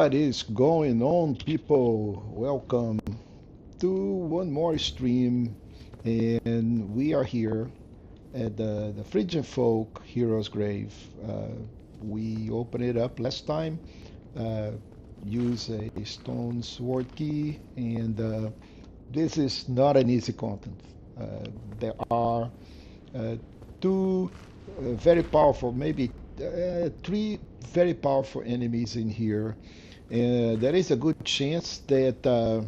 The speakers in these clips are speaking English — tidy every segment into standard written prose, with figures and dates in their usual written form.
What is going on, people? Welcome to one more stream, and we are here at the Fringefolk Hero's Grave. We opened it up last time, uh, use a stone sword key, and this is not an easy content. There are uh, two very powerful, maybe three very powerful enemies in here. There is a good chance that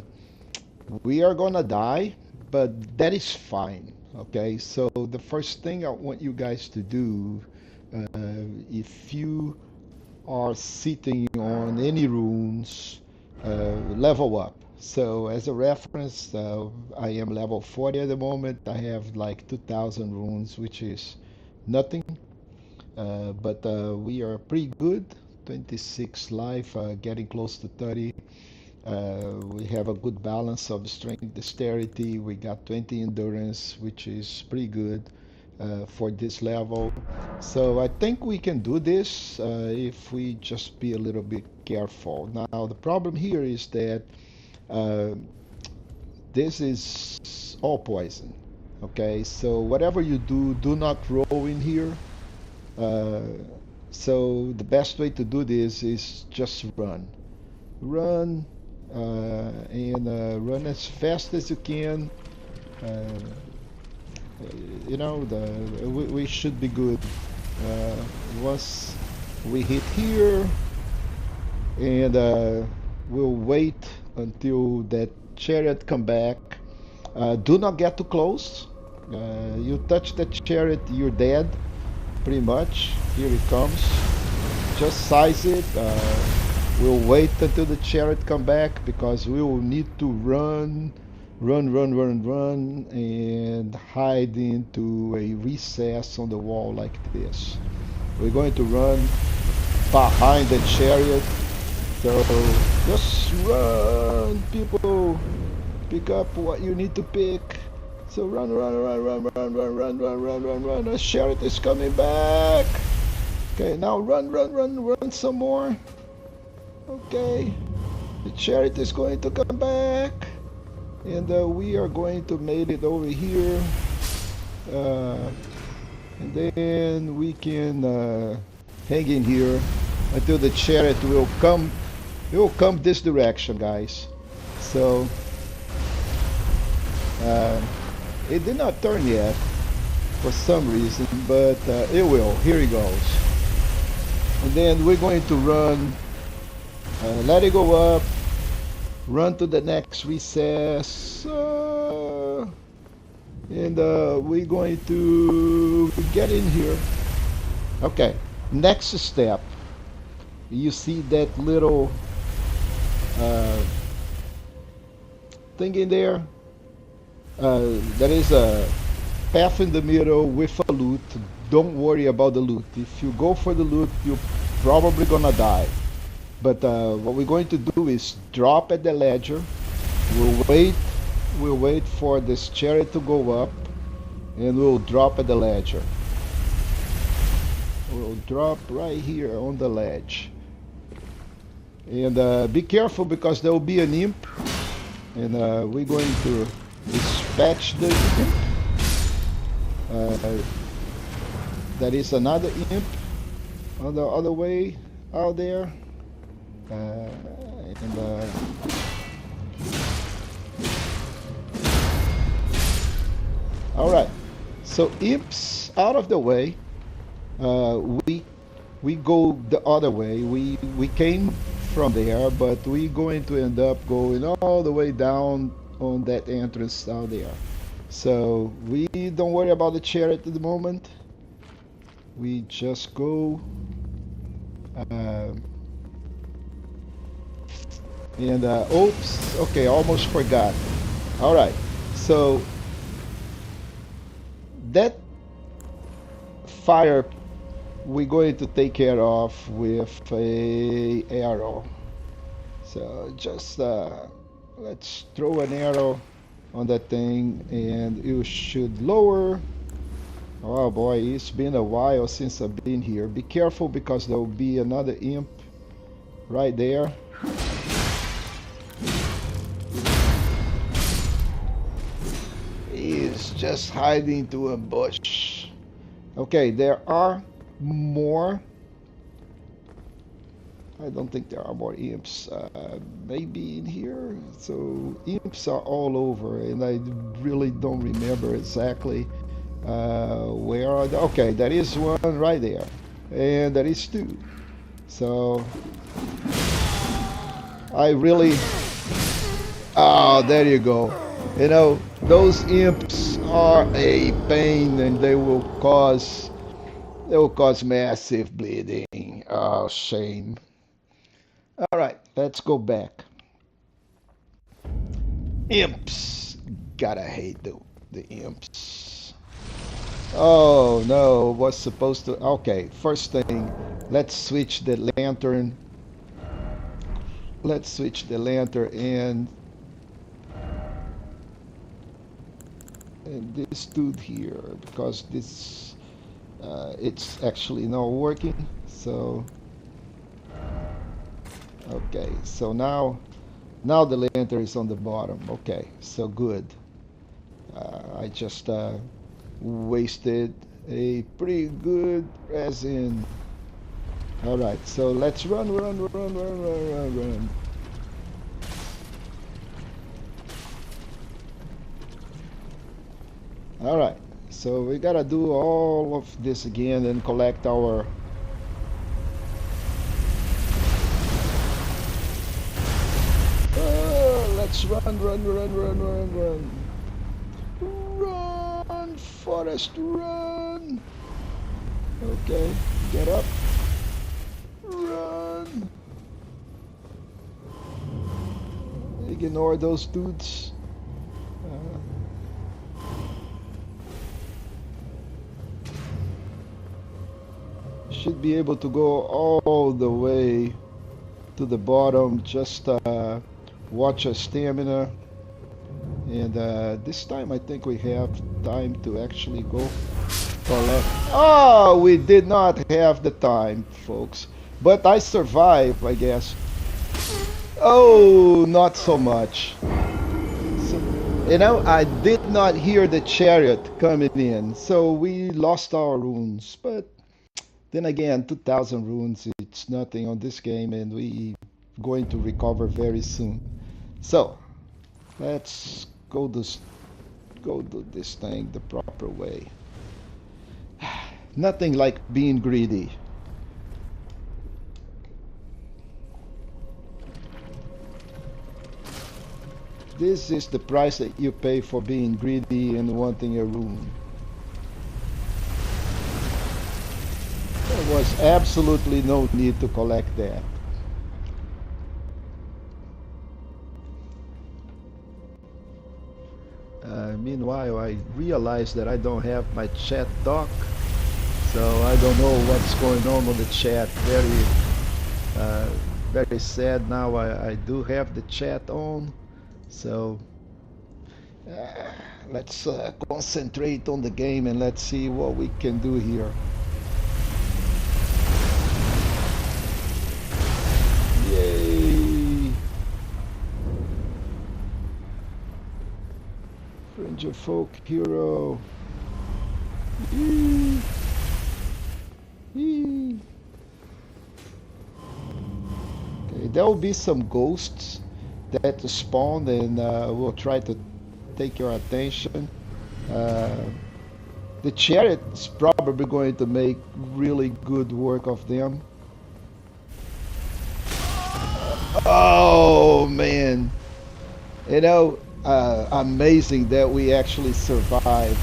we are gonna die, but that is fine. Okay, so the first thing I want you guys to do, if you are sitting on any runes, level up. So as a reference, I am level 40 at the moment. I have like 2,000 runes, which is nothing. But we are pretty good. 26 life, getting close to 30. We have a good balance of strength, dexterity. We got 20 endurance, which is pretty good for this level. So I think we can do this if we just be a little bit careful. Now the problem here is that uh, this is all poison. Okay, so whatever you do, do not roll in here. Uh, so the best way to do this is just run. Run and run as fast as you can. Uh, we should be good. Uh, Once we hit here, and we'll wait until that chariot come back. Do not get too close. You touch that chariot, you're dead, pretty much. Here it comes. Just size it. We'll wait until the chariot come back because we will need to run, and hide into a recess on the wall like this. We're going to run behind the chariot. So just run, people. Pick up what you need to pick. So run. The chariot is coming back. Okay, now run some more. Okay, the chariot is going to come back, and we are going to make it over here, and then we can hang in here until the chariot will come. It will come this direction, guys. So it did not turn yet for some reason, but it will. Here it goes, and then we're going to run. Let it go up, run to the next recess, and we're going to get in here. Okay, next step. You see that little thing in there? There is a path in the middle with a loot. Don't worry about the loot. If you go for the loot, you're probably gonna die. But what we're going to do is drop at the ledger. We'll wait for this chariot to go up, and we'll drop at the ledger. We'll drop right here on the ledge. And be careful because there will be an imp, and we're going to dispatch the imp. There is another imp on the other way out there. All right, so imps out of the way. We go the other way. We came from there, but we're going to end up going all the way down on that entrance out there. So we don't worry about the chariot at the moment. We just go. Oops, okay, almost forgot. All right, so that fire we're going to take care of with a arrow. So just let's throw an arrow on that thing, and you should lower. Oh boy, it's been a while since I've been here. Be careful because there will be another imp right there. just hiding into a bush. Okay, there are more. I don't think there are more imps. Maybe in here. So imps are all over, and I really don't remember exactly where are they. Okay, there is one right there, and there is two. So I really. Oh, there you go. You know, those imps are a pain, and they will cause massive bleeding. Oh, shame. All right, let's go back. Imps. Gotta hate the imps. Oh no, was supposed to. Okay, first thing, let's switch the lantern. Let's switch the lantern and this dude here because this it's actually not working. So okay, so now the lantern is on the bottom. Okay, so good. I just wasted a pretty good resin. All right, so let's run, run, run, run, run, run, run. All right, so we gotta do all of this again and collect our. Let's run, run, run, run, run, run. Run, Forest, run. Okay, get up. Run. Ignore those dudes. Should be able to go all the way to the bottom. Just watch our stamina. And this time I think we have time to actually go collect. Oh, we did not have the time, folks. But I survived, I guess. Oh, not so much. So, you know, I did not hear the chariot coming in, so we lost our runes. But then again, 2,000 runes, it's nothing on this game, and we going to recover very soon. So, let's go do this thing the proper way. Nothing like being greedy. This is the price that you pay for being greedy and wanting a rune. There was absolutely no need to collect that. Meanwhile, I realized that I don't have my chat dock, so I don't know what's going on with the chat. Very sad. Now I do have the chat on, so let's concentrate on the game and let's see what we can do here. Yay! Fringefolk hero. Yee. Yee. Okay, there will be some ghosts that spawn, and we'll try to take your attention. The chariot is probably going to make really good work of them. Oh man, you know, amazing that we actually survived,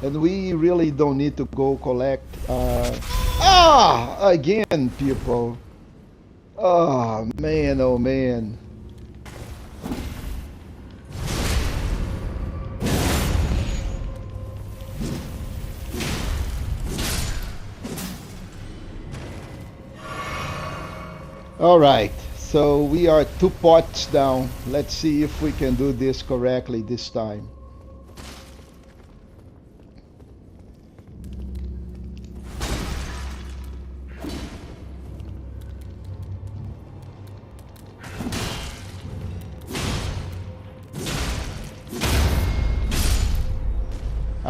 and we really don't need to go collect again, people. Oh man, oh man. All right, so we are 2 pots down. Let's see if we can do this correctly this time.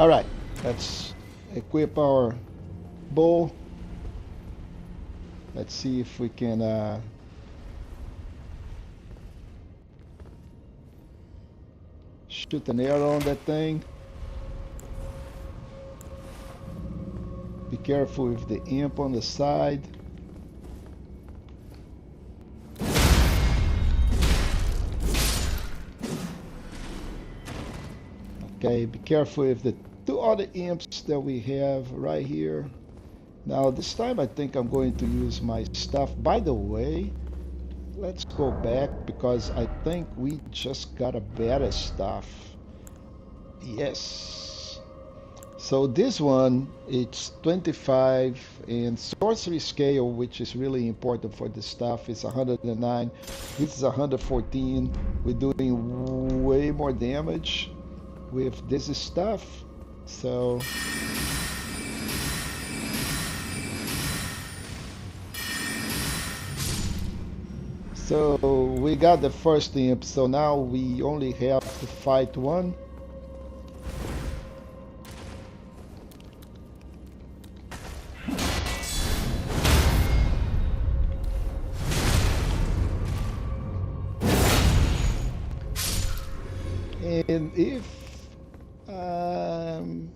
Alright, let's equip our bow. Let's see if we can shoot an arrow on that thing. Be careful with the imp on the side. Okay, be careful with the two other imps that we have right here. Now this time I think I'm going to use my stuff. By the way, let's go back because I think we just got a better stuff. Yes. So this one, it's 25 and sorcery scale, which is really important for this stuff, is 109. This is 114. We're doing way more damage with this stuff. So we got the first imp, so now we only have to fight one. And if I'm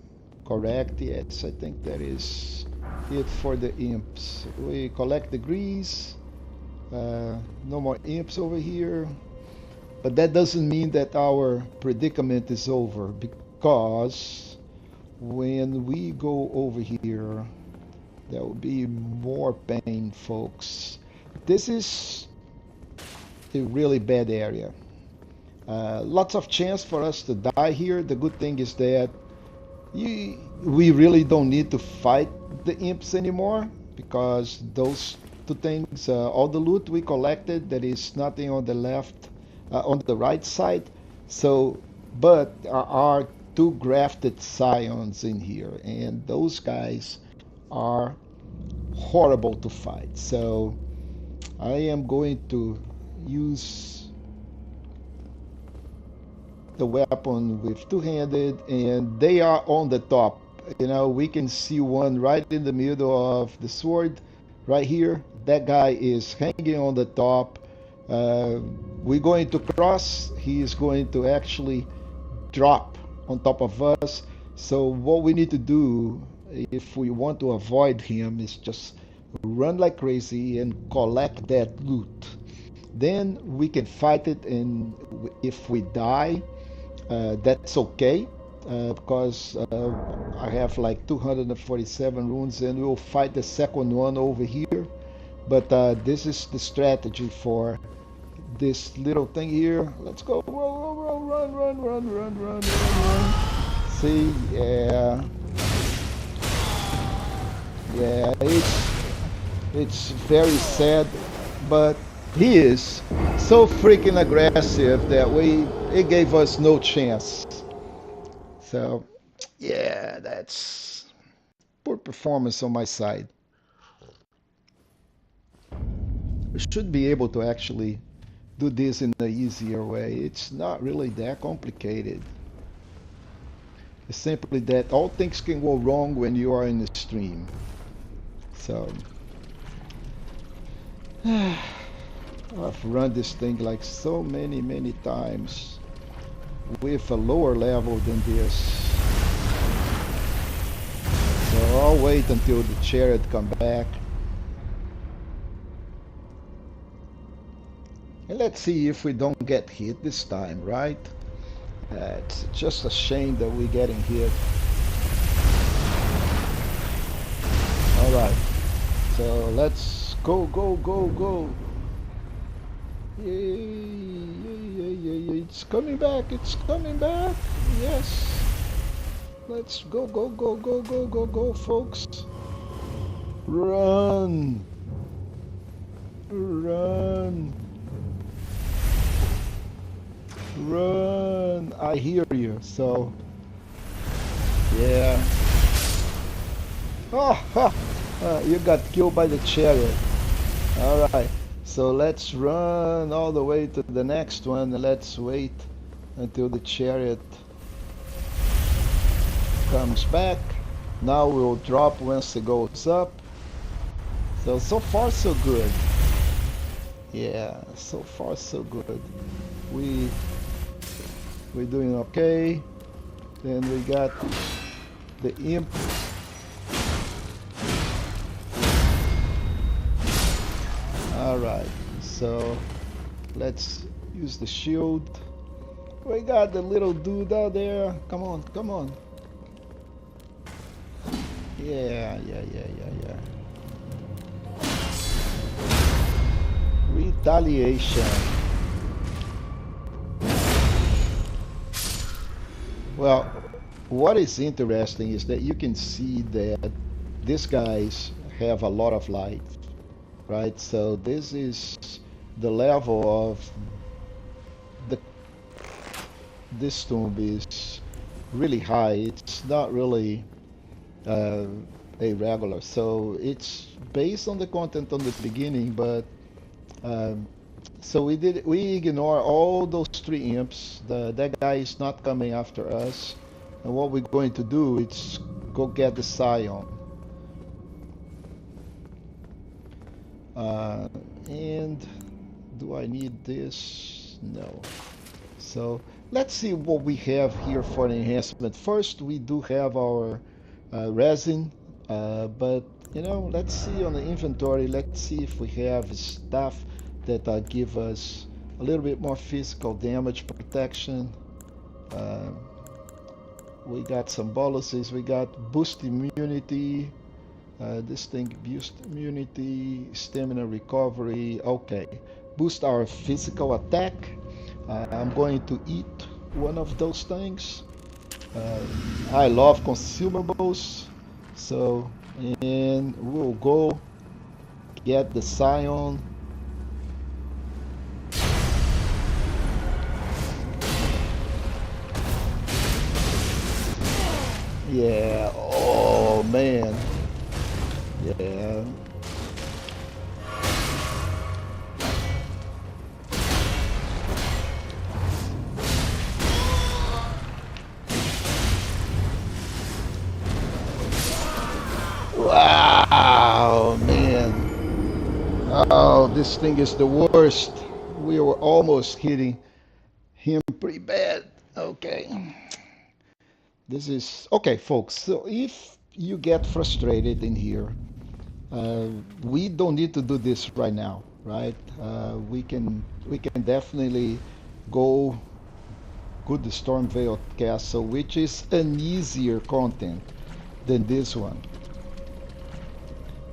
correct, yes, I think that is it for the imps. We collect the grease. No more imps over here. But that doesn't mean that our predicament is over, because when we go over here, there will be more pain, folks. This is a really bad area. Lots of chance for us to die here. The good thing is that we really don't need to fight the imps anymore, because those two things, all the loot we collected, there is nothing on the left, on the right side. So, but there are two grafted scions in here, and those guys are horrible to fight. So I am going to use the weapon with two-handed, and they are on the top. You know, we can see one right in the middle of the sword right here. That guy is hanging on the top. We're going to cross. He is going to actually drop on top of us. So what we need to do, if we want to avoid him, is just run like crazy and collect that loot. Then we can fight it, and if we die, that's okay, because I have like 247 runes, and we'll fight the second one over here. But this is the strategy for this little thing here. Let's go. Run. See, yeah. Yeah, it's very sad, but he is so freaking aggressive that it gave us no chance. So, yeah, that's poor performance on my side. We should be able to actually do this in an easier way. It's not really that complicated. It's simply that all things can go wrong when you are in the stream. So, I've run this thing like so many times with a lower level than this. So I'll wait until the chariot come back. And let's see if we don't get hit this time, right? It's just a shame that we're getting hit. Alright, so let's go. Yeah, it's coming back, yes. Let's go, folks. Run. I hear you, so yeah. You got killed by the chariot. Alright, so let's run all the way to the next one. Let's wait until the chariot comes back. Now we'll drop once it goes up. So far so good. Yeah, so far so good. We're doing okay. Then we got the imp. Alright, so let's use the shield. We got the little dude out there. Come on, come on. Yeah. Retaliation. Well, what is interesting is that you can see that these guys have a lot of life, right? So this is the level of this tomb is really high. It's not really uh, a regular. So it's based on the content on the beginning, but so we ignore all those three imps. That guy is not coming after us. And what we're going to do is go get the Scion. And do I need this? No. So let's see what we have here for an enhancement. First, we do have our resin, but you know, let's see on the inventory. Let's see if we have stuff that give us a little bit more physical damage protection. We got some boluses. We got boost immunity. This thing boost immunity, stamina recovery. Okay, boost our physical attack. I'm going to eat one of those things. I love consumables, so and we'll go get the Scion. Yeah, oh man. Yeah. Wow, man. Oh, this thing is the worst. We were almost hitting him pretty bad. Okay. This is okay, folks. So if you get frustrated in here, we don't need to do this right now, right? We can definitely go the Stormveil Castle, which is an easier content than this one.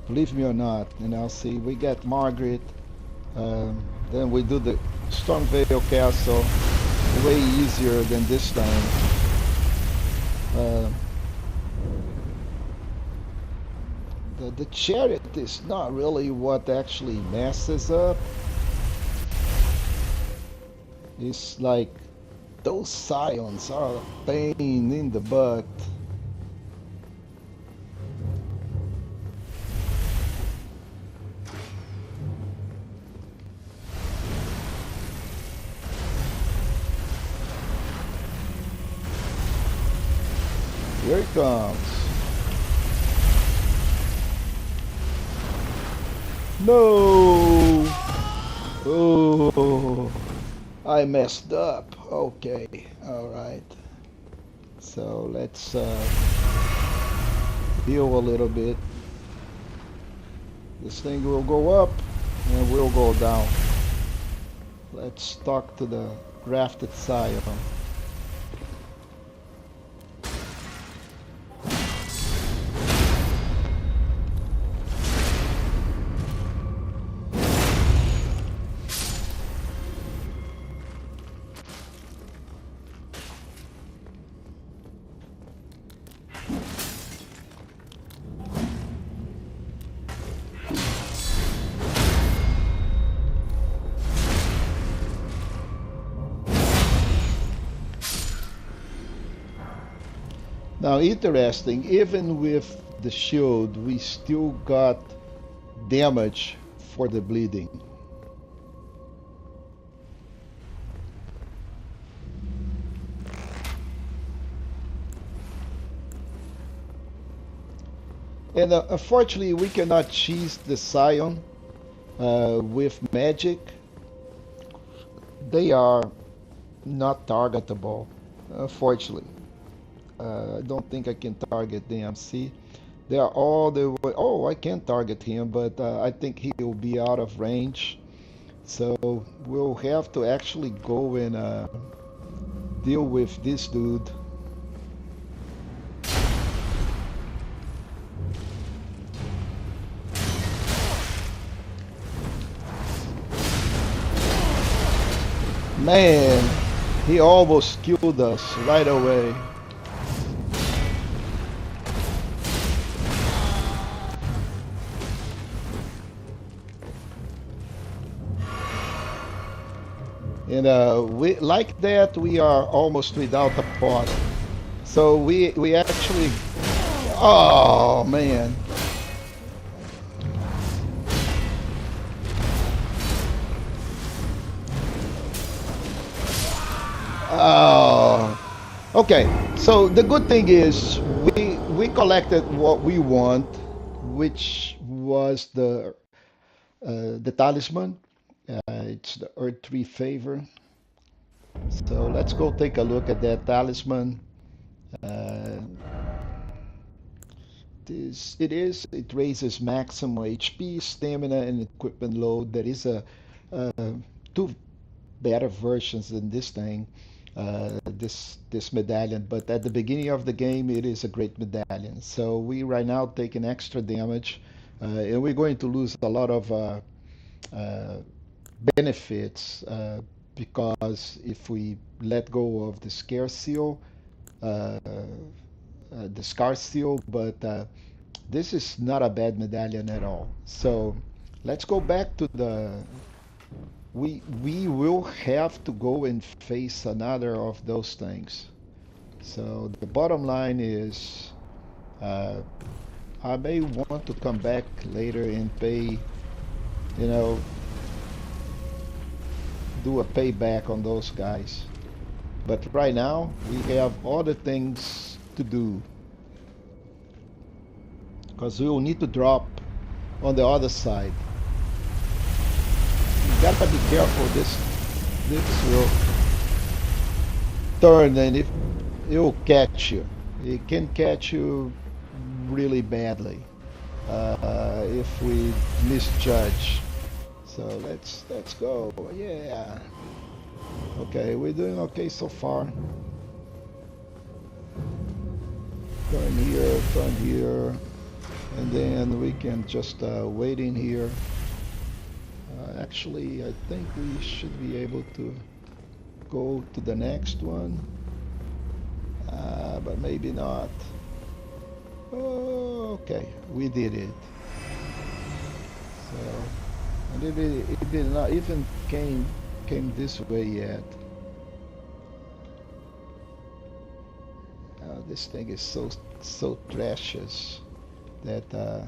Believe me or not, and I'll see. We get Margit, then we do the Stormveil Castle, way easier than this time. The chariot is not really what actually messes up. It's like those Scions are a pain in the butt. Here it comes. No! Oh, I messed up. Okay, all right. So let's heal a little bit. This thing will go up and will go down. Let's talk to the grafted Scion. Now, interesting, even with the shield, we still got damage for the bleeding. And unfortunately, we cannot cheese the Scion with magic. They are not targetable, unfortunately. I don't think I can target them. See, they are all the way. Oh, I can target him, but I think he will be out of range. So we'll have to actually go and deal with this dude. Man, he almost killed us right away. And we like that we are almost without a pot. So we actually, oh man. Oh, okay. So the good thing is we collected what we want, which was the talisman. It's the Earth Tree Favor. So let's go take a look at that talisman. Uh, it raises maximum HP, stamina, and equipment load. There is a two better versions than this thing, this medallion. But at the beginning of the game, it is a great medallion. So we right now taking extra damage, and we're going to lose a lot of uh, benefits because if we let go of the scare seal, the scar seal, but this is not a bad medallion at all. So let's go back to the. We will have to go and face another of those things. So the bottom line is, uh, I may want to come back later and pay, you know, do a payback on those guys. But right now, we have other things to do. Because we will need to drop on the other side. You gotta be careful, this will turn and it will catch you. It can catch you really badly if we misjudge. So let's go. Yeah. Okay, we're doing okay so far. Turn here, and then we can just wait in here. Actually, I think we should be able to go to the next one, but maybe not. Oh, okay, we did it. So, and it did not even came this way yet. This thing is so trashes that.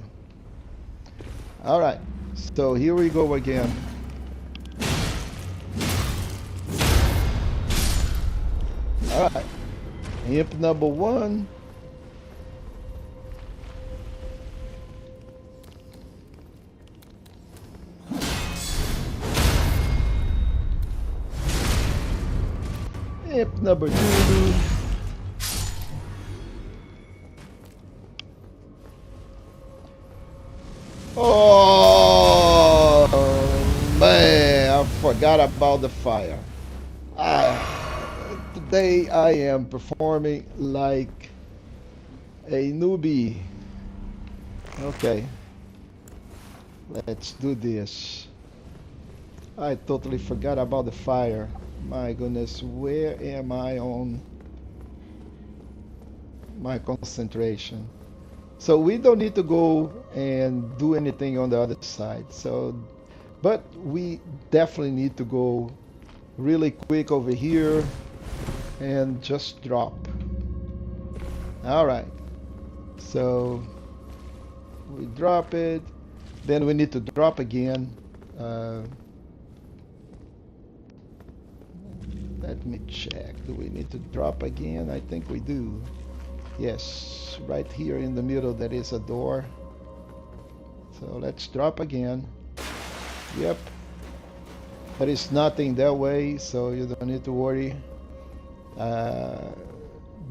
All right, so here we go again. All right, imp number one. Imp number two. Oh man, I forgot about the fire. Today I am performing like a newbie. Okay, let's do this. I totally forgot about the fire. My goodness, where am I on my concentration? So we don't need to go and do anything on the other side. So, but we definitely need to go really quick over here and just drop. All right. So we drop it. Then we need to drop again. Let me check. Do we need to drop again? I think we do. Yes, right here in the middle there is a door. So let's drop again. Yep. There is nothing that way, so you don't need to worry. Uh,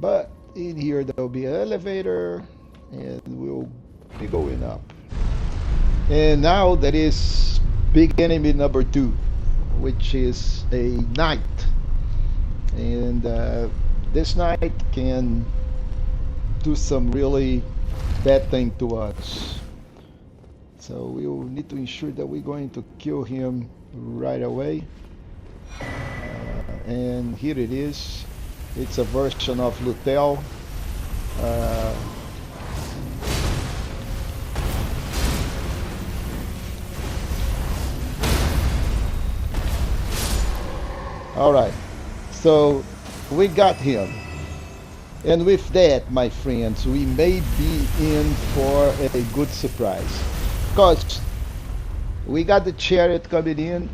but in here there'll be an elevator and we'll be going up. And now there is big enemy number 2, which is a knight. And this knight can do some really bad thing to us. So we'll need to ensure that we're going to kill him right away. And here it is. It's a version of Lutel. All right, so we got him. And with that, my friends, we may be in for a good surprise. Because we got the chariot coming in,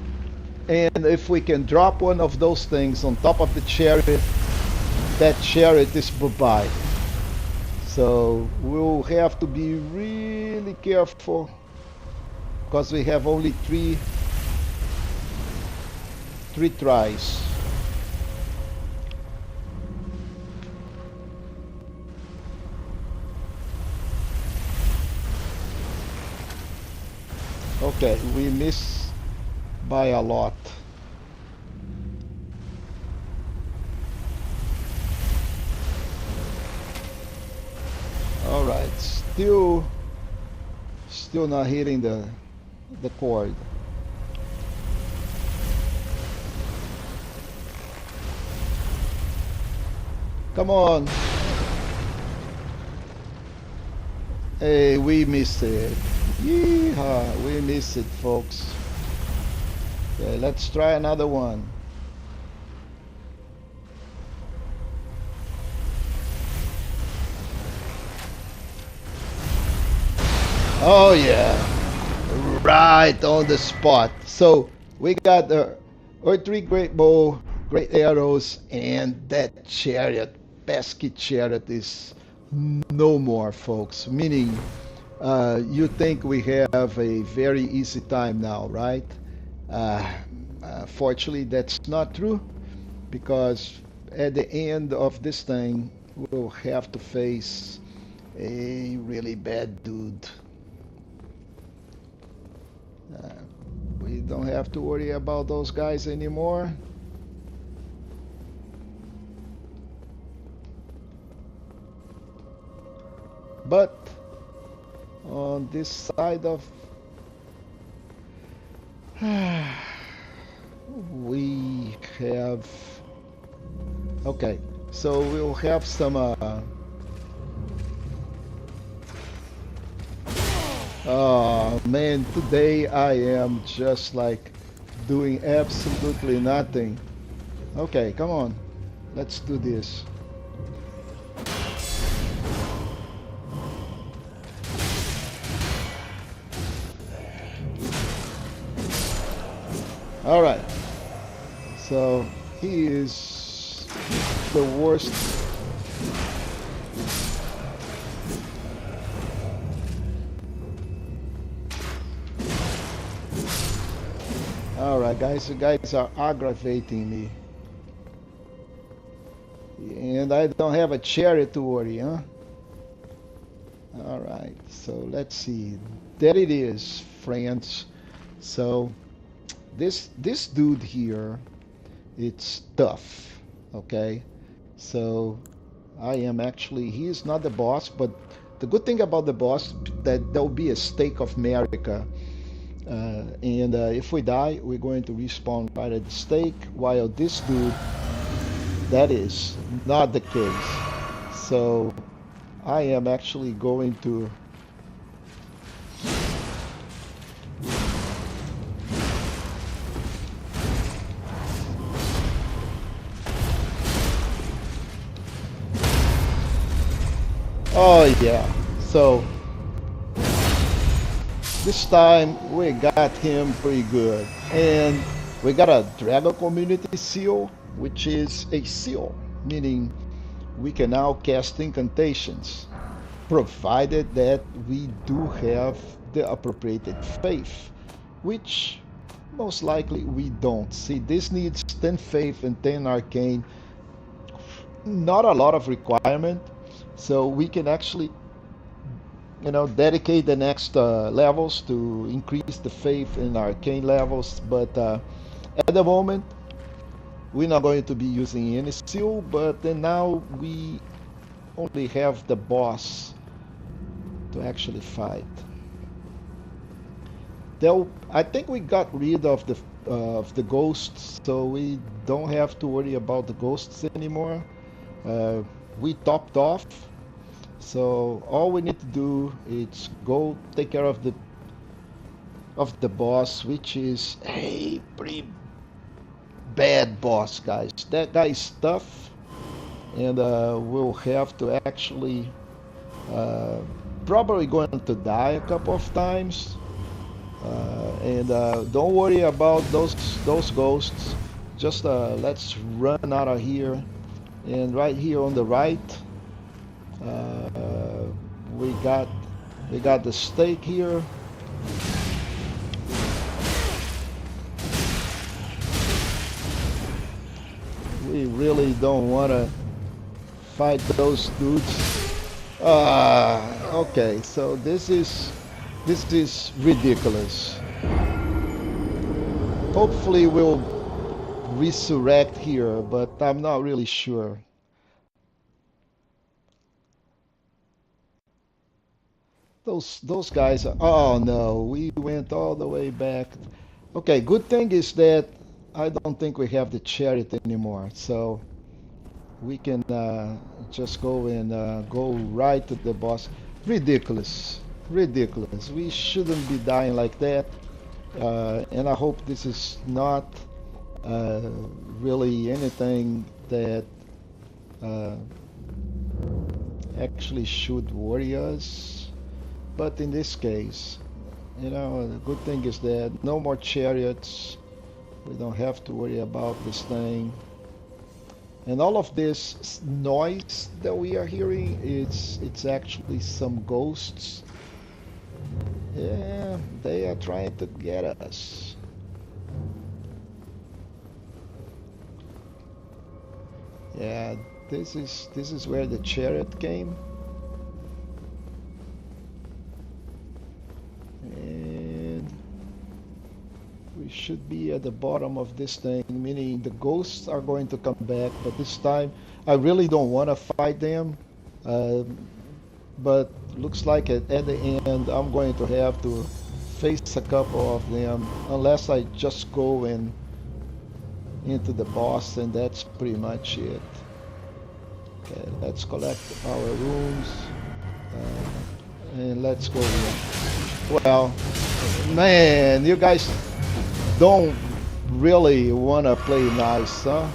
and if we can drop one of those things on top of the chariot, that chariot is bye-bye. So we'll have to be really careful, because we have only three tries. Okay, we miss by a lot. All right, still not hitting the cord. Come on. Hey, we missed it. Yeehaw, we missed it, folks. Okay, let's try another one. Oh yeah, right on the spot. So we got the three great bow, great arrows, and that chariot, pesky chariot, is no more, folks. Meaning, you think we have a very easy time now, right? Fortunately, that's not true, because at the end of this thing, we'll have to face a really bad dude. We don't have to worry about those guys anymore. But on this side of we have, okay, so we'll have some oh man, today I am just like doing absolutely nothing. Okay, come on, let's do this. All right, so he is the worst. All right, guys, you guys are aggravating me. And I don't have a chariot to worry, huh? All right, so let's see. There it is, friends. So this dude here, it's tough, okay? So I am actually, he is not the boss, but the good thing about the boss, that there'll be a stake of America. And if we die, we're going to respawn right at the stake, while this dude, that is not the case. So I am actually going to oh yeah, so this time we got him pretty good. And we got a Dragon Community seal, which is a seal, meaning we can now cast incantations, provided that we do have the appropriated faith, which most likely we don't. See, this needs 10 faith and 10 arcane, not a lot of requirement, so we can actually, dedicate the next levels to increase the faith in arcane levels. But at the moment, we're not going to be using any seal. But then now we only have the boss to actually fight. I think we got rid of the ghosts, so we don't have to worry about the ghosts anymore. We topped off, so all we need to do is go take care of the boss, which is a pretty bad boss, guys. That guy is tough, and we'll have to actually probably going to die a couple of times. And don't worry about those ghosts. Just let's run out of here. And right here on the right, we got the stake here. We really don't want to fight those dudes. Okay, so this is ridiculous. Hopefully we'll resurrect here, but I'm not really sure. Those guys are, oh no, we went all the way back. Okay, good thing is that I don't think we have the chariot anymore, so we can just go and go right to the boss. Ridiculous. We shouldn't be dying like that, and I hope this is not really anything that actually should worry us. But in this case, the good thing is that no more chariots. We don't have to worry about this thing. And all of this noise that we are hearing, it's actually some ghosts. Yeah, they are trying to get us. Yeah, this is where the chariot came. And we should be at the bottom of this thing, meaning the ghosts are going to come back, but this time I really don't want to fight them. But looks like at the end I'm going to have to face a couple of them, unless I just go into the boss, and that's pretty much it. Okay, let's collect our runes, and let's go in. Well, man, you guys don't really want to play nice, huh?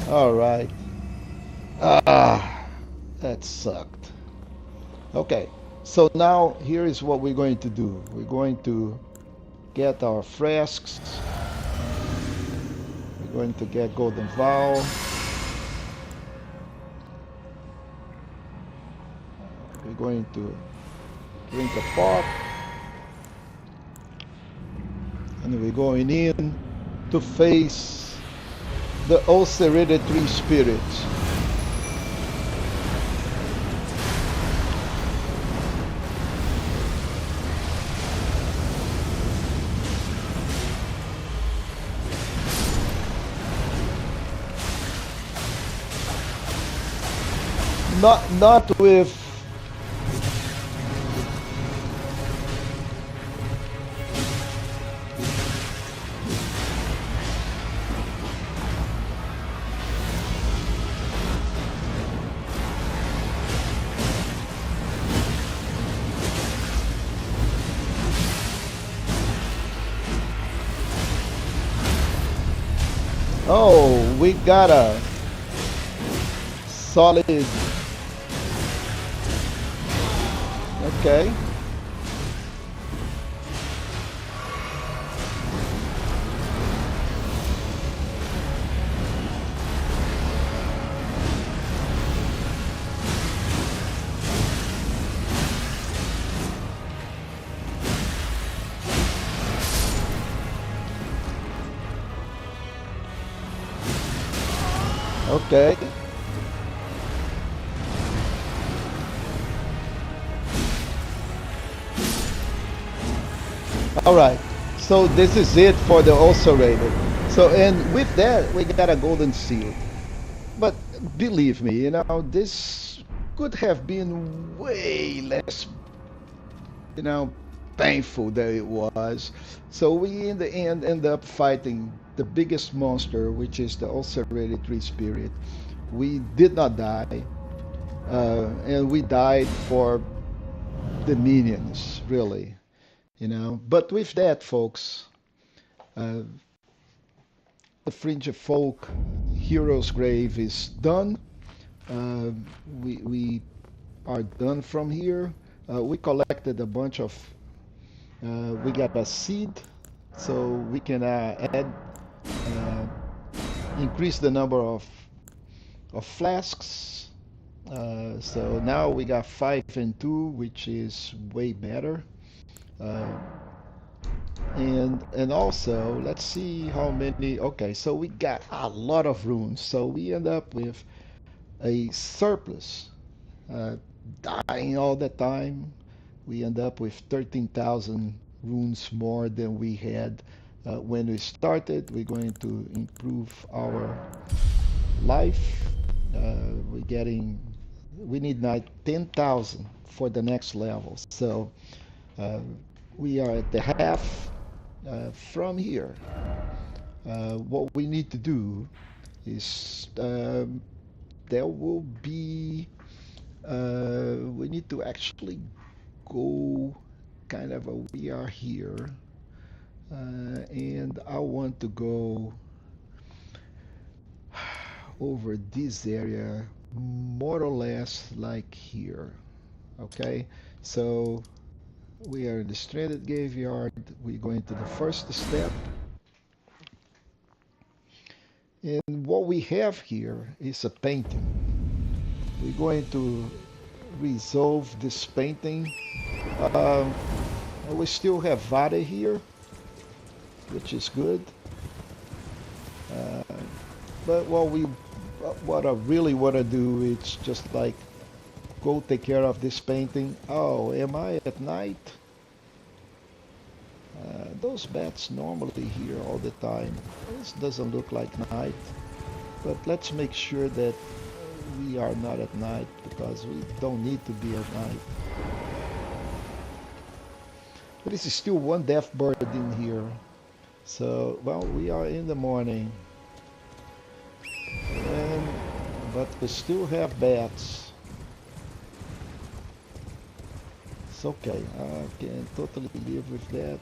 Alright. That sucked. Okay, so now here is what we're going to do. We're going to get our flasks. We're going to get golden vial. We're going to drink a pot. And we're going in to face the oath hereditary spirit. Not with oh, we got a solid. Okay. Okay. All right. So this is it for the ulcerated. So and with that we got a golden seal. But believe me, this could have been way less, you know, painful than it was. So we in the end up fighting the biggest monster, which is the ulcerated tree spirit. We did not die, and we died for the minions, really, But with that, folks, uh, the Fringefolk Hero's Grave is done. Uh, we are done from here. We collected a bunch of. We got a seed, so we can uh, increase the number of flasks. So now we got 5 and 2, which is way better. Uh, and also, let's see how many. Okay, so we got a lot of runes. So we end up with a surplus. Uh, Dying all the time, we end up with 13,000 runes more than we had when we started. We're going to improve our life. We need now 10,000 for the next level. So uh, we are at the half from here. What we need to do is there will be we need to actually go kind of we are here, and I want to go over this area more or less like here. Okay, so we are in the stranded graveyard. We're going to the first step, and what we have here is a painting. We're going to resolve this painting. Um, we still have Vada here, which is good. Uh, but what I really want to do is just like go take care of this painting. Oh, am I at night? Those bats normally here all the time. This doesn't look like night, but let's make sure that we are not at night because we don't need to be at night. But this is still one death bird in here. So, well, we are in the morning. And, but we still have bats. It's okay. I can totally live with that.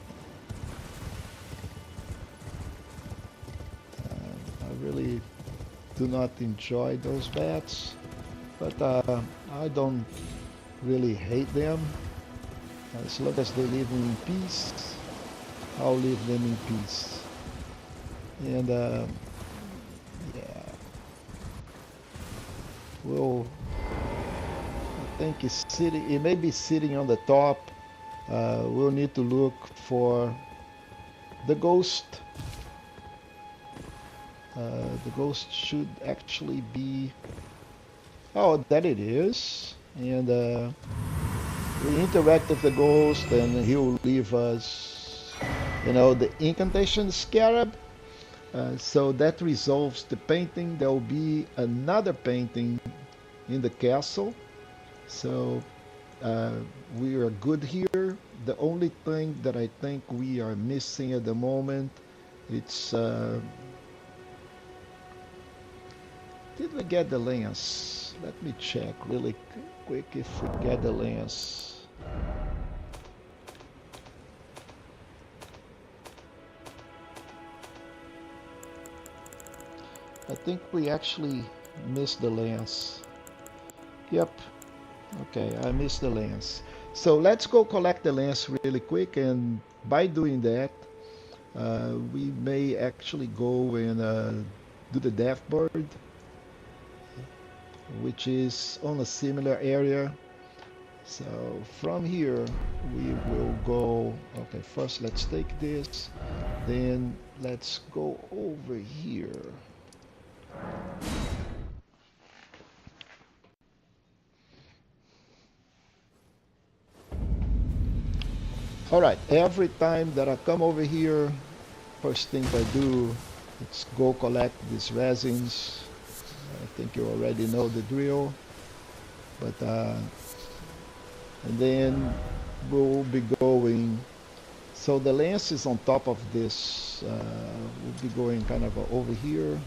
I really do not enjoy those bats, but I don't really hate them. As long as they live in peace, I'll leave them in peace. And yeah, well, I think it's sitting. It may be sitting on the top. We'll need to look for the ghost. The ghost should actually be. Oh, that it is. And we interact with the ghost, and he will leave us, the incantation scarab. So that resolves the painting. There will be another painting in the castle. So we are good here. The only thing that I think we are missing at the moment, it's did we get the lance? Let me check really quick if we get the lance. I think we actually missed the lance. Yep. Okay, I missed the lance. So let's go collect the lance really quick, and by doing that, we may actually go and do the death bird, which is on a similar area. So from here we will go. Okay, first let's take this, then let's go over here. Alright, every time that I come over here, first thing I do is go collect these resins. I think you already know the drill. But and then we'll be going. So the lance is on top of this. We'll be going kind of over here.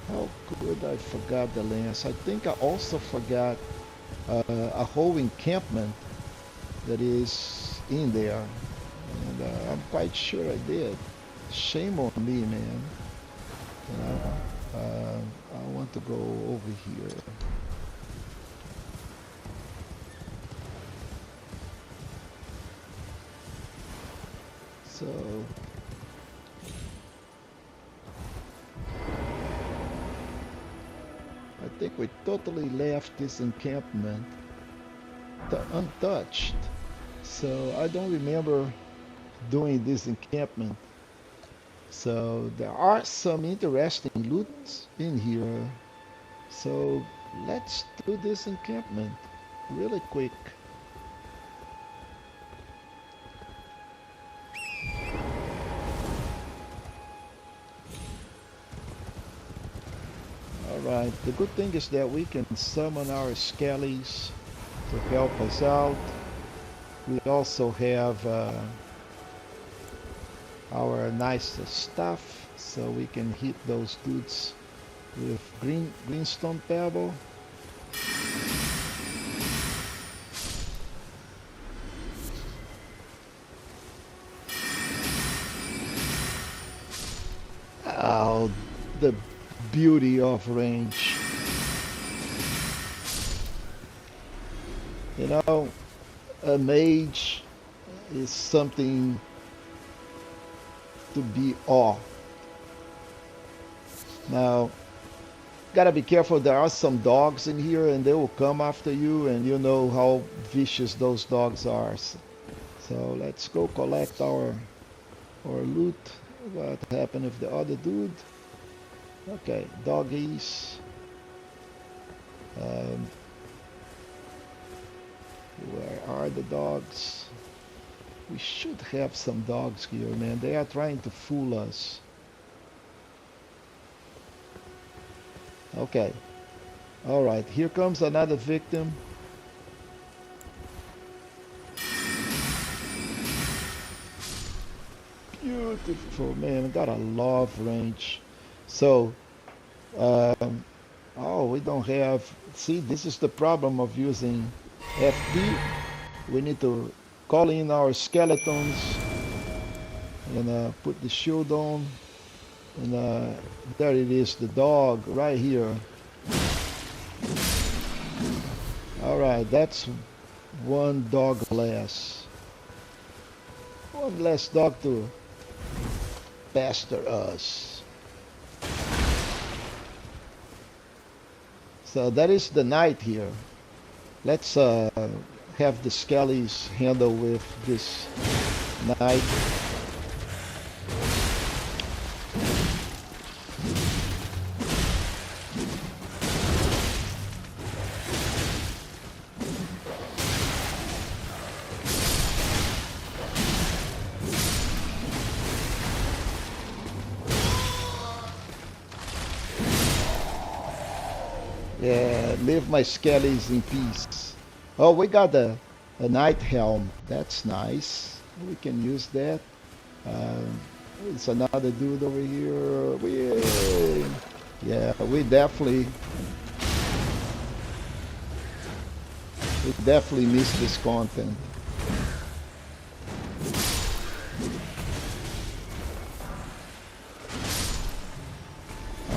How could I forgot the lance? I think I also forgot a whole encampment that is in there. And I'm quite sure I did. Shame on me, man. You know, I want to go over here. So I think we totally left this encampment untouched. So I don't remember doing this encampment. So there are some interesting loot in here. So let's do this encampment really quick. Alright, the good thing is that we can summon our skellies to help us out. We also have our nice stuff, so we can hit those dudes with greenstone pebble. Oh, the beauty of range. You know, a mage is something to be awe. Now, gotta be careful. There are some dogs in here and they will come after you, and you know how vicious those dogs are. So let's go collect our loot. What happened with the other dude? Okay, doggies. Where are the dogs? We should have some dogs here, man. They are trying to fool us. Okay. Alright, here comes another victim. Beautiful, man. Gotta love range. So, oh, we don't have... See, this is the problem of using FD. We need to call in our skeletons and put the shield on, and there it is, the dog right here. Alright, that's one dog less. One less dog to pester us. So that is the night here. Let's have the skellies handle with this knight. Yeah, leave my skellies in peace. Oh, we got a knight helm. That's nice. We can use that. It's another dude over here. Yeah, we definitely missed this content.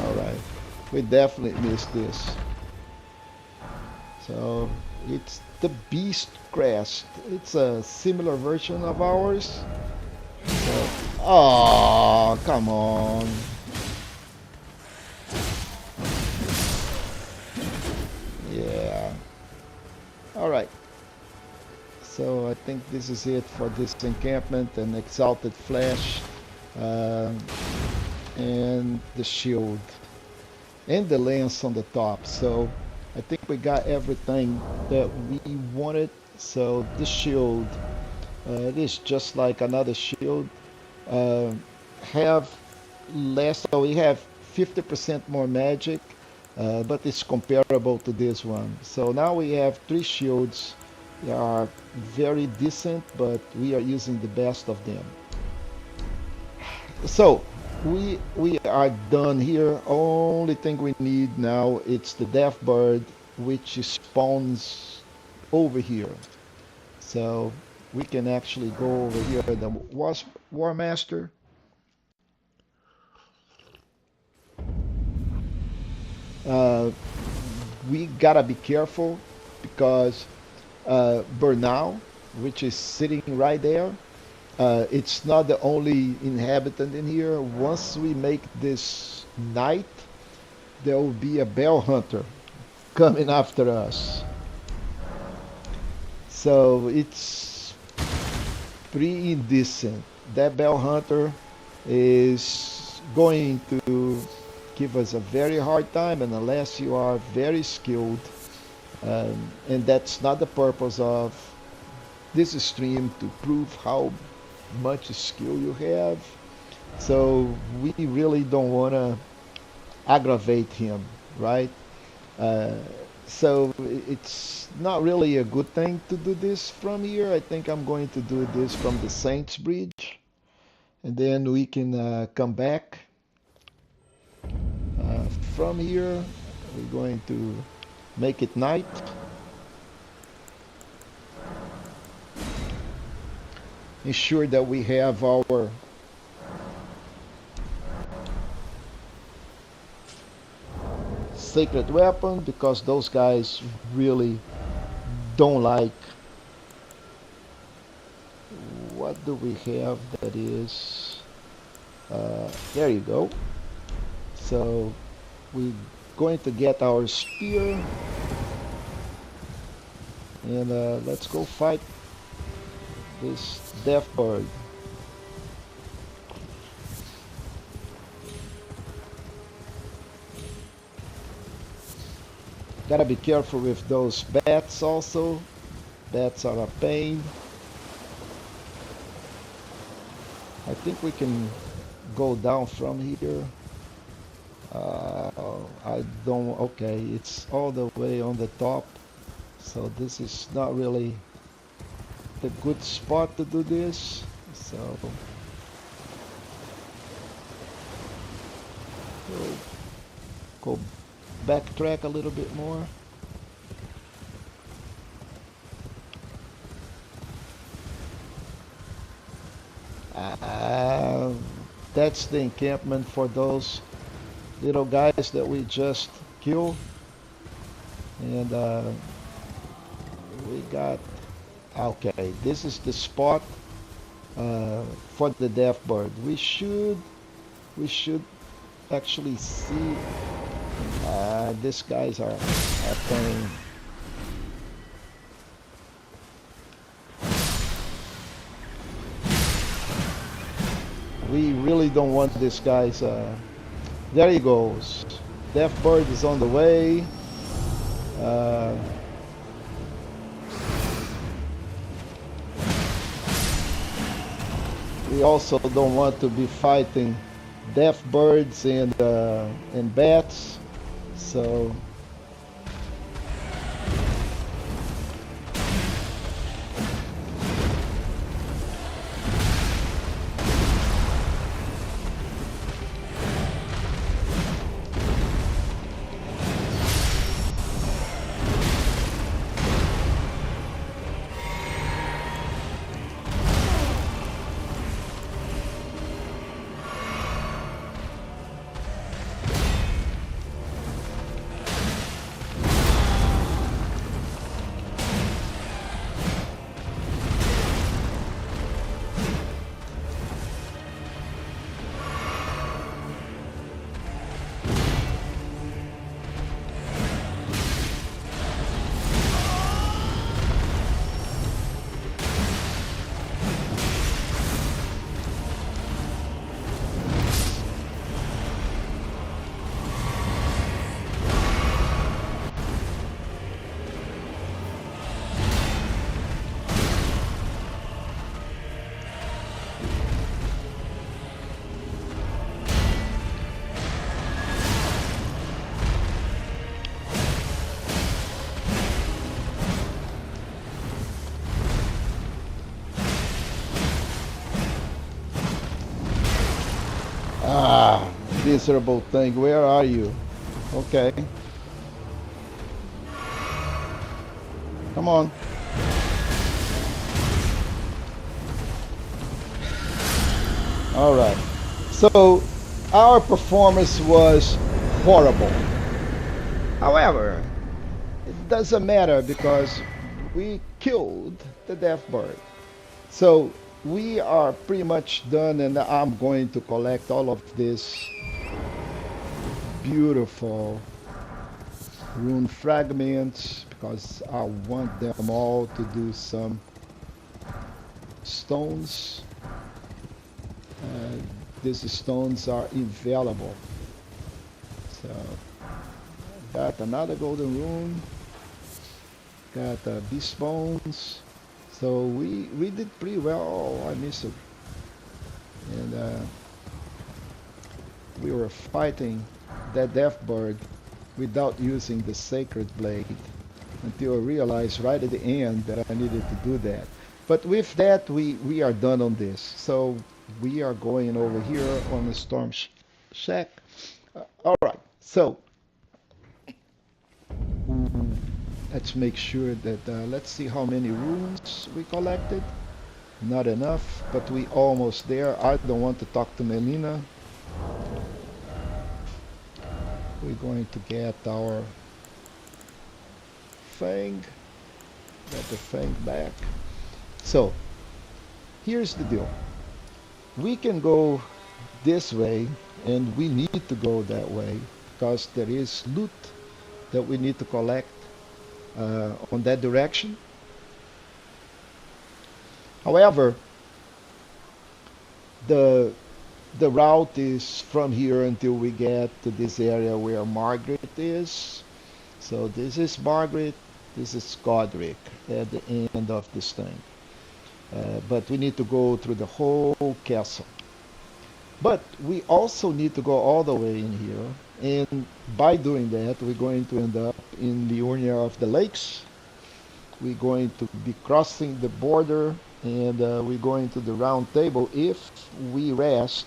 All right, we definitely missed this. So it's the Beast Crest. It's a similar version of ours. So, oh, come on. Yeah. All right. So I think this is it for this encampment and Exalted Flesh and the shield. and the lance on the top. So I think we got everything that we wanted. So this shield, it is just like another shield. Uh, have less, so we have 50% more magic, but it's comparable to this one. So now we have three shields. They are very decent, but we are using the best of them. So we are done here. Only thing we need now it's the death bird, which spawns over here. So we can actually go over here. The War Master. Uh, we gotta be careful because Bernal, which is sitting right there, it's not the only inhabitant in here. Once we make this night, there will be a bell hunter coming after us. So it's pretty indecent. That bell hunter is going to give us a very hard time, and unless you are very skilled, and that's not the purpose of this stream, to prove how much skill you have. So we really don't want to aggravate him, right? Uh, so it's not really a good thing to do this from here. I think I'm going to do this from the Saints Bridge, and then we can come back from here. We're going to make it night. Ensure that we have our sacred weapon, because those guys really don't like. What do we have that is there you go. So we're going to get our spear, and let's go fight this death bird. Gotta be careful with those bats also. Bats are a pain. I think we can go down from here. I don't, okay, it's all the way on the top. So this is not really the good spot to do this. So we'll go backtrack a little bit more. That's the encampment for those little guys that we just killed. And we got, okay, this is the spot for the death bird. We should actually see. These guys are playing. We really don't want these guys. There he goes. Death bird is on the way. We also don't want to be fighting death birds and bats. So miserable thing, where are you? Okay. Come on. All right. So our performance was horrible. However, it doesn't matter because we killed the death bird. So we are pretty much done, and I'm going to collect all of this beautiful rune fragments because I want them all to do some stones. Uh, these stones are invaluable. So got another golden rune. Got beast bones. So we did pretty well. Oh, I missed it. And we were fighting that death bird without using the sacred blade until I realized right at the end that I needed to do that. But with that, we are done on this. So we are going over here on the storm shack. All right. So let's make sure that let's see how many runes we collected. Not enough, but we almost there. I don't want to talk to Melina. We're going to get our fang. Get the fang back. So here's the deal. We can go this way, and we need to go that way because there is loot that we need to collect on that direction. However, the route is from here until we get to this area where Margit is. So this is Margit, this is Godrick at the end of this thing. But we need to go through the whole castle. But we also need to go all the way in here, and by doing that, we're going to end up in the Urnia of the Lakes. We're going to be crossing the border, and we're going to the round table if we rest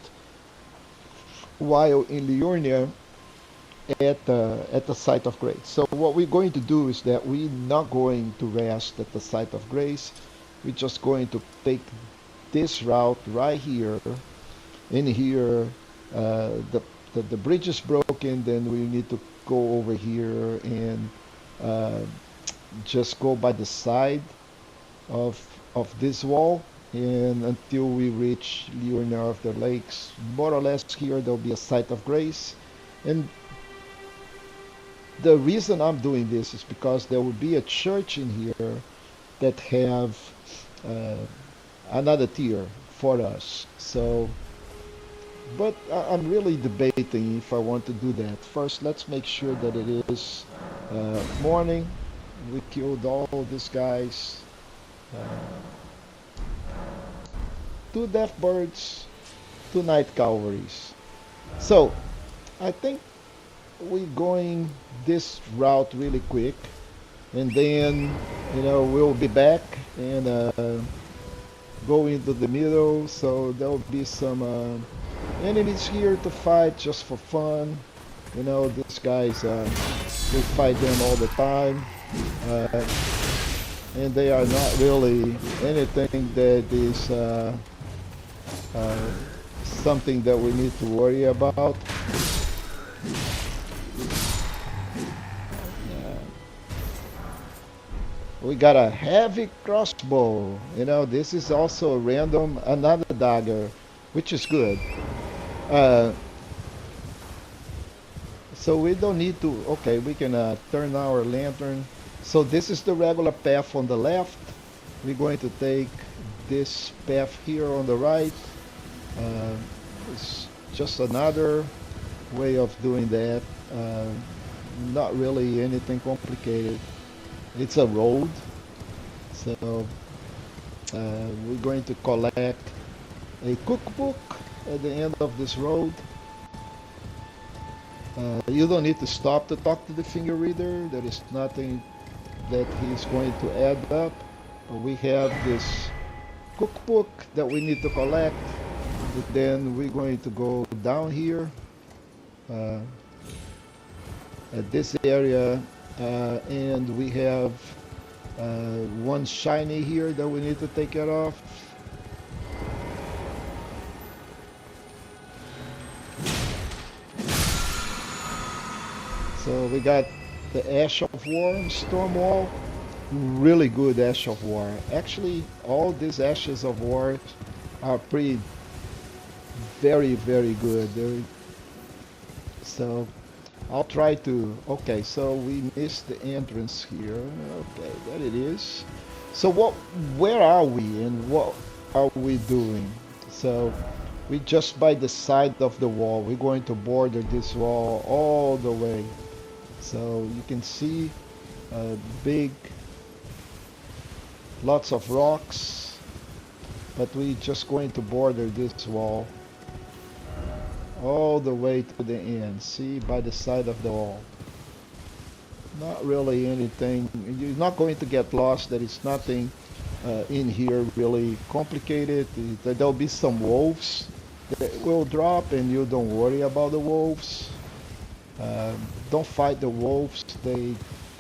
while in Liurnia at the site of grace. So what we're going to do is that we're not going to rest at the site of grace. We're just going to take this route right here. In here, the bridge is broken. Then we need to go over here and just go by the side of this wall, and until we reach Liurnia of the Lakes, more or less here there'll be a site of grace. And the reason I'm doing this is because there will be a church in here that have another tier for us. So, but I'm really debating if I want to do that. First, let's make sure that it is morning. We killed all these guys. 2 death birds, 2 night cavalries. So I think we're going this route really quick, and then we'll be back and go into the middle. So there'll be some enemies here to fight just for fun. These guys, we fight them all the time. And they are not really anything that is something that we need to worry about. We got a heavy crossbow. This is also a random, another dagger, which is good. So we don't need to, okay, we can turn our lantern. So this is the regular path on the left. We're going to take this path here on the right. It's just another way of doing that. Not really anything complicated. It's a road. So we're going to collect a cookbook at the end of this road. You don't need to stop to talk to the finger reader. There is nothing that he's going to add up. We have this cookbook that we need to collect. Then we're going to go down here uh, at this area, and we have one shiny here that we need to take care of. So we got the Ash of War, Stormwall, really good Ash of War. Actually, all these Ashes of War are pretty, very good. So I'll try to. Okay, so we missed the entrance here. Okay, there it is. So where are we and what are we doing? So we just by the side of the wall. We're going to border this wall all the way. So you can see big, lots of rocks, but we're just going to border this wall all the way to the end. See, by the side of the wall. Not really anything. You're not going to get lost. There is nothing in here really complicated. There'll be some wolves that will drop, and you don't worry about the wolves. Don't fight the wolves. They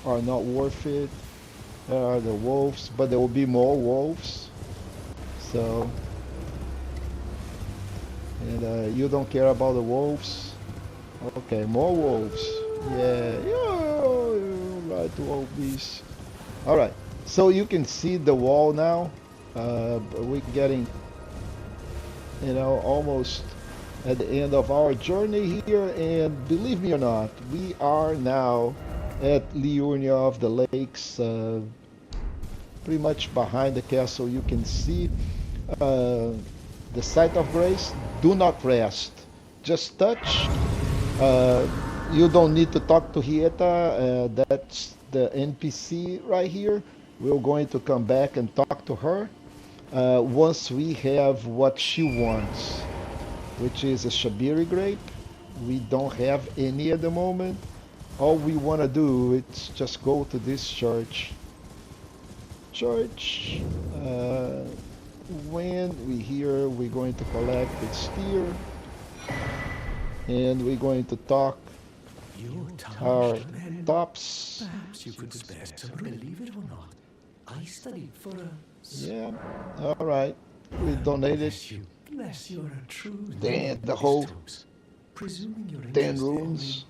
are not worth it. There are the wolves, but there will be more wolves. So, and you don't care about the wolves. Okay, more wolves. Yeah, right to all these. All right, so you can see the wall now. We're getting, almost at the end of our journey here, and believe me or not, we are now at Liurnia of the Lakes, pretty much behind the castle. You can see the site of grace. Do not rest, just touch. You don't need to talk to Hieta. That's the NPC right here. We're going to come back and talk to her once we have what she wants, which is a Shabiri grape. We don't have any at the moment. All we want to do is just go to this church. When we hear we're going to collect the steer, and we're going to talk our tops. Perhaps you could spare some, believe it or not. I studied for a... Yeah, all right. We donated. Bless you're a true... The whole Presuming you're 10 runes.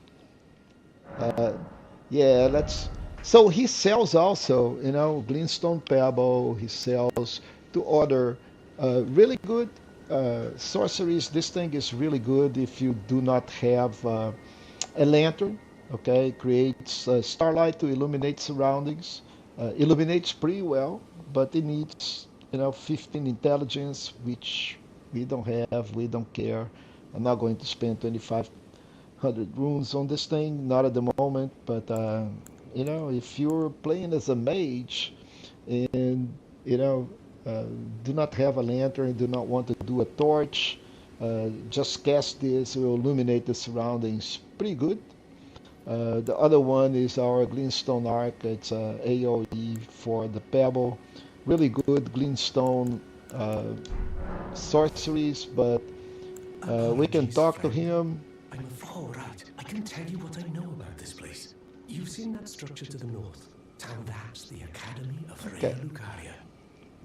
Yeah, let's... So he sells also, Glintstone Pebble. He sells to other really good sorceries. This thing is really good if you do not have a lantern. Okay, creates starlight to illuminate surroundings. Illuminates pretty well, but it needs 15 intelligence, which we don't have. We don't care. I'm not going to spend 2,500 runes on this thing, not at the moment. But if you're playing as a mage and do not have a lantern, do not want to do a torch, just cast this. It will illuminate the surroundings pretty good. The other one is our Glintstone Arc. It's a AoE for the Pebble. Really good Glintstone sorceries, but we can talk to him. I'm all right. I can tell you what I know about this place. You've seen that structure to the north. That's the Academy of Rhea Lucaria,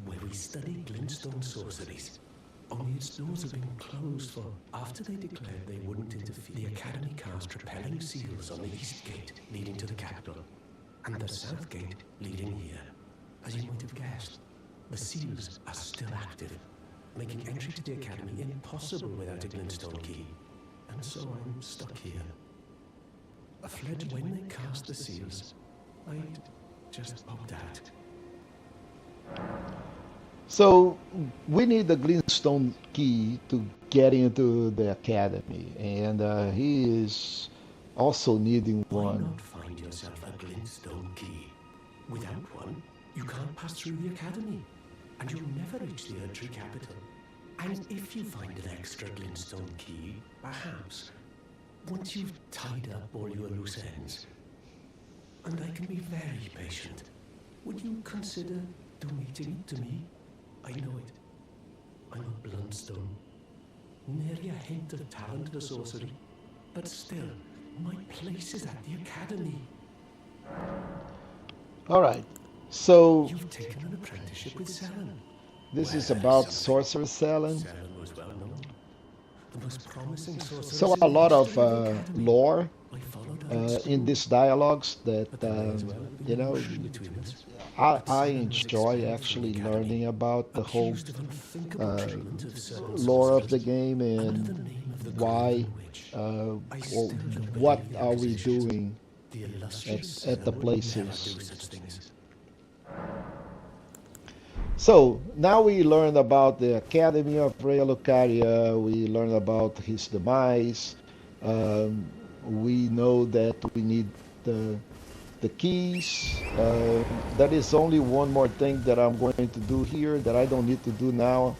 where we study glintstone sorceries. Only its doors have been closed for after they declared they wouldn't interfere. The Academy cast repelling seals on the east gate leading to the capital, and the south gate leading here. As you might have guessed, the seals are still active, making entry to the Academy impossible without a glintstone key. And so I'm stuck here. I fled when they cast the seals. I'd just popped out. So we need the Glintstone key to get into the academy, and he is also needing one. Why not find yourself a Glintstone key? Without one, you can't pass through the academy, and you'll never reach the Erdtree capital. And if you find an extra Glintstone key, perhaps, once you've tied up all your loose ends, and I can be very patient, would you consider donating it to me? I know it. I'm a Bluntstone. Nary a hint of talent to sorcery. But still, my place is at the academy. Alright, so You've taken an apprenticeship with Selen. this Well, is that is about something. Sorcerer Selen. Selen was well known. The most promising So sorceress a in the lot of history of the academy. lore I followed her in in school, these dialogues that but there may as well have you been know, emotion between us. But I Selen was enjoy expelled from the actually academy, learning about the whole accused of unthinkable uh, treatment of certain lore of the sorcerers. game Under and the name of the why, Graven Witch, I well, still don't what believe the are we accusations. doing The illustrious at the Selen would never places. do such things. So now we learn about the Academy of Raya Lucaria. We learn about his demise. Um, we know that we need the keys. There is only one more thing that I'm going to do here that I don't need to do now,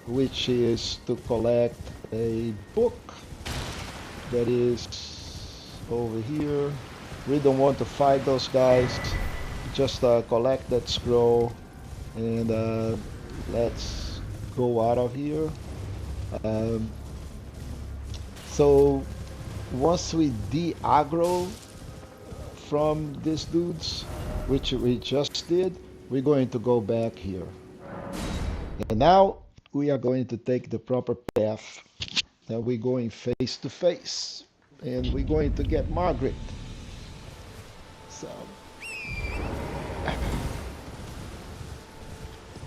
which is to collect a book that is over here. We don't want to fight those guys. Just collect that scroll and let's go out of here. Um, so once we de-aggro from these dudes, which we just did, we're going to go back here. And now we are going to take the proper path. Now we're going face to face. And we're going to get Margit. So,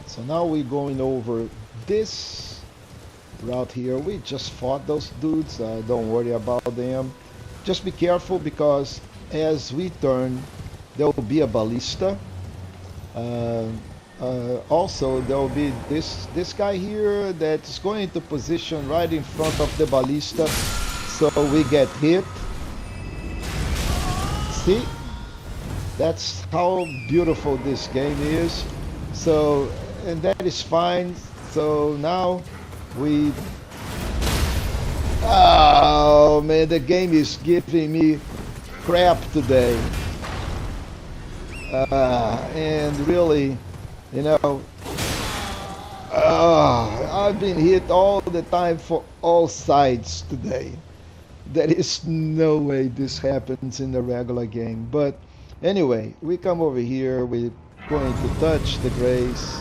so now we're going over this route here. We just fought those dudes. Don't worry about them. Just be careful because as we turn, there will be a ballista. Also, there will be this guy here that's going to position right in front of the ballista, so we get hit. See, that's how beautiful this game is. So, and that is fine. So now we. Oh man, the game is giving me crap today. And really, you know, I've been hit all the time for all sides today. There is no way this happens in the regular game. But anyway, we come over here, we're going to touch the grace.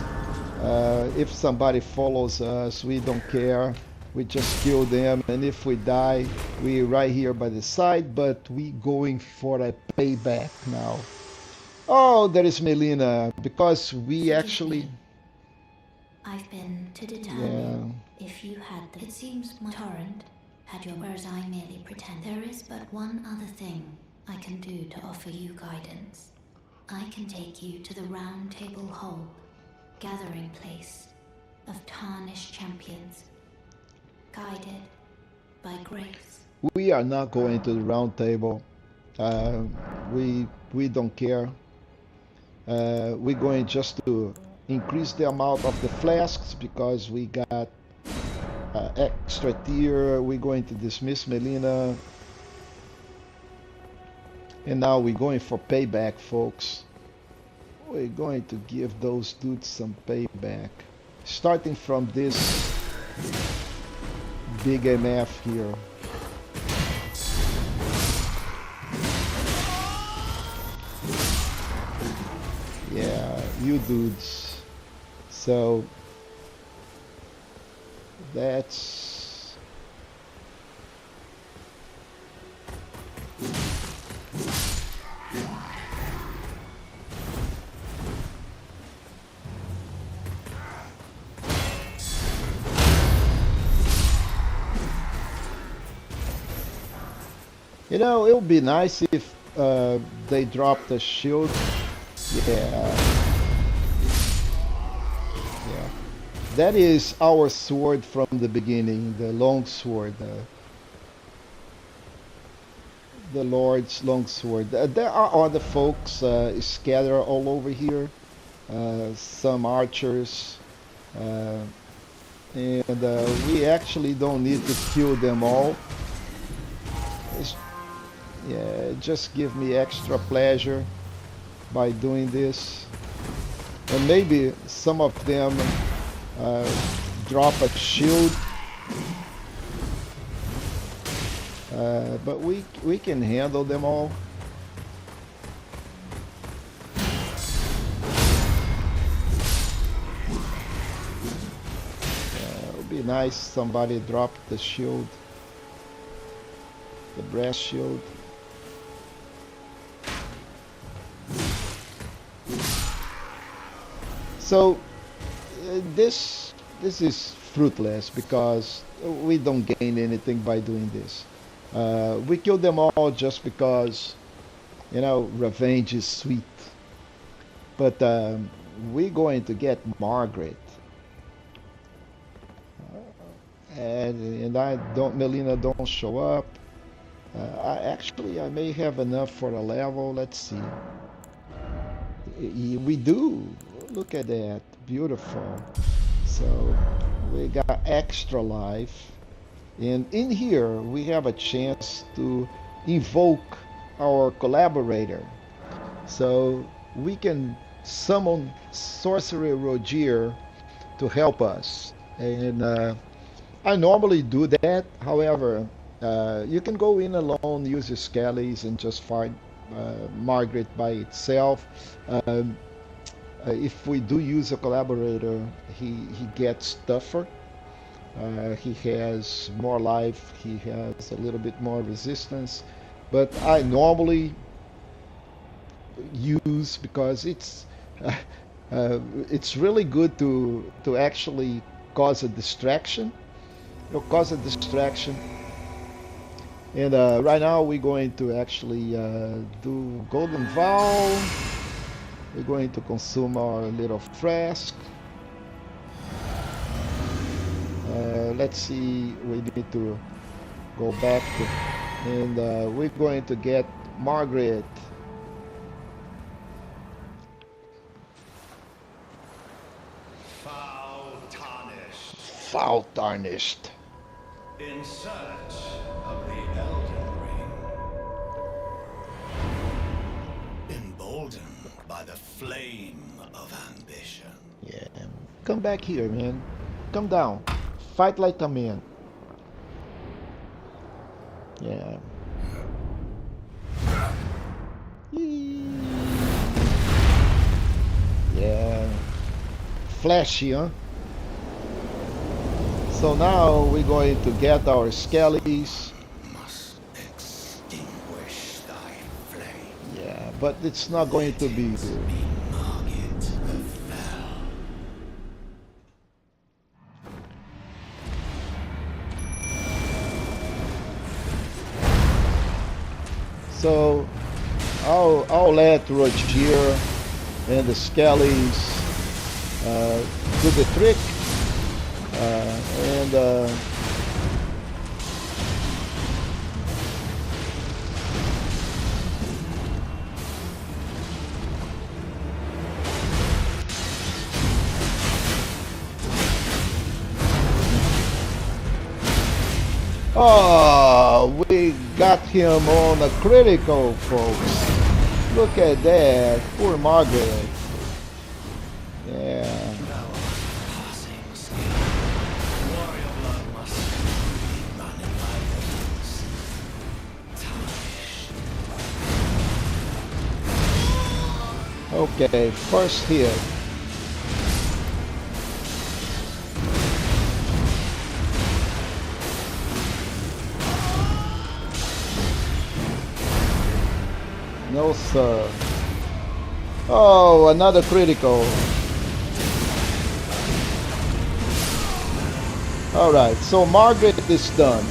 If somebody follows us, we don't care. We just kill them, and if we die, we're right here by the side, but we going for a payback now. Oh, there is Melina, because we actually... I've been to determine if you had the... It seems my torrent had your... Whereas I merely pretend. There is but one other thing I can do to offer you guidance. I can take you to the Round Table Hall, gathering place of tarnished champions, guided by grace. We are not going to the round table. We don't care. We're going just to increase the amount of the flasks because we got extra tier. We're going to dismiss Melina. And now we're going for payback, folks. We're going to give those dudes some payback. Starting from this big MF here. Yeah, you dudes. So that's you know, it would be nice if they dropped the shield. Yeah. Yeah. That is our sword from the beginning, the long sword. The Lord's long sword. There are other folks scattered all over here. Some archers. And we actually don't need to kill them all. Yeah, just give me extra pleasure by doing this. And maybe some of them drop a shield. but we can handle them all. It would be nice somebody drop the shield, the brass shield. So this is fruitless because we don't gain anything by doing this. We kill them all just because, you know, revenge is sweet. But we're going to get Margit, and Melina don't show up. I may have enough for a level. Let's see. We do. Look at that, beautiful. So we got extra life, and in here we have a chance to invoke our collaborator. So we can summon Sorcerer Rogier to help us, and I normally do that. However, you can go in alone, use your skellies, and just fight Margit by itself. If we do use a collaborator, he gets tougher. He has more life. He has a little bit more resistance. But I normally use because it's really good to actually cause a distraction. Cause a distraction. And right now we're going to actually do Golden Vow. We're going to consume our little flask. Let's see, we need to go back to, and we're going to get Margit. Foul tarnished. Foul tarnished. In search of the Elden Ring. Emboldened by the flame of ambition. Yeah, come back here, man. Come down. Fight like a man. Yeah. Yeah. Flashy, huh? So now we're going to get our skellies. Must extinguish thy flame. Yeah, but it's not going to be good. Margit the Fell. So I'll let Rogier and the skellies do the trick. Oh, we got him on a critical, folks. Look at that. Poor Margaret. Yeah. Okay, first hit. No, sir. Oh, another critical. Alright, so Margit is done.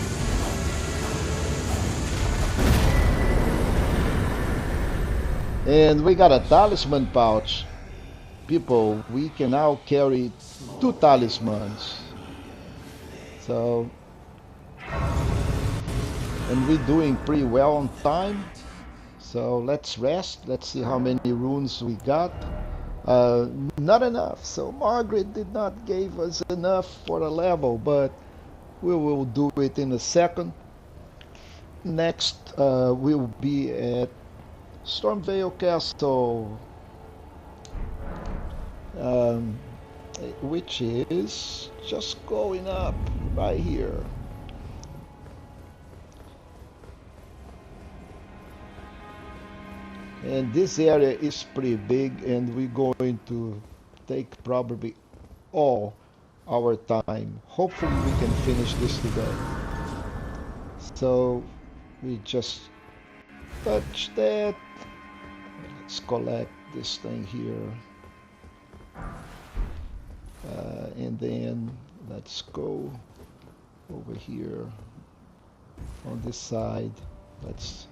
And we got a talisman pouch. People, we can now carry 2 talismans. So, and we're doing pretty well on time. So let's rest. Let's see how many runes we got. Not enough. So Margit did not give us enough for a level, but we will do it in a second. Next, we'll be at Stormveil Castle, which is just going up right here. And this area is pretty big, and we're going to take probably all our time. Hopefully we can finish this today. So we just touch that. Let's collect this thing here. And then let's go over here on this side. Let's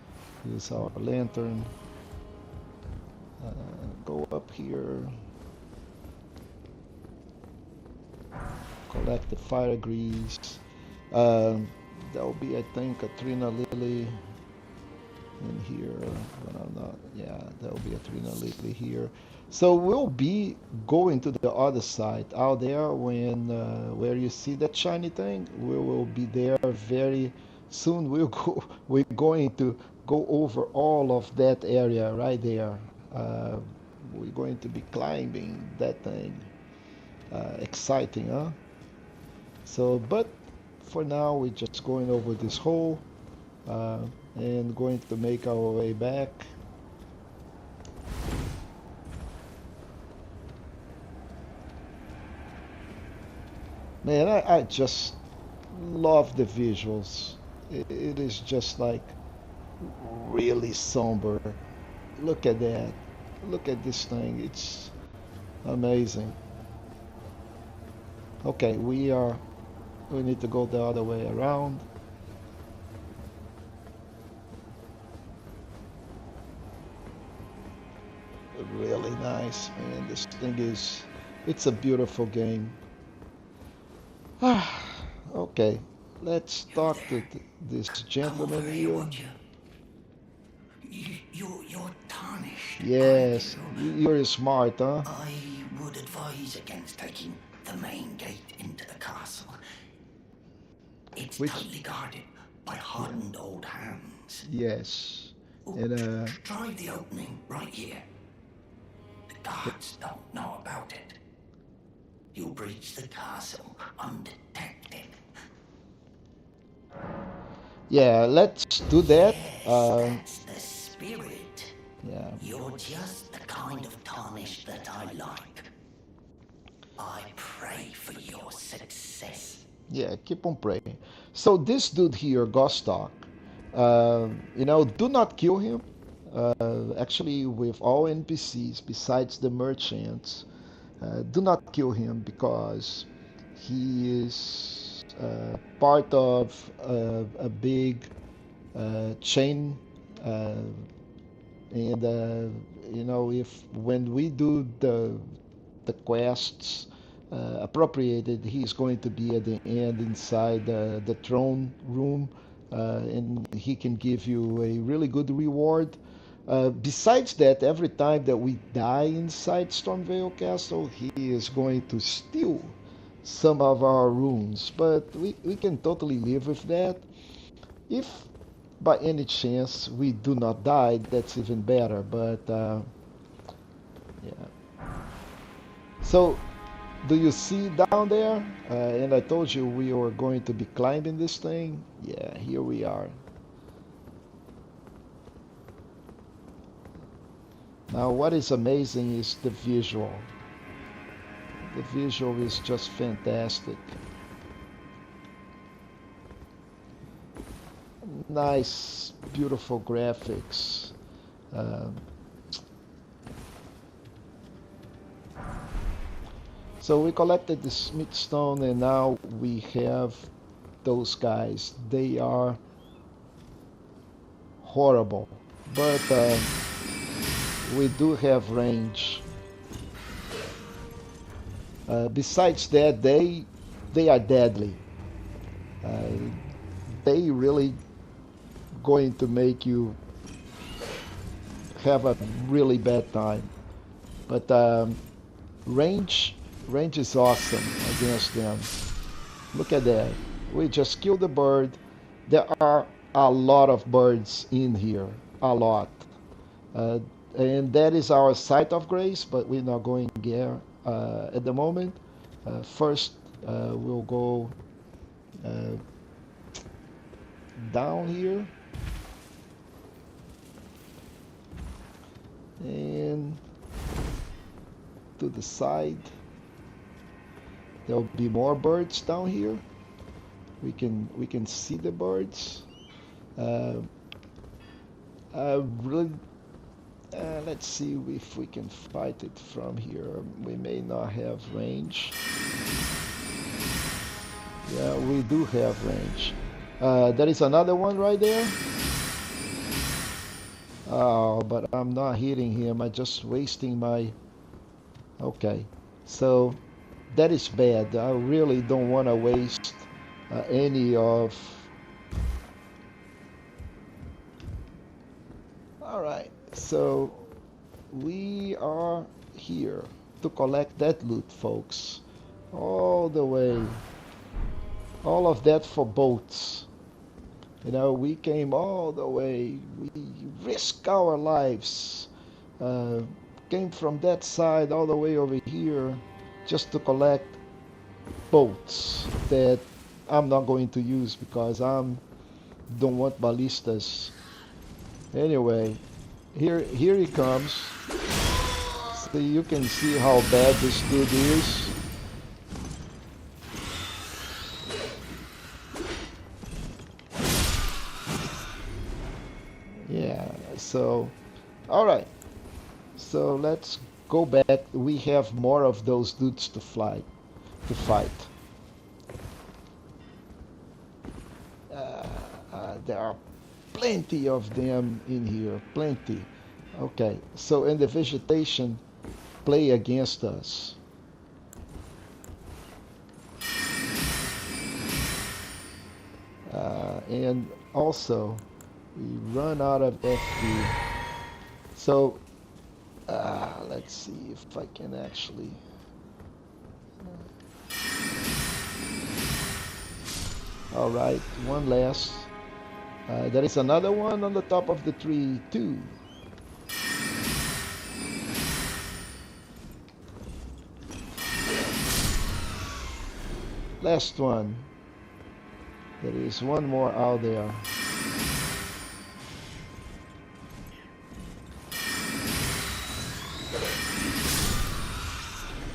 use our lantern. Go up here. Collect the fire grease. There'll be, I think, a Trina Lily in here, but I'm not. Yeah, there'll be a Trina Lily here. So we'll be going to the other side out there when where you see that shiny thing. We will be there very soon. We'll go. We're going to go over all of that area right there. We're going to be climbing that thing. Exciting, huh? So, but for now, we're just going over this hole and going to make our way back. Man, I just love the visuals. It is just like really somber. Look at that. Look at this thing. It's amazing. Okay, we need to go the other way around. Really nice, man. This thing it's a beautiful game. Okay, let's talk to this gentleman here. You're tarnished. Yes, you're smart, huh? I would advise against taking the main gate into the castle. It's tightly guarded by hardened old hands. Yes. And try the opening right here. The guards don't know about it. You'll breach the castle undetected. Yeah, let's do that. Yes, that's the spirit. Yeah. You're just the kind of tarnish that I like. I pray for your success. Yeah, keep on praying. So this dude here, Godrick, do not kill him. Actually, with all NPCs besides the merchants, do not kill him because he is part of a big chain, and if when we do the quests appropriated, he's going to be at the end inside the throne room, and he can give you a really good reward. Besides that, every time that we die inside Stormveil Castle, he is going to steal some of our runes, but we can totally live with that. If by any chance we do not die, that's even better, but yeah. So, do you see down there? And I told you we were going to be climbing this thing. Yeah, here we are. Now, what is amazing is the visual. The visual is just fantastic. Nice, beautiful graphics. So we collected the smith stone, and now we have those guys. They are horrible, but we do have range. Besides that, they are deadly. They really going to make you have a really bad time. But range is awesome against them. Look at that. We just killed the bird. There are a lot of birds in here. A lot. And that is our site of grace, but we're not going there at the moment. First, we'll go down here. And to the side. There'll be more birds down here. We can see the birds. Really, let's see if we can fight it from here. We may not have range. Yeah, we do have range. There is another one right there. Oh, but I'm not hitting him. I'm just wasting my... Okay, so that is bad. I really don't want to waste any of... Alright, so we are here to collect that loot, folks. All the way. All of that for boats. You know, we came all the way. We risked our lives. Came from that side all the way over here just to collect boats that I'm not going to use because I don't want ballistas. Anyway, here he comes. So you can see how bad this dude is. Yeah, so alright. So let's go back. We have more of those dudes to fight. There are plenty of them in here, plenty. Okay, so in the vegetation play against us. And also we run out of FP. So let's see if I can actually... Alright, one last. There is another one on the top of the tree too. Last one. There is one more out there.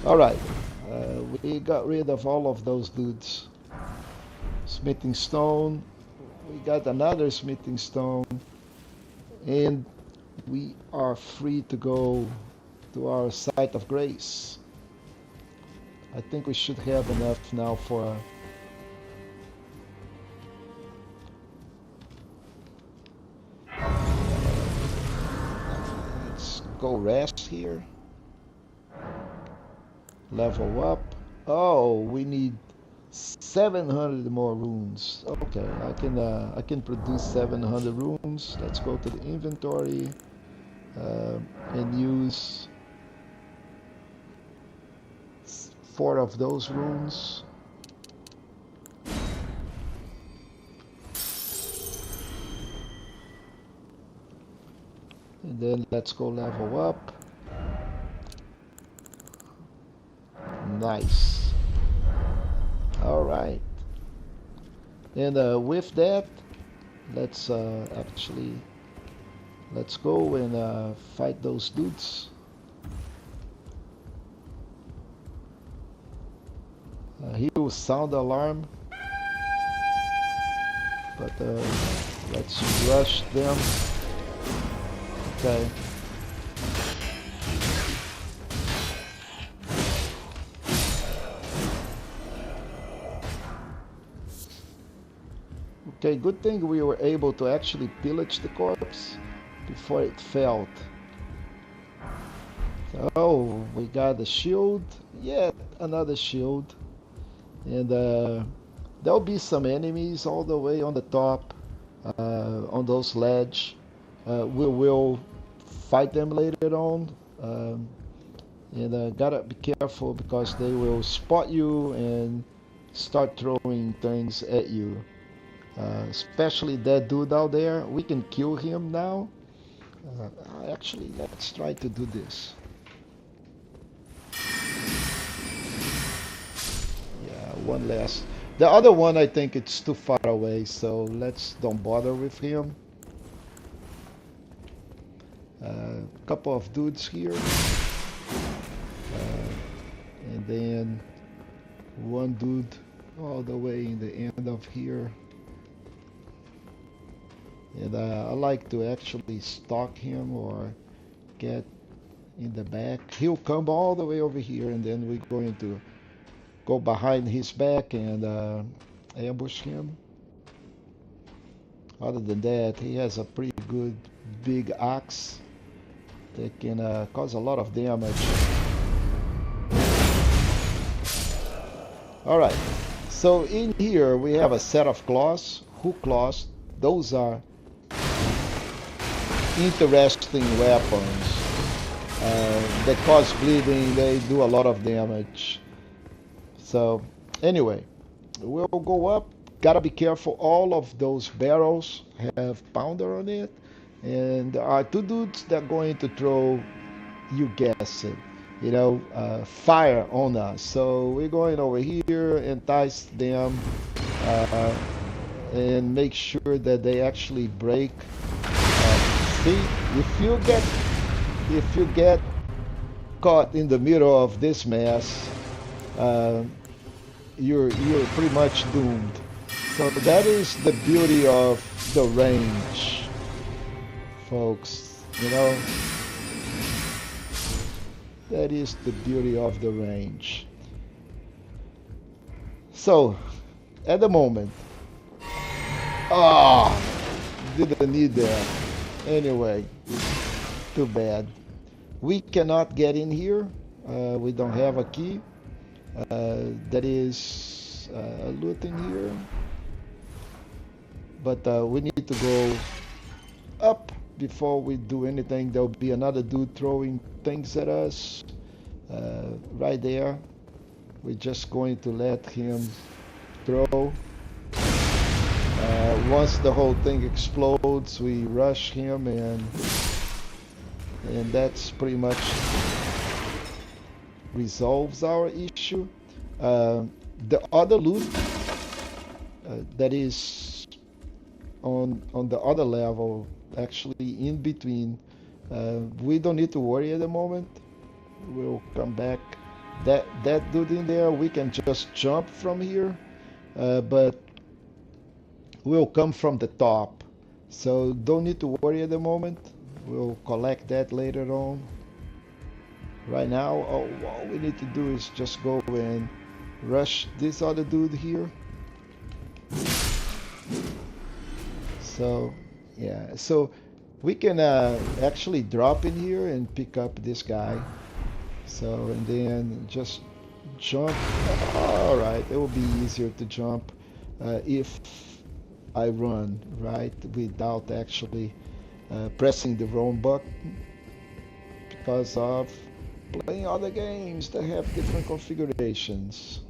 Alright, we got rid of all of those dudes. Smithing stone. We got another smithing stone. And we are free to go to our site of grace. I think we should have enough now for... let's go rest here. Level up. Oh, we need 700 more runes. Okay, I can produce 700 runes. Let's go to the inventory and use 4 of those runes. And then let's go level up. Nice. All right. And with that, let's let's go and fight those dudes. He will sound the alarm, but let's rush them. Okay. Okay, good thing we were able to actually pillage the corpse before it fell. Oh, we got a shield. Yet another shield. And there'll be some enemies all the way on the top, on those ledge. We will fight them later on. And gotta be careful because they will spot you and start throwing things at you. Especially that dude out there. We can kill him now. Actually, let's try to do this. Yeah, one last. The other one, I think it's too far away, so let's don't bother with him. A couple of dudes here. And then one dude all the way in the end of here. And I like to actually stalk him or get in the back. He'll come all the way over here, and then we're going to go behind his back and ambush him. Other than that, he has a pretty good big axe that can cause a lot of damage. Alright, so in here we have a set of claws, hook claws. Those are interesting weapons that cause bleeding. They do a lot of damage. So anyway, we'll go up. Gotta be careful. All of those barrels have powder on it, and there are two dudes that are going to throw, you guess it, fire on us. So we're going over here, entice them, and make sure that they actually break. See, if you get caught in the middle of this mess, you're pretty much doomed. So that is the beauty of the range, folks. That is the beauty of the range. So, at the moment, didn't need that. Anyway, too bad. We cannot get in here. We don't have a key. That is loot in here. But we need to go up before we do anything. There'll be another dude throwing things at us right there. We're just going to let him throw. Once the whole thing explodes, we rush him, and that's pretty much resolves our issue. The other loot that is on the other level, actually in between, we don't need to worry at the moment. We'll come back. That dude in there, we can just jump from here, but we'll come from the top, so don't need to worry at the moment. We'll collect that later on. Right now, all we need to do is just go and rush this other dude here. So yeah, so we can actually drop in here and pick up this guy. So, and then just jump. Alright, it will be easier to jump if I run, right, without actually pressing the wrong button, because of playing other games that have different configurations.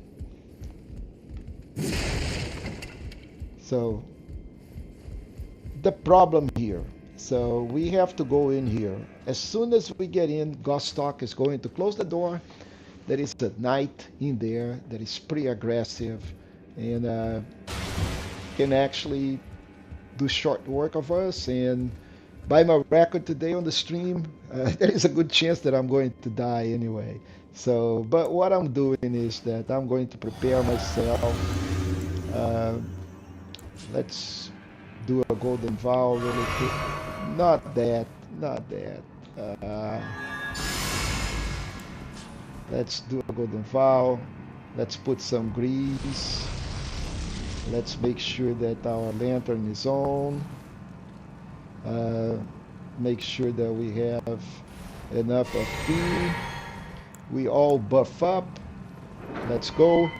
So the problem here, so we have to go in here. As soon as we get in, Godrick is going to close the door. There is a knight in there that is pretty aggressive and can actually do short work of us. And by my record today on the stream, there is a good chance that I'm going to die anyway. So, but what I'm doing is that I'm going to prepare myself. Let's do a golden vow really quick. Not that. Let's do a golden vow. Let's put some grease. Let's make sure that our lantern is on. Make sure that we have enough of food. We all buff up. Let's go.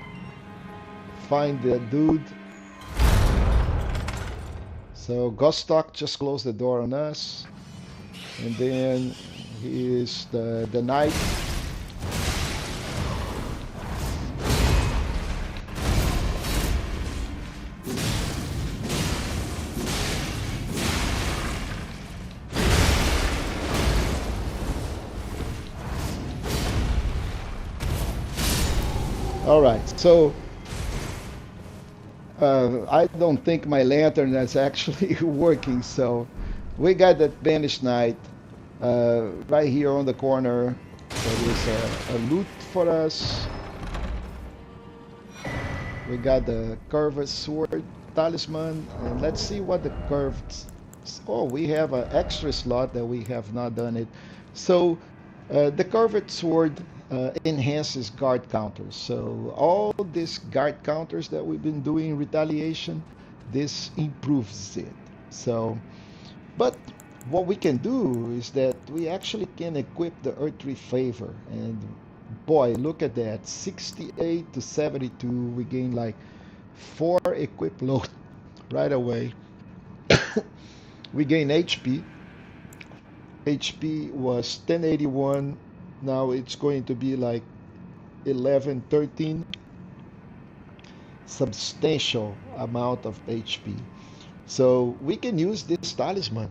Find the dude. So Godrick just closed the door on us. And then here's the knight. All right, so I don't think my lantern is actually working. So we got that banished knight. Right here on the corner, there is a loot for us. We got the curved sword talisman, and let's see what the curved. Oh, we have an extra slot that we have not done it. So the curved sword enhances guard counters. So all these guard counters that we've been doing retaliation, this improves it. So, but what we can do is that we actually can equip the earthly favor, and boy, look at that, 68 to 72, we gain like 4 equip load right away. We gain HP. HP was 1081, now it's going to be like 1113. Substantial amount of HP. So we can use this talisman,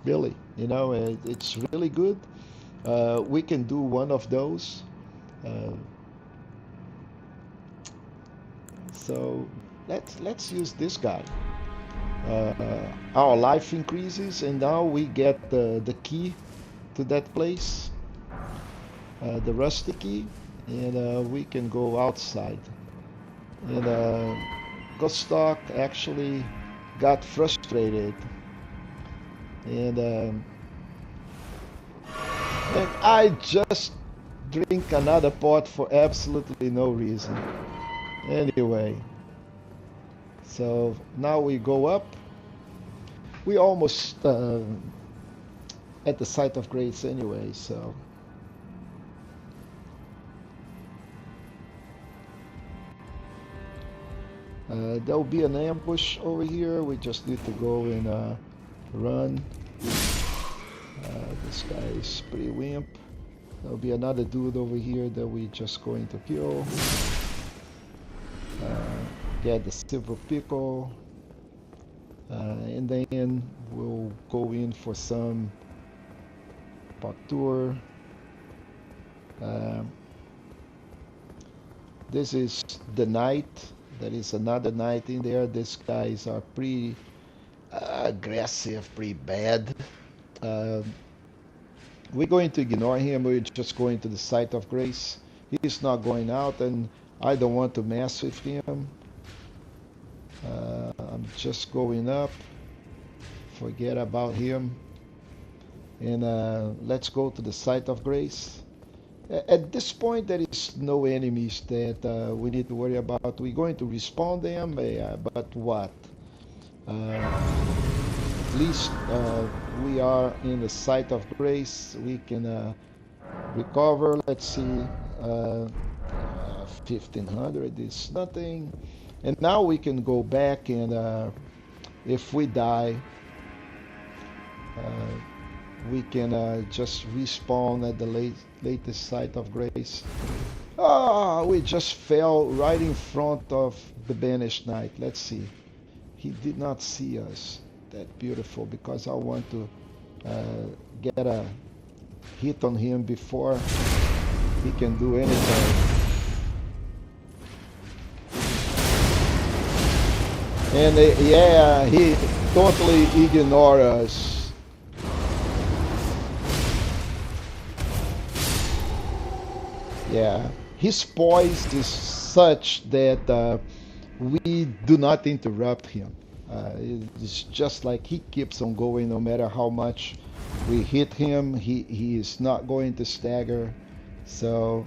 really. You know, it's really good. We can do one of those. So let's use this guy. Our life increases, and now we get the key to that place, the rusty key, and we can go outside. And Godrick actually got frustrated, and I just drink another pot for absolutely no reason. Anyway, so now we go up. We almost at the site of grace anyway, so there'll be an ambush over here. We just need to go and run. This guy is pretty wimp. There'll be another dude over here that we just going to kill. Get the silver pickle, and then we'll go in for some partour. This is the knight. There is another knight in there. These guys are pretty aggressive, pretty bad. We're going to ignore him. We're just going to the site of grace. He's not going out, and I don't want to mess with him. I'm just going up. Forget about him. And let's go to the site of grace. At this point, there is no enemies that we need to worry about. We're going to respawn them, but what? At least we are in the site of grace. We can recover. Let's see. 1500 is nothing. And now we can go back, and if we die, we can just respawn at the latest site of grace. Ah, we just fell right in front of the banished knight. Let's see. He did not see us. That beautiful, because I want to get a hit on him before he can do anything. And yeah, he totally ignored us. Yeah, his poise is such that we do not interrupt him. It's just like he keeps on going no matter how much we hit him. He is not going to stagger. So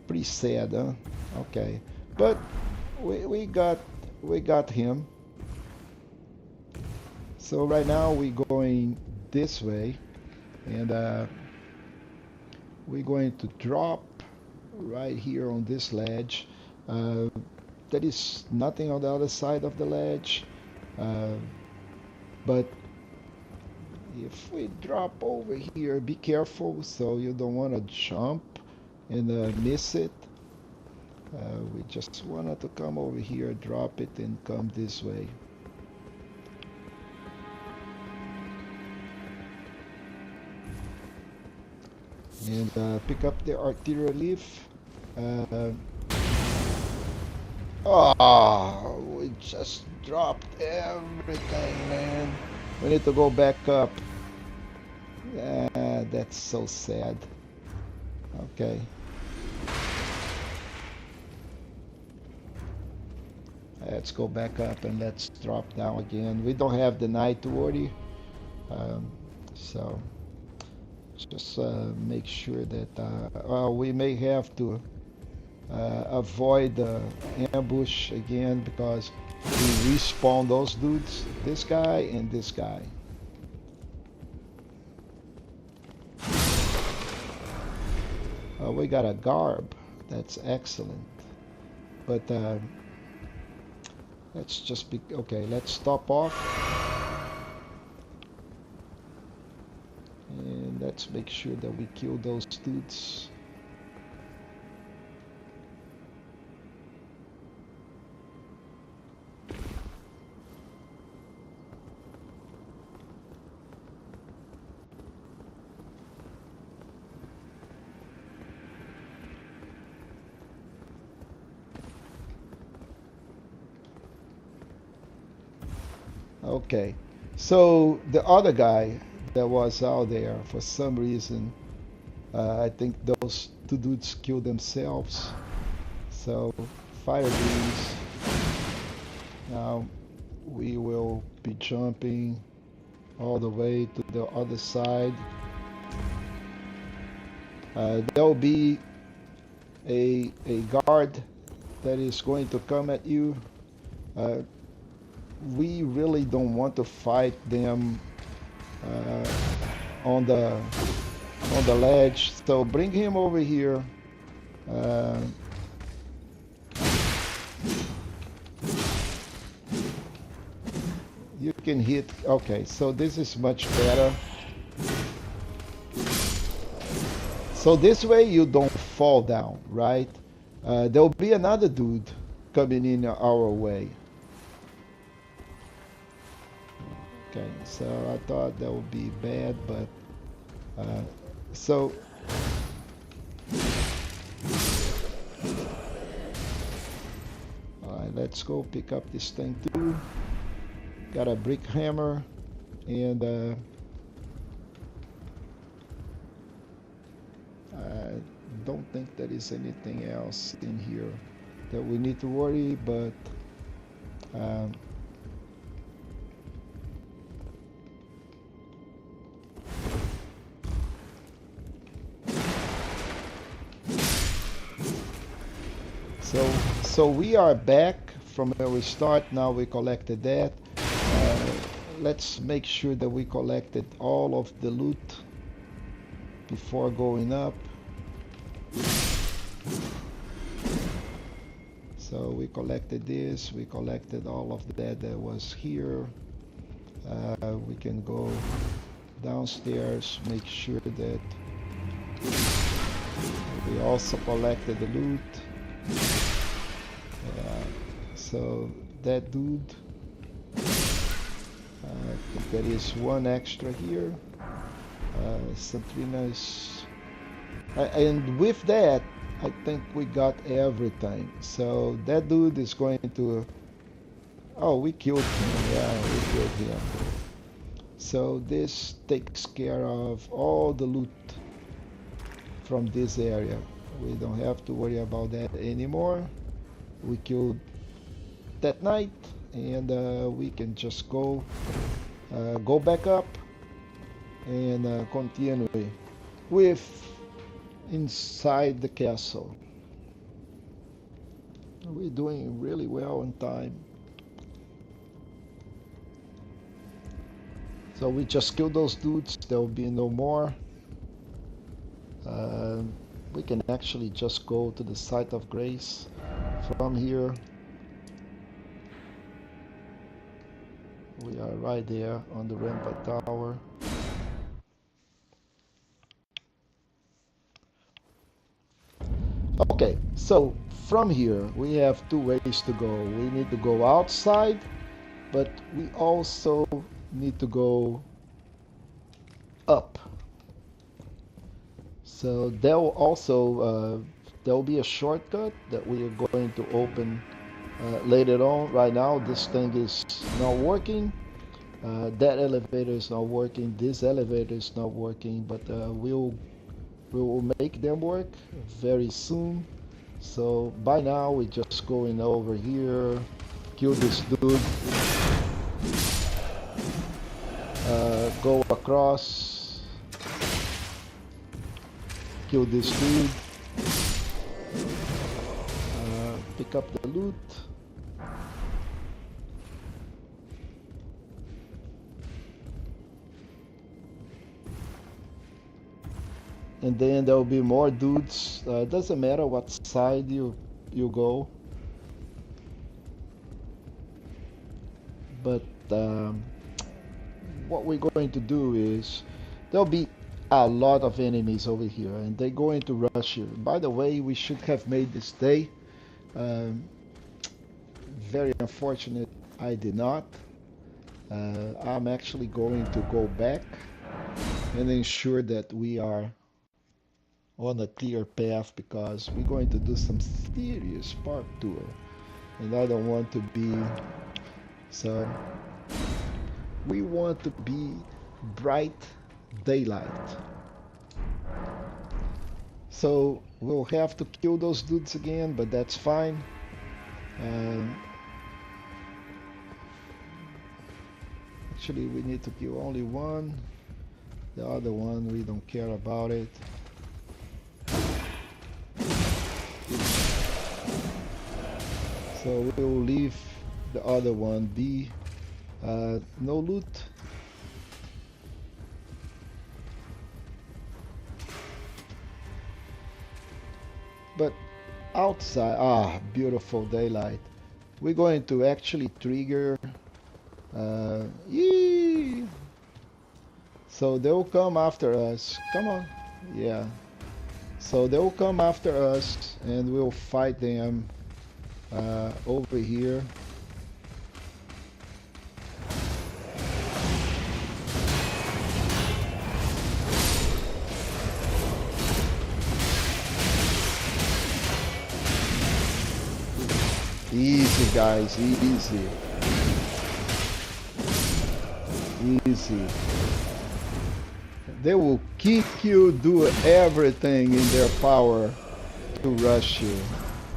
pretty sad, huh? Okay, but we got him. So right now we're going this way, and we're going to drop right here on this ledge. There is nothing on the other side of the ledge, but if we drop over here, be careful, so you don't want to jump and miss it. We just wanted to come over here, drop it, and come this way. And pick up the arterial leaf. We just dropped everything, man. We need to go back up. Yeah, that's so sad. Okay. Let's go back up and let's drop down again. We don't have the night to worry. So just make sure that well, we may have to avoid the ambush again because we respawn those dudes, this guy and this guy. We got a garb, that's excellent, but let's just be okay. Let's stop off and let's make sure that we kill those dudes. Okay, so the other guy that was out there, for some reason, I think those two dudes killed themselves. So fire these. Now we will be jumping all the way to the other side. There will be a guard that is going to come at you. We really don't want to fight them on the ledge, so bring him over here. You can hit. Okay, so this is much better. So this way you don't fall down, right? There'll be another dude coming in our way. Okay, so I thought that would be bad, but so all right, let's go pick up this thing too. Got a brick hammer, and I don't think there is anything else in here that we need to worry, but so we are back from where we start. Now we collected that. Let's make sure that we collected all of the loot before going up. So we collected this, we collected all of that was here. We can go downstairs, make sure that we also collected the loot. So that dude, I think there is one extra here. Santrina's, and with that, I think we got everything. So that dude is going to, oh, we killed him. Yeah, we killed him. So this takes care of all the loot from this area. We don't have to worry about that anymore. We killed that knight, and we can just go back up and continue with inside the castle. We're doing really well on time. So we just killed those dudes. There will be no more. We can actually just go to the site of grace from here. We are right there on the rampart tower. Okay, so from here we have two ways to go. We need to go outside, but we also need to go up. So there will also there will be a shortcut that we are going to open later on. Right now, this thing is not working. That elevator is not working. This elevator is not working. But we'll make them work very soon. So by now, we're just going over here, kill this dude, go across, kill this dude, pick up the loot. And then there will be more dudes. Doesn't matter what side you go. But what we're going to do is there'll be a lot of enemies over here, and they're going to rush you. By the way, we should have made this day. Very unfortunate I did not. I'm actually going to go back and ensure that we are on a clear path, because we're going to do some serious parkour, and I don't want to be. So we want to be bright daylight. So we'll have to kill those dudes again, but that's fine. Actually, we need to kill only one. The other one, we don't care about it. So we'll leave the other one be. No loot. But outside, beautiful daylight. We're going to actually trigger. Yee! So they'll come after us. Come on. Yeah. So they'll come after us, and we'll fight them over here. Easy, guys, easy. Easy. They will kick you, do everything in their power to rush you.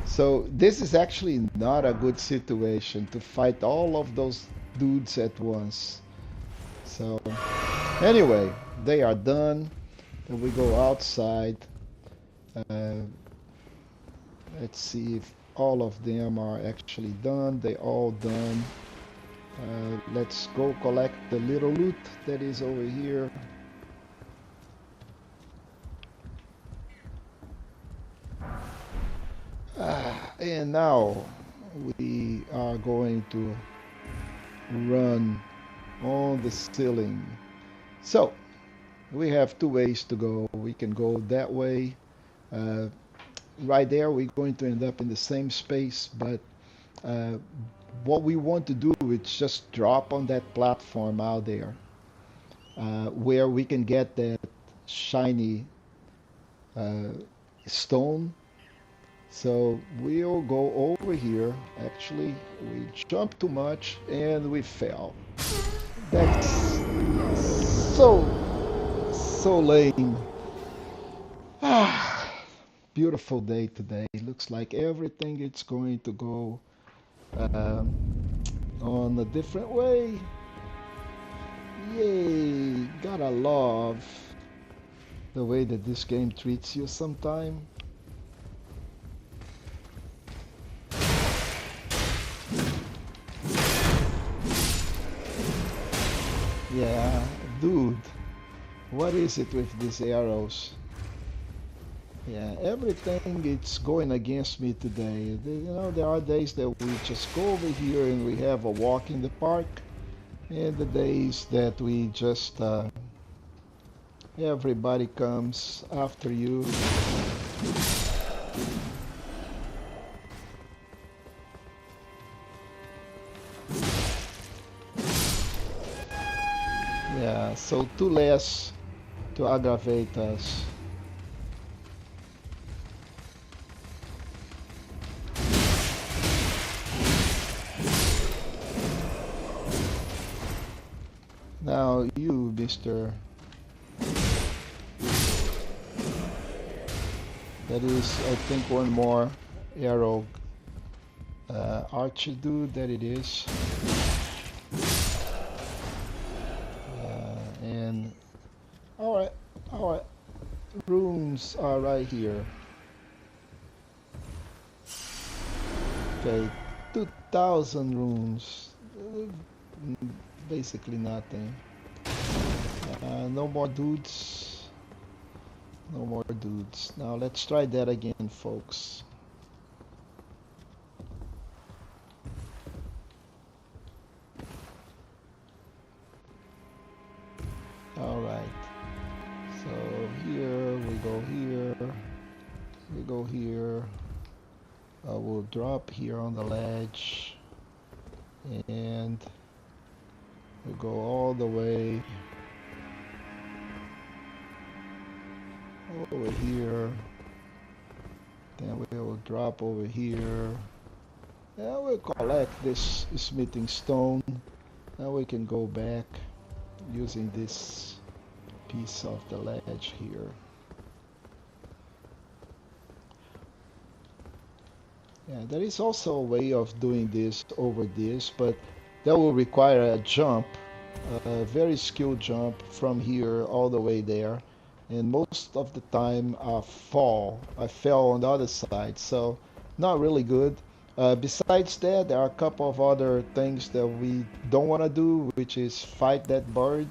So this is actually not a good situation to fight all of those dudes at once. So anyway, they are done. Then we go outside. Let's see if all of them are actually done. They all done. Let's go collect the little loot that is over here. And now we are going to run on the ceiling. So we have two ways to go. We can go that way. Right there, we're going to end up in the same space, but what we want to do is just drop on that platform out there, where we can get that shiny stone. So we'll go over here. Actually, we jumped too much and we fell. That's so lame. Beautiful day today. Looks like everything is going to go on a different way. Yay! Gotta love the way that this game treats you sometime. Yeah, dude, what is it with these arrows? Yeah, everything it's going against me today. You know, there are days that we just go over here and we have a walk in the park, and the days that we just everybody comes after you. Yeah, so two less to aggravate us. Now you, mister. That is, I think, one more arrow archer dude that it is. And alright, runes are right here. Okay, 2,000 runes. Basically nothing. No more dudes. No more dudes. Now let's try that again, folks. Alright. So here, we go here. We go here. We'll drop here on the ledge. And we go all the way over here. Then we'll drop over here. And we'll collect this smithing stone. Now we can go back using this piece of the ledge here. Yeah, there is also a way of doing this over this, but that will require a jump, a very skilled jump from here all the way there. And most of the time I fell on the other side, so not really good. Besides that, there are a couple of other things that we don't want to do, which is fight that bird.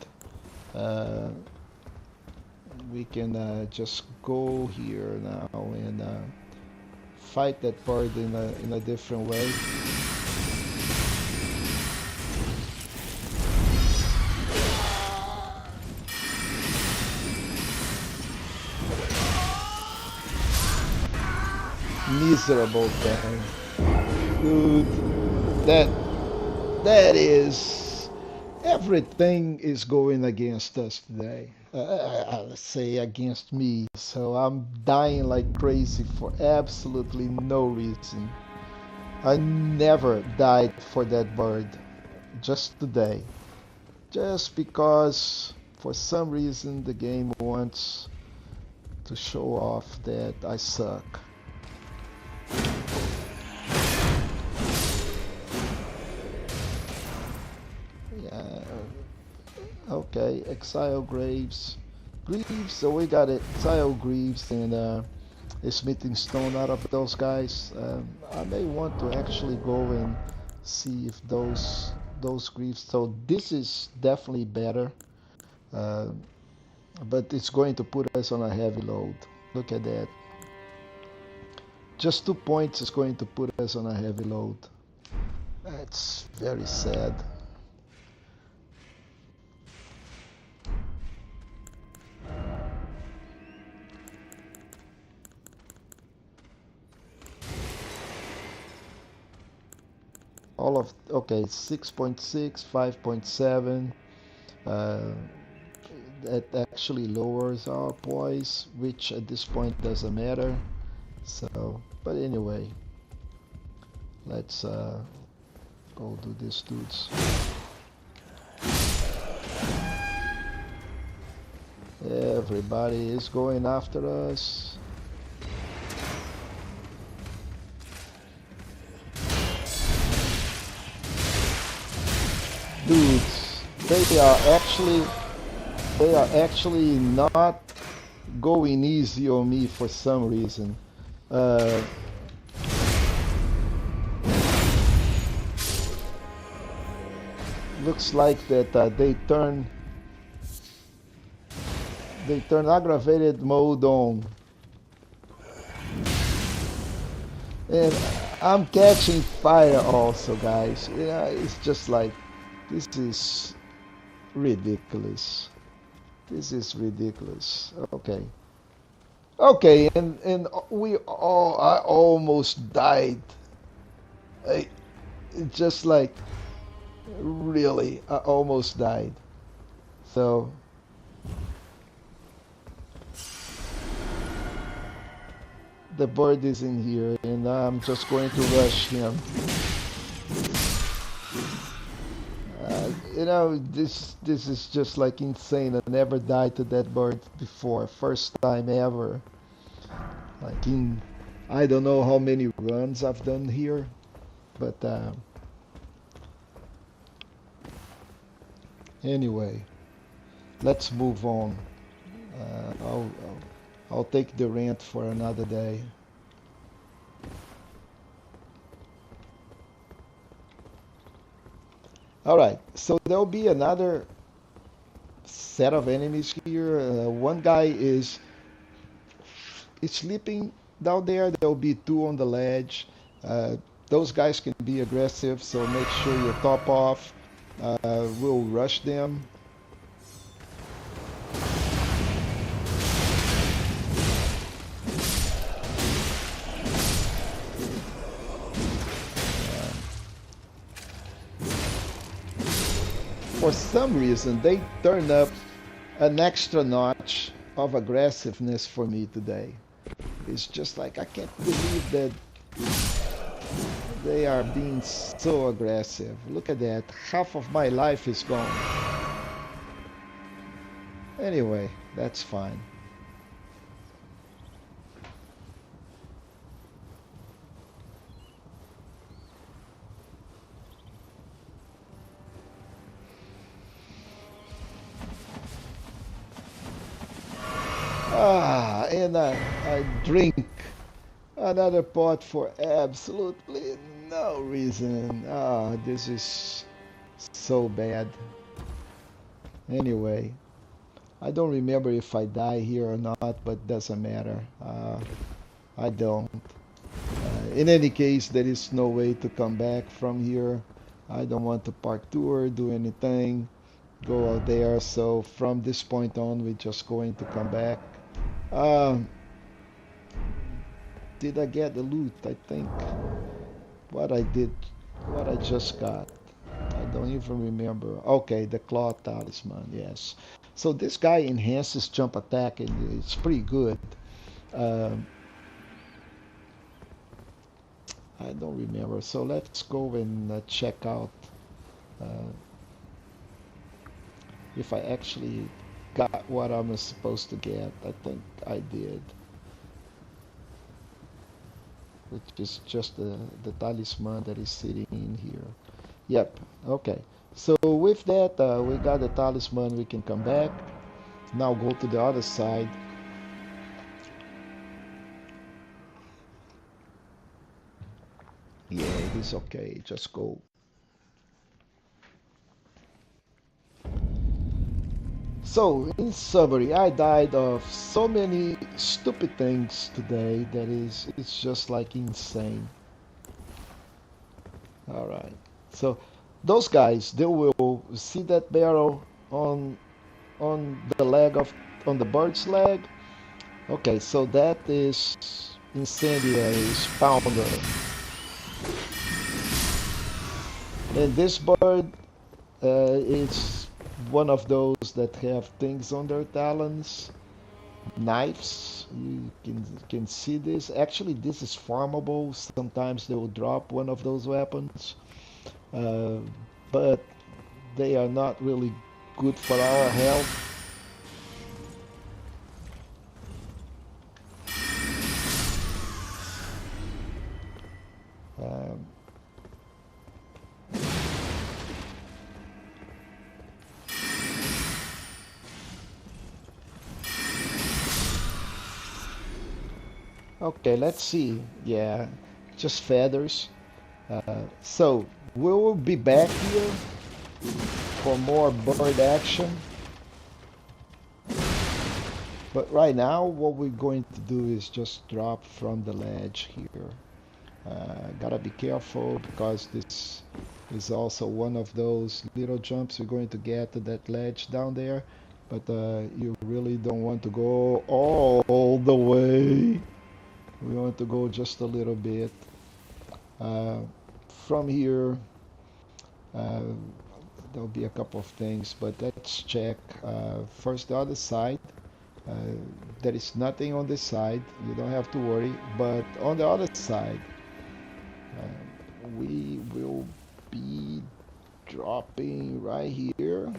We can just go here now and fight that bird in a different way. Miserable thing. Dude, that is, everything is going against us today. Let's say against me. So I'm dying like crazy for absolutely no reason. I never died for that bird. Just today. Just because for some reason the game wants to show off that I suck. Okay, exile greaves. So we got exile greaves and a smithing stone out of those guys. I may want to actually go and see if those greaves. So this is definitely better, but it's going to put us on a heavy load. Look at that. Just 2 points is going to put us on a heavy load. That's very sad. All of, okay, 6.6, 5.7. That actually lowers our poise, which at this point doesn't matter. So, but anyway, let's go do this, dudes. Everybody is going after us. Dudes, they are actually not going easy on me for some reason. Looks like that they turn aggravated mode on, and I'm catching fire also, guys. Yeah, it's just like, this is ridiculous. This is ridiculous. Okay. Okay, and I almost died. Just like, really, I almost died. So the bird is in here, and I'm just going to rush him. You know, this is just like insane. I never died to that bird before. First time ever. Like in, I don't know how many runs I've done here, but anyway, let's move on. I'll take the rant for another day. All right, so there'll be another set of enemies here. One guy is sleeping down there. There'll be two on the ledge. Those guys can be aggressive, so make sure you top off. We'll rush them. For some reason, they turned up an extra notch of aggressiveness for me today. It's just like I can't believe that they are being so aggressive. Look at that. Half of my life is gone. Anyway, that's fine. And I drink another pot for absolutely no reason. This is so bad. Anyway, I don't remember if I die here or not, but doesn't matter. I don't. In any case, there is no way to come back from here. I don't want to park tour, do anything, go out there. So from this point on, we're just going to come back. Did I get the loot? I think what I just got. I don't even remember. Okay, the claw talisman, yes. So this guy enhances jump attack and it's pretty good. I don't remember. So let's go and check out if I actually got what I'm supposed to get. I think I did. Which is just the talisman that is sitting in here. Yep, okay. So with that, we got the talisman, we can come back. Now go to the other side. Yeah, it is okay, just go. So, in summary, I died of so many stupid things today that it's just like insane. All right. So, those guys, they will see that barrel on the leg of on the bird's leg. Okay, so that is incendiary spawner. And this bird is one of those that have things on their talons, knives. You can see this. Actually, this is farmable. Sometimes they will drop one of those weapons, but they are not really good for our health. Okay, let's see. Yeah, just feathers. So we will be back here for more bird action. But right now, what we're going to do is just drop from the ledge here. Gotta be careful because this is also one of those little jumps you're going to get to that ledge down there. But you really don't want to go all the way. We want to go just a little bit. From here, there'll be a couple of things, but let's check first the other side. There is nothing on this side, you don't have to worry, but on the other side we will be dropping right here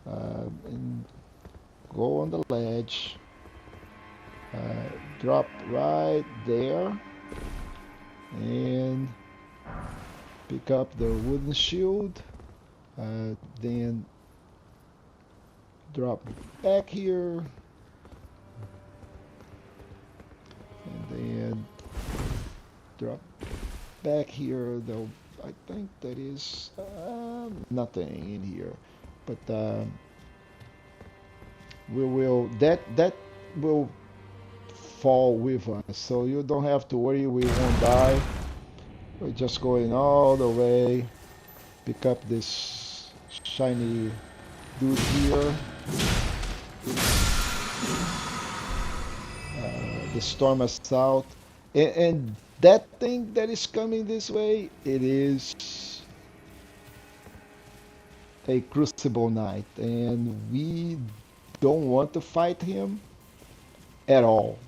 and go on the ledge. Drop right there and pick up the wooden shield. Then drop back here and then drop back here, though I think that is nothing in here, but we will that will fall with us, so you don't have to worry, we won't die. We're just going all the way, pick up this shiny dude here, the storm assault, and that thing that is coming this way, it is a Crucible Knight, and we don't want to fight him at all.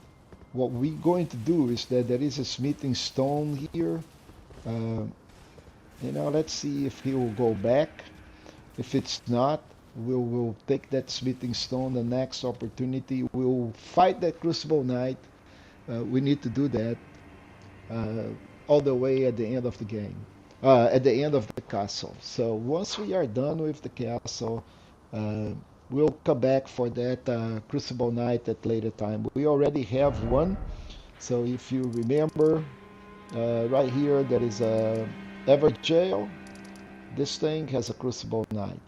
What we're going to do is that there is a smithing stone here. Let's see if he will go back. If it's not, we'll take that smithing stone the next opportunity. We'll fight that Crucible Knight. We need to do that all the way at the end of the game, at the end of the castle. So once we are done with the castle, we'll come back for that Crucible Knight at later time. We already have one, so if you remember, right here there is a Everjail. This thing has a Crucible Knight.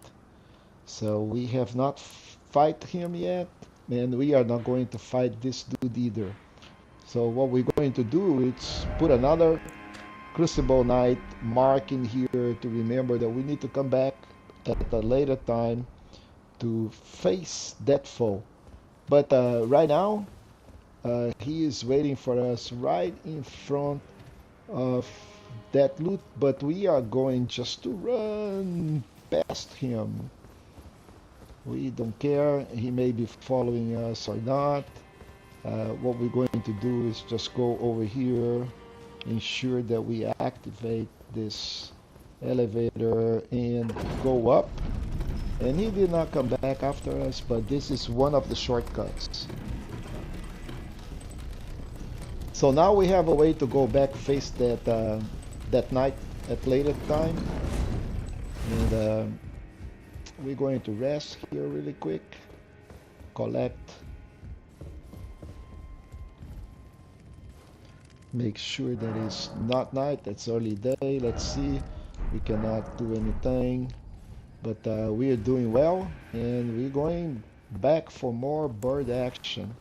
So we have not fight him yet, and we are not going to fight this dude either. So what we're going to do is put another Crucible Knight mark in here to remember that we need to come back at a later time to face that foe. But right now, he is waiting for us right in front of that loot, but we are going just to run past him. We don't care, he may be following us or not. What we're going to do is just go over here, ensure that we activate this elevator and go up. And he did not come back after us, but this is one of the shortcuts. So now we have a way to go back, face that knight at later time. And we're going to rest here really quick, collect, make sure that it's not night, it's early day. Let's see, we cannot do anything, but we are doing well, and we're going back for more bird action.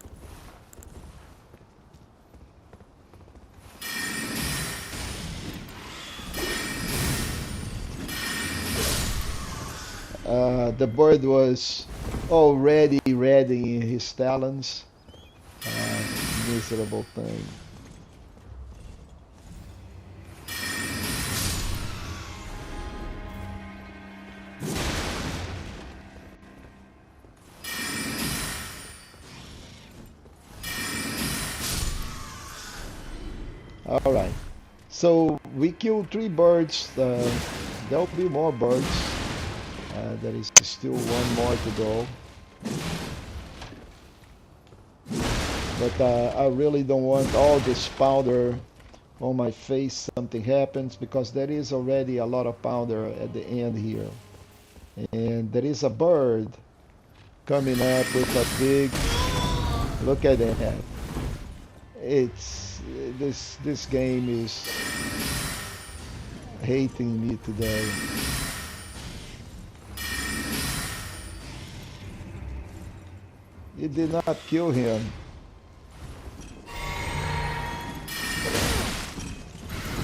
The bird was already ready in his talons. Miserable thing. All right, so we killed 3 birds. There'll be more birds. There is still one more to go. But I really don't want all this powder on my face. Something happens, because there is already a lot of powder at the end here. And there is a bird coming up with a big, look at that. It's, this game is hating me today. It did not kill him.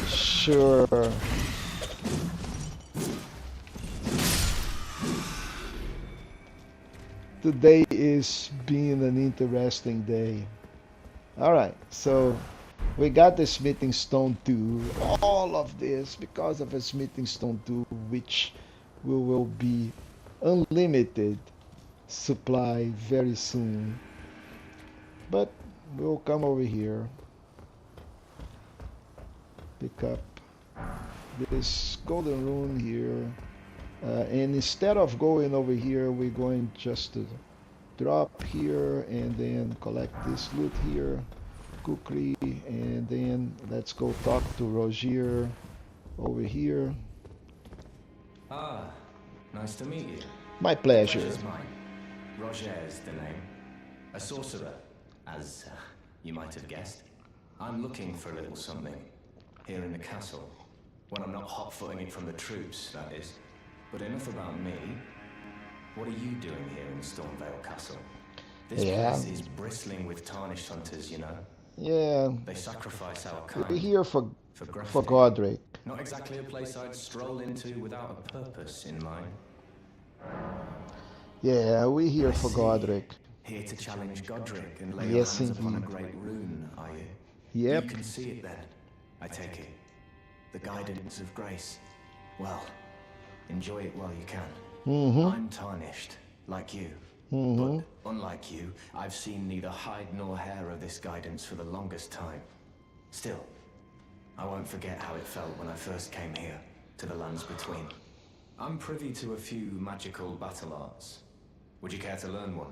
Sure. Today is being an interesting day. Alright, so we got the smithing stone 2. All of this because of a smithing stone 2, which will be unlimited supply very soon. But we'll come over here, pick up this golden rune here, And instead of going over here, we're going just to drop here and then collect this loot here, kukri, and then let's go talk to Rogier over here. Ah, nice to meet you. My pleasure. The pleasure's mine. Roger's the name. A sorcerer, as you might have guessed. I'm looking for a little something here in the castle. When I'm not hot-footing it from the troops, that is. But enough about me. What are you doing here in Stormveil Castle? This place is bristling with tarnished hunters, you know. Yeah. They sacrifice our kind. We're here for Godrick. Not exactly a place I'd stroll into without a purpose in mind. Yeah, we're here for Godrick. Here to challenge Godrick and lay your hands upon a great rune, are you? Yep. You can see it then, I take it. The guidance of grace. Well, enjoy it while you can. I'm tarnished, like you. But unlike you, I've seen neither hide nor hair of this guidance for the longest time. Still, I won't forget how it felt when I first came here, to the lands between. I'm privy to a few magical battle arts. Would you care to learn one?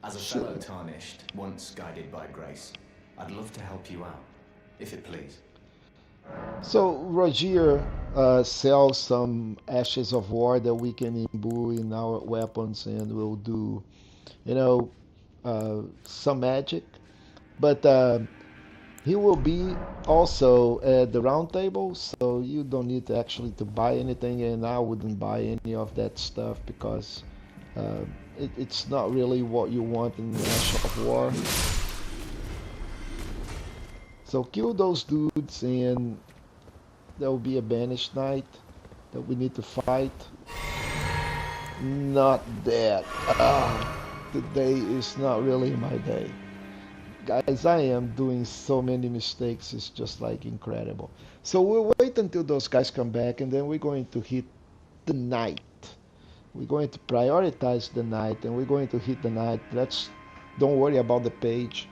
As a fellow tarnished, once guided by grace, I'd love to help you out, if it please. So Rogier sells some ashes of war that we can imbue in our weapons, and we'll do, you know, some magic. But he will be also at the round table, so you don't need to actually to buy anything, and I wouldn't buy any of that stuff because it's not really what you want in the Ash of War. So kill those dudes, and there will be a banished knight that we need to fight. Not that. Today is not really my day. Guys, I am doing so many mistakes, it's just like incredible. So we'll wait until those guys come back, and then we're going to hit the knight. We're going to prioritize the knight, and we're going to hit the knight. Don't worry about the page.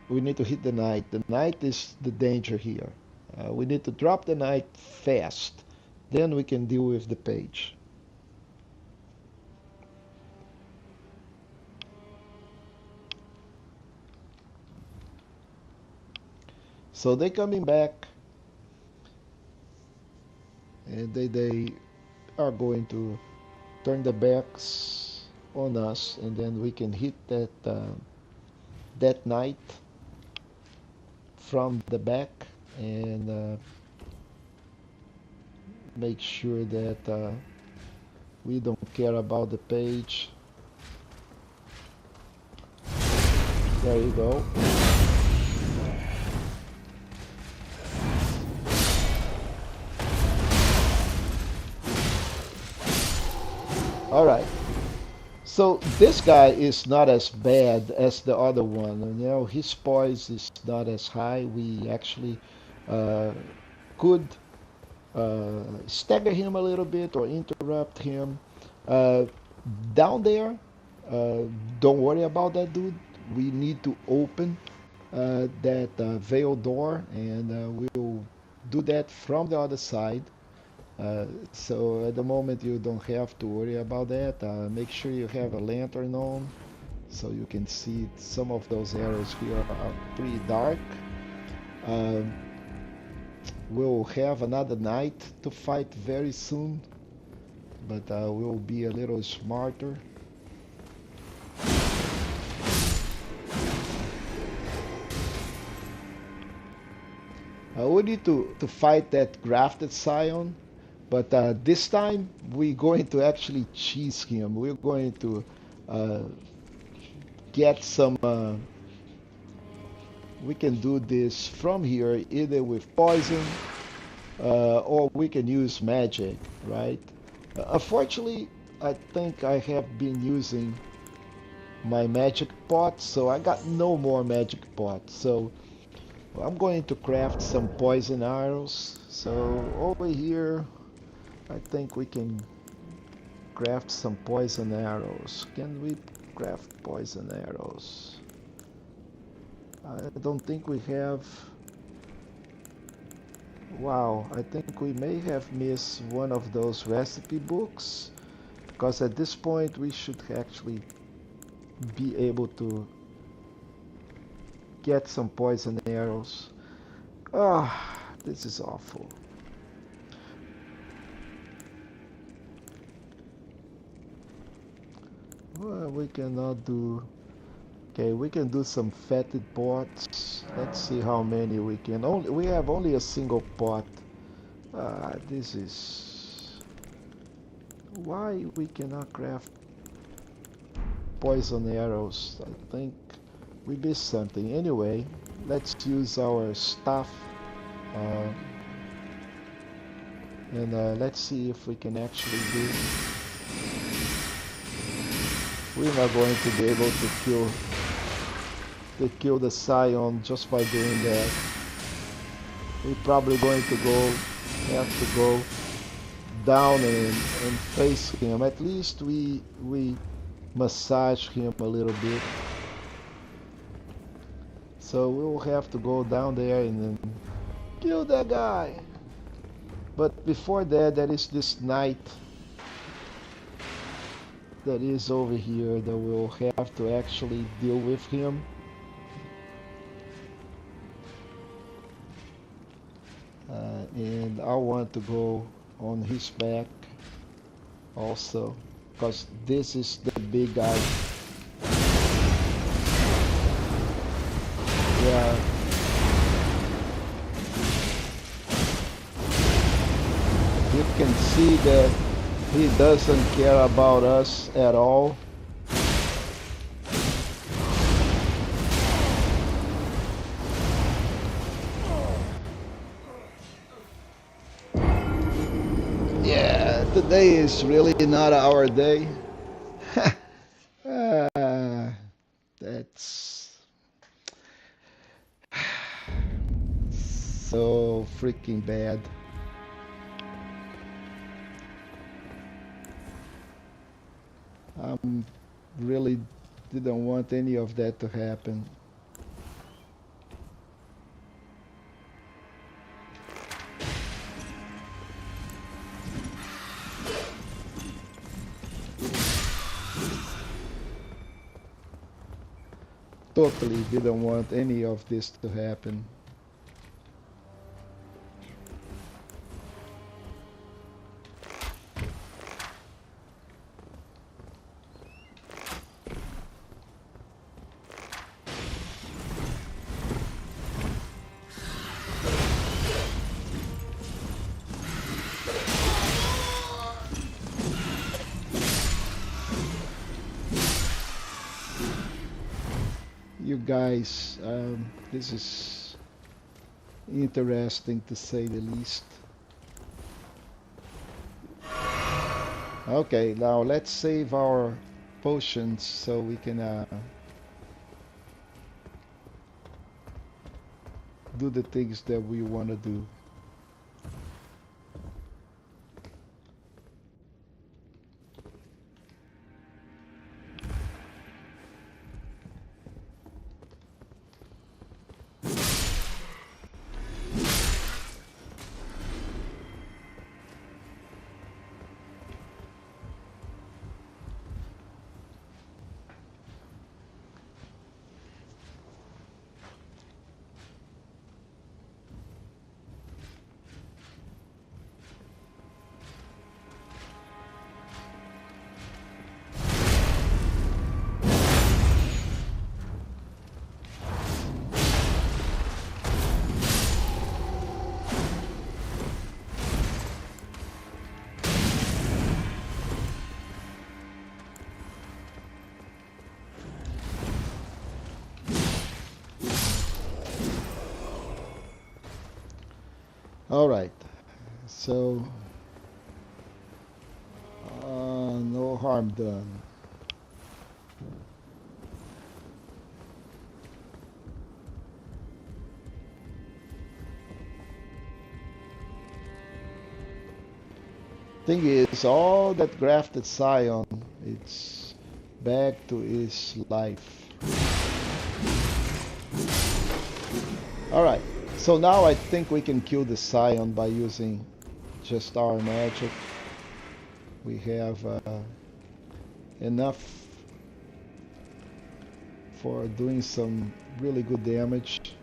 We need to hit the knight. The knight is the danger here. We need to drop the knight fast. Then we can deal with the page. So they're coming back, and they are going to turn their backs on us, and then we can hit that knight from the back and make sure that we don't care about the page. There you go. All right. So this guy is not as bad as the other one. You know, his poise is not as high. We actually could stagger him a little bit or interrupt him. Down there, don't worry about that dude. We need to open that veil door, and we'll do that from the other side. So at the moment you don't have to worry about that. Make sure you have a lantern on so you can see some of those areas here are pretty dark. We'll have another knight to fight very soon, but we'll be a little smarter. We need to fight that grafted scion. But this time we're going to actually cheese him. We're going to get some. We can do this from here either with poison or we can use magic, right? Unfortunately, I think I have been using my magic pot, so I got no more magic pots. So I'm going to craft some poison arrows. So over here, I think we can craft some poison arrows. Can we craft poison arrows? I don't think we have Wow, I think we may have missed one of those recipe books, because at this point we should actually be able to get some poison arrows. Ah, this is awful. Well, we cannot do... Okay, we can do some fetid pots. Let's see how many we can. We have only a single pot. This is... Why we cannot craft poison arrows? I think we missed something. Anyway, let's use our stuff. And let's see if we can actually do... We're not going to be able to kill the Scion just by doing that. We're probably going to have to go down and face him. At least we massage him a little bit. So we'll have to go down there and then kill that guy. But before that, there is this knight that is over here that we'll have to actually deal with him. And I want to go on his back also, because this is the big guy. Yeah. You can see that he doesn't care about us at all. Yeah, today is really not our day. That's so freaking bad. Really didn't want any of that to happen. Totally didn't want any of this to happen. You guys, this is interesting to say the least. Okay, now let's save our potions so we can do the things that we want to do. All right, so no harm done. Thing is, all that grafted Scion, it's back to his life. All right. So now I think we can kill the Scion by using just our magic. We have enough for doing some really good damage.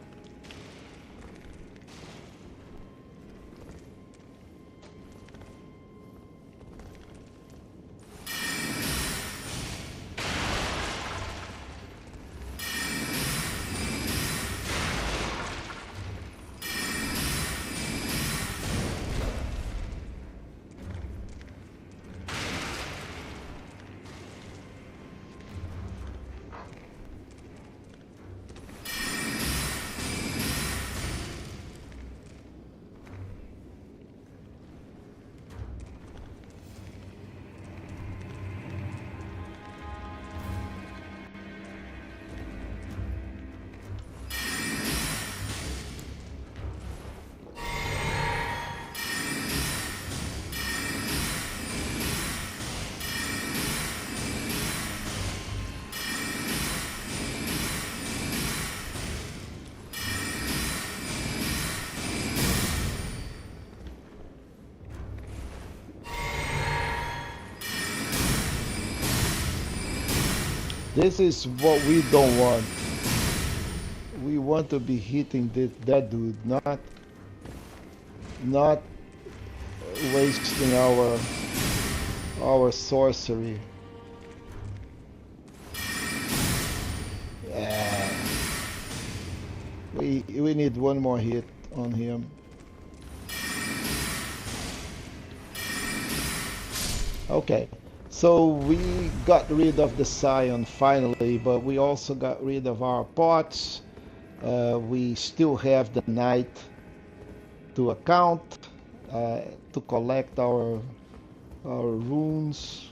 This is what we don't want. We want to be hitting that dude, not wasting our sorcery. Yeah. We need one more hit on him. Okay. So we got rid of the Scion finally, but we also got rid of our pots. We still have the Knight to account, to collect our runes.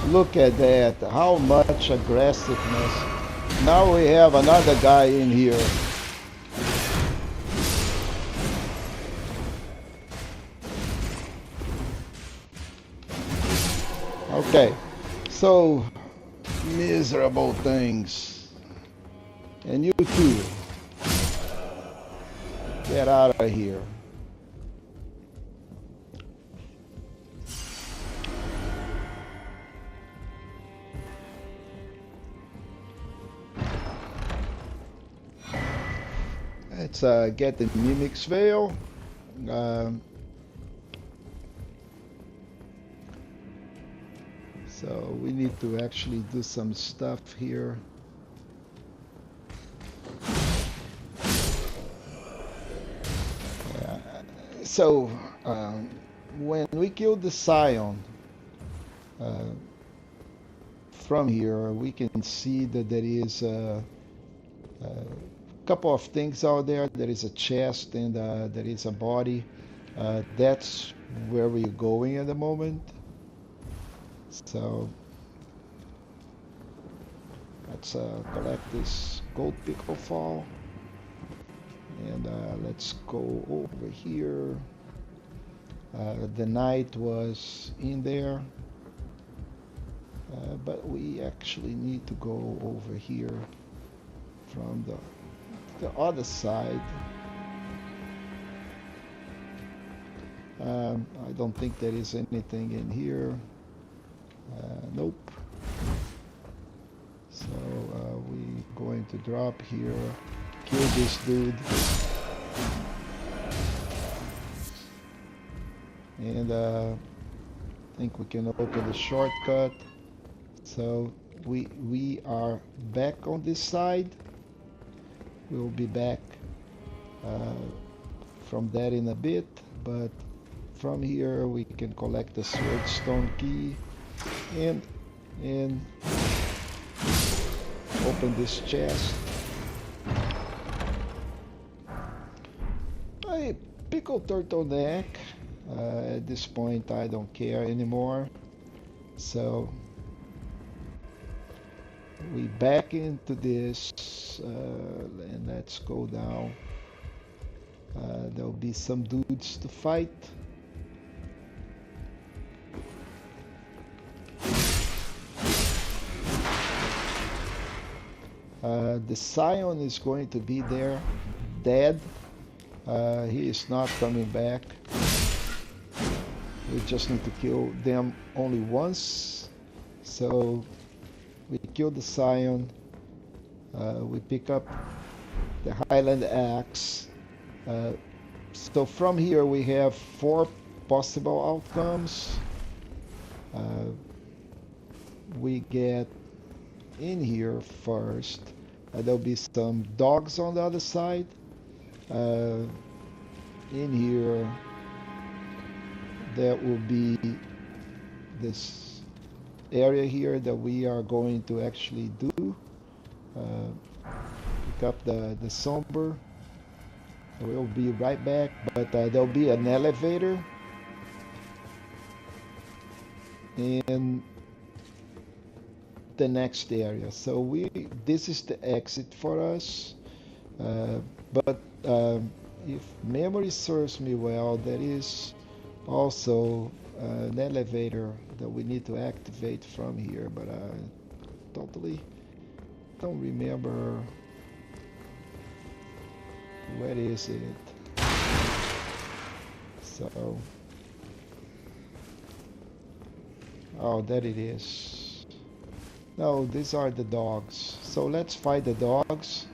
Look at that, how much aggressiveness. Now we have another guy in here. Okay, so miserable things. And you too. Get out of here. Let's get the Mimic's Veil. So we need to actually do some stuff here. Yeah. So when we kill the Scion, from here we can see that there is a couple of things out there. There is a chest and there is a body. That's where we're going at the moment. So let's collect this gold pickle fall, and let's go over here. The knight was in there, but we actually need to go over here from the other side. I don't think there is anything in here. Nope. So we're going to drop here, kill this dude, and I think we can open the shortcut. So we are back on this side. We'll be back from that in a bit, but from here we can collect the swordstone key and open this chest. A pickled turtleneck. At this point I don't care anymore, so we back into this and let's go down. There'll be some dudes to fight. The Scion is going to be there, dead. He is not coming back. We just need to kill them only once. So we kill the Scion. We pick up the Highland Axe. So from here we have 4 possible outcomes. We get in here first. There'll be some dogs on the other side. In here there will be this area here that we are going to actually do. Pick up the somber. We'll be right back, but there'll be an elevator in the next area. So this is the exit for us, but if memory serves me well, there is also an elevator that we need to activate from here, but I totally don't remember where is it. So oh, there it is. No, these are the dogs, so let's fight the dogs.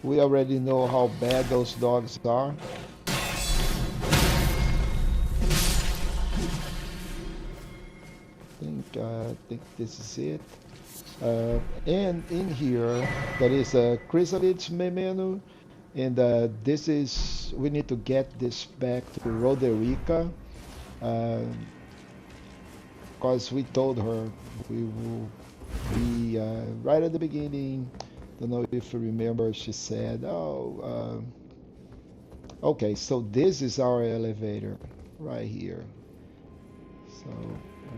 We already know how bad those dogs are. I think this is it. And in here there is a chrysalid menu, and this is, we need to get this back to Roderica, because we told her we will be right at the beginning. Don't know if you remember, she said, oh, okay, so this is our elevator right here. So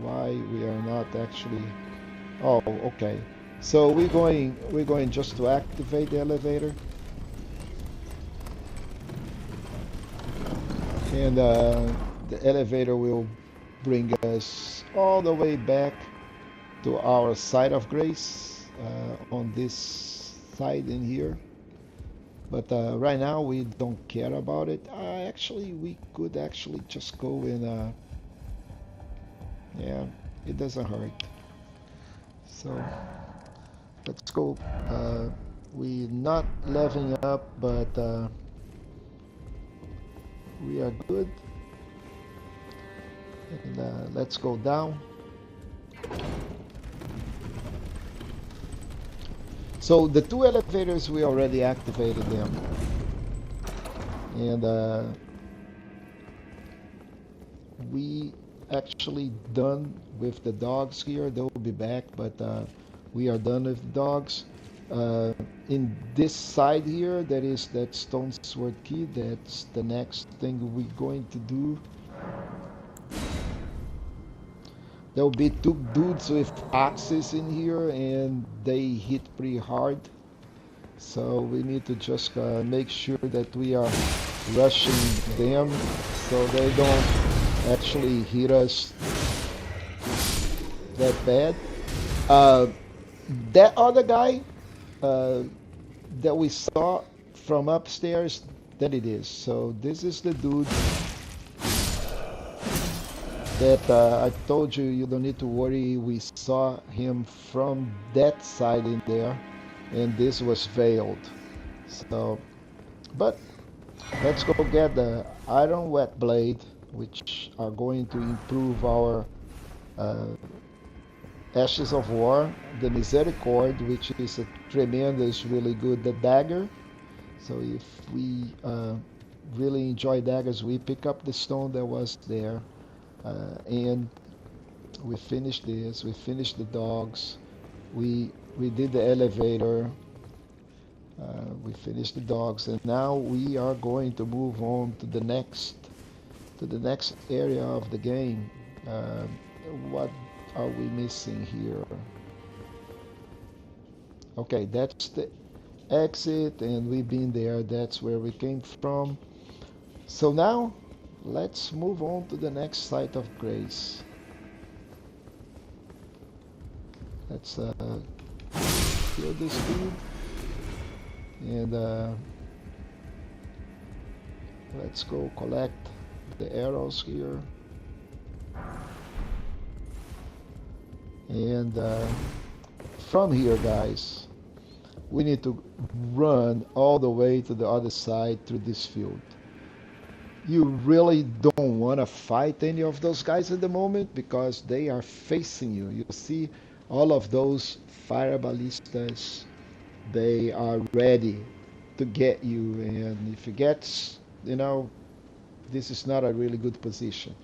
why we are not actually, oh, okay, so we're going just to activate the elevator, and the elevator will bring us all the way back to our site of grace on this side in here. But right now we don't care about it. Actually, we could actually just go and yeah, it doesn't hurt. So let's go. We're not leveling up, but we are good. And let's go down. So the 2 elevators, we already activated them, and we actually done with the dogs here. They'll be back, but we are done with the dogs. In this side here, there is that stone sword key. That's the next thing we're going to do. There will be 2 dudes with axes in here, and they hit pretty hard. So we need to just make sure that we are rushing them so they don't actually hit us that bad. That other guy that we saw from upstairs, that it is. So this is the dude that I told you, you don't need to worry. We saw him from that side in there, and this was veiled. So, but let's go get the iron wet blade, which are going to improve our uh, Ashes of War, the Misericord, which is a tremendous, really good dagger. So if we really enjoy daggers, we pick up the stone that was there, and we finished this. We finished the dogs. We did the elevator. We finished the dogs, and now we are going to move on to the next area of the game. What are we missing here? Okay, that's the exit, and we've been there. That's where we came from. So now let's move on to the next site of grace. Let's kill this dude, and let's go collect the arrows here. And from here, guys, we need to run all the way to the other side through this field. You really don't want to fight any of those guys at the moment because they are facing you. You see all of those fire ballistas, they are ready to get you, and if you get, this is not a really good position.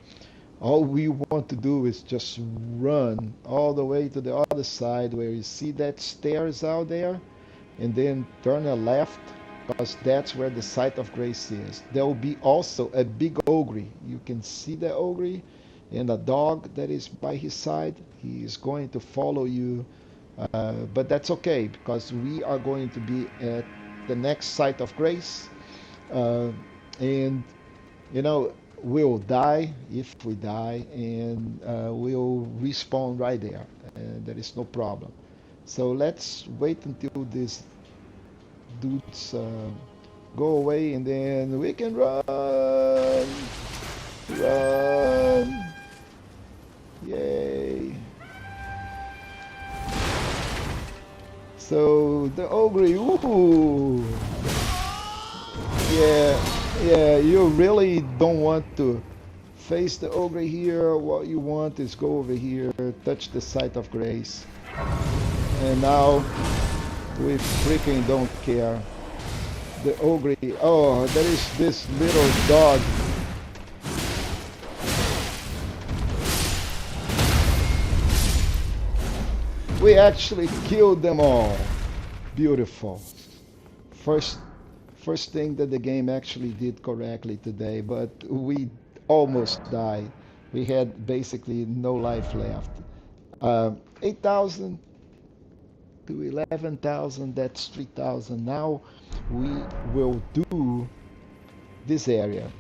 All we want to do is just run all the way to the other side where you see that stairs out there, and then turn a left, because that's where the site of grace is. There will be also a big ogre. You can see the ogre and a dog that is by his side. He is going to follow you, but that's okay because we are going to be at the next site of grace, and we'll die if we die, and we'll respawn right there, and there is no problem. So let's wait until these dudes go away, and then we can run. Yay. So the ogre, ooh. Yeah, you really don't want to face the ogre here. What you want is go over here, touch the site of grace. And now we freaking don't care. The ogre, oh, there is this little dog. We actually killed them all. Beautiful. First thing that the game actually did correctly today, but we almost died. We had basically no life left. 8,000 to 11,000, that's 3,000. Now we will do this area.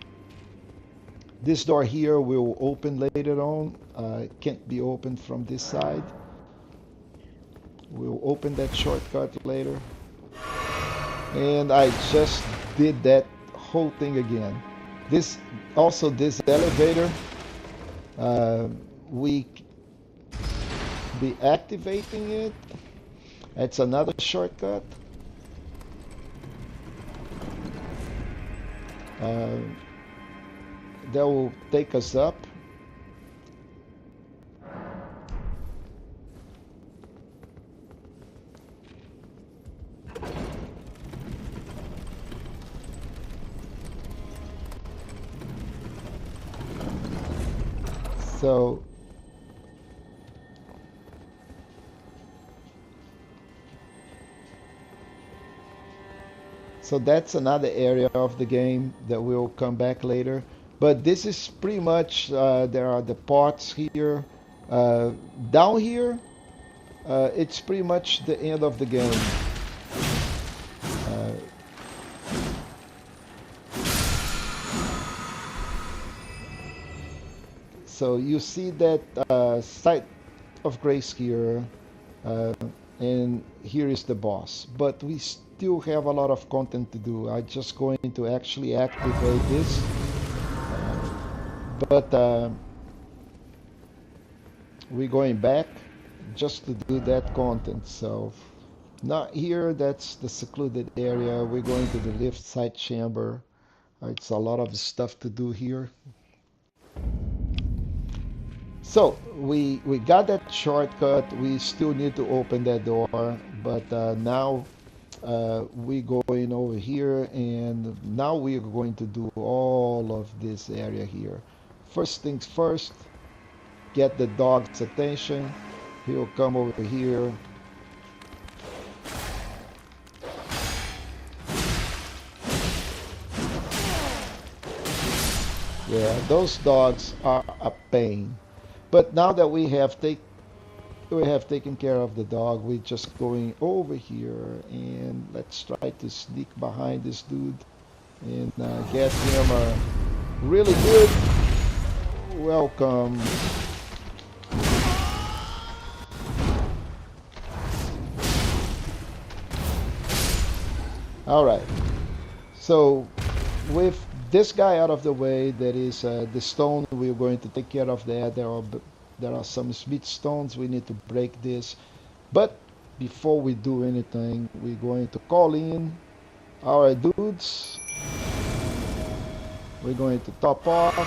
This door here will open later on. It can't be opened from this side. We'll open that shortcut later. And I just did that whole thing again. This elevator, we be activating it. It's another shortcut. That will take us up. So that's another area of the game that will come back later. But this is pretty much, there are the pots here. Down here, it's pretty much the end of the game. So you see that site of grace here, and here is the boss. But we still have a lot of content to do. I'm just going to actually activate this. But we're going back just to do that content. So not here, that's the secluded area. We're going to the lift side chamber. It's a lot of stuff to do here. So we got that shortcut. We still need to open that door, but now we're going over here, and now we are going to do all of this area here. First things first, get the dog's attention. He'll come over here. Yeah, those dogs are a pain. But now that we have taken care of the dog, we're just going over here and let's try to sneak behind this dude and get him a really good welcome. All right. So with this guy out of the way, that is the stone. We're going to take care of that. There are some smith stones. We need to break this. But before we do anything, we're going to call in our dudes. We're going to top off.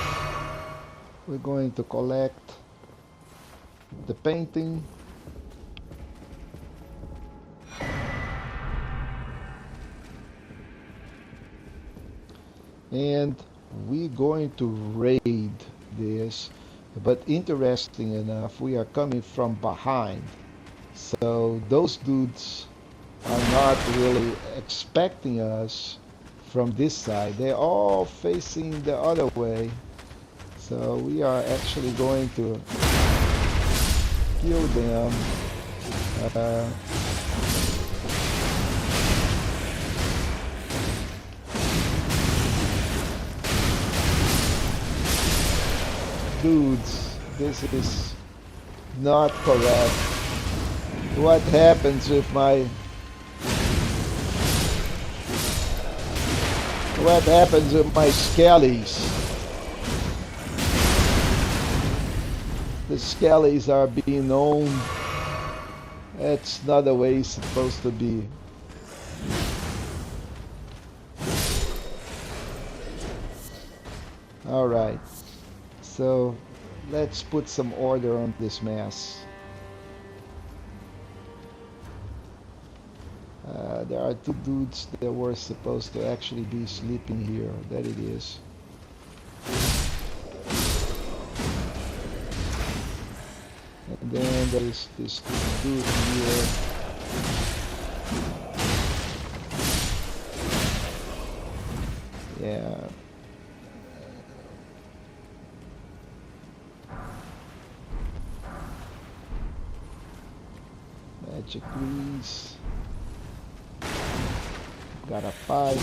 We're going to collect the painting. And we're going to raid this, but interesting enough, we are coming from behind, so those dudes are not really expecting us from this side. They're all facing the other way, so we are actually going to kill them. Dudes, this is not correct. What happens with my... What happens with my skellies? The skellies are being owned. That's not the way it's supposed to be. Alright. So let's put some order on this mess. There are two dudes that were supposed to actually be sleeping here. That it is. And then there is this dude here. Yeah. Magic grease. Got a pipe.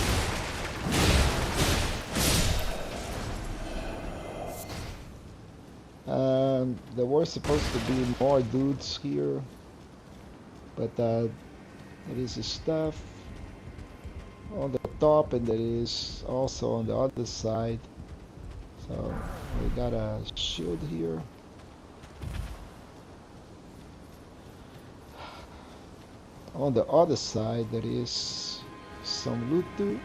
There were supposed to be more dudes here, but there is stuff on the top, and there is also on the other side. So we got a shield here. On the other side, there is some loot too.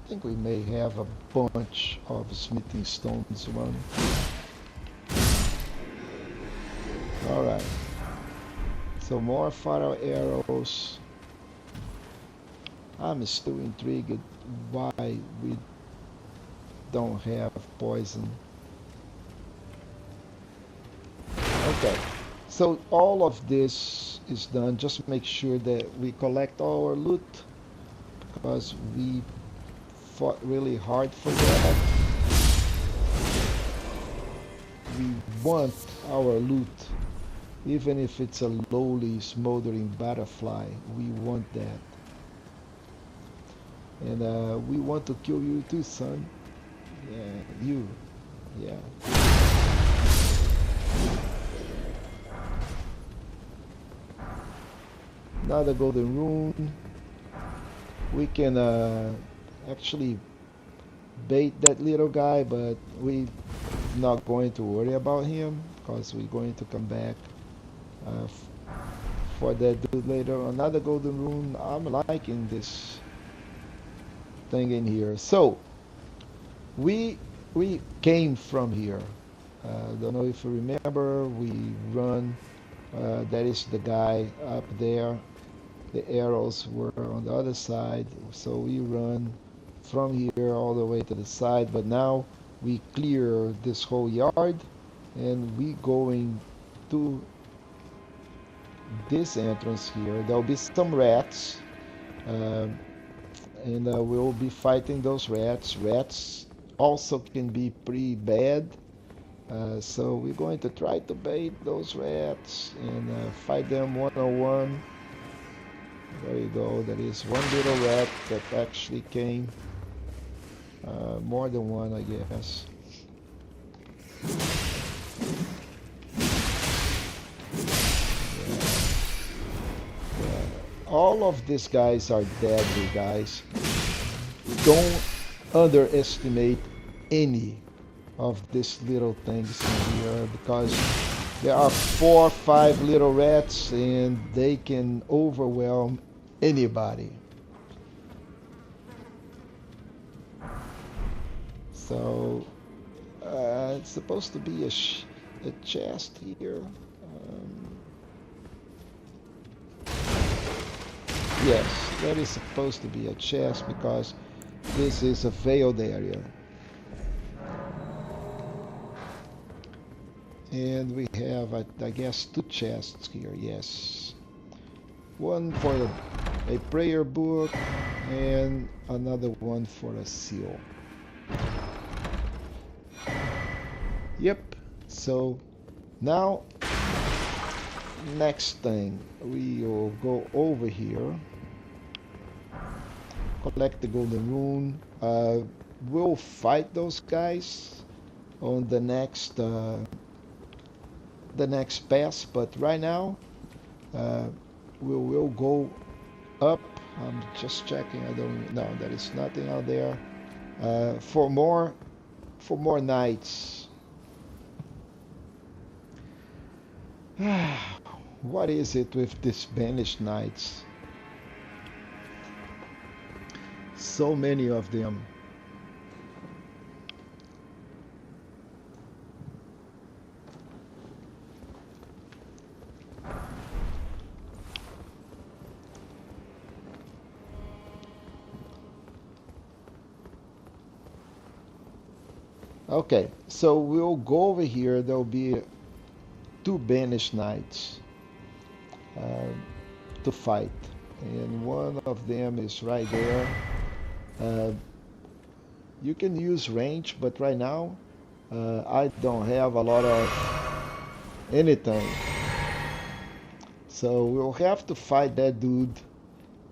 I think we may have a bunch of smithing stones running. Alright. So more fire arrows. I'm still intrigued why we don't have poison. Okay, so all of this is done. Just make sure that we collect all our loot, because we fought really hard for that. We want our loot, even if it's a lowly smoldering butterfly. We want that. And we want to kill you too, son. Yeah, you. Yeah. Another golden rune. We can actually bait that little guy, but we're not going to worry about him because we're going to come back for that dude later. Another golden rune. I'm liking this thing in here. So we came from here. Don't know if you remember. We run. That is the guy up there. The arrows were on the other side, so we run from here all the way to the side. But now we clear this whole yard, and we going to this entrance here. There'll be some rats, and we'll be fighting those rats. Rats also can be pretty bad, so we're going to try to bait those rats and fight them one-on-one. There you go. That is one little rat that actually came. More than one, I guess. All of these guys are deadly, guys. Don't underestimate any of these little things in here, because there are 4 or 5 little rats and they can overwhelm anybody. So it's supposed to be a chest here. Yes, that is supposed to be a chest because this is a veiled area. And we have, I guess, 2 chests here, yes. One for a prayer book and another one for a seal. Yep, so now, next thing, we will go over here, collect the golden rune. We'll fight those guys on the next pass, but right now we will go up. I'm just checking. I don't know. There is nothing out there for more knights. What is it with these banished knights? So many of them. Okay, so we'll go over here. There'll be 2 banished knights to fight, and one of them is right there. You can use range, but right now I don't have a lot of anything, so we'll have to fight that dude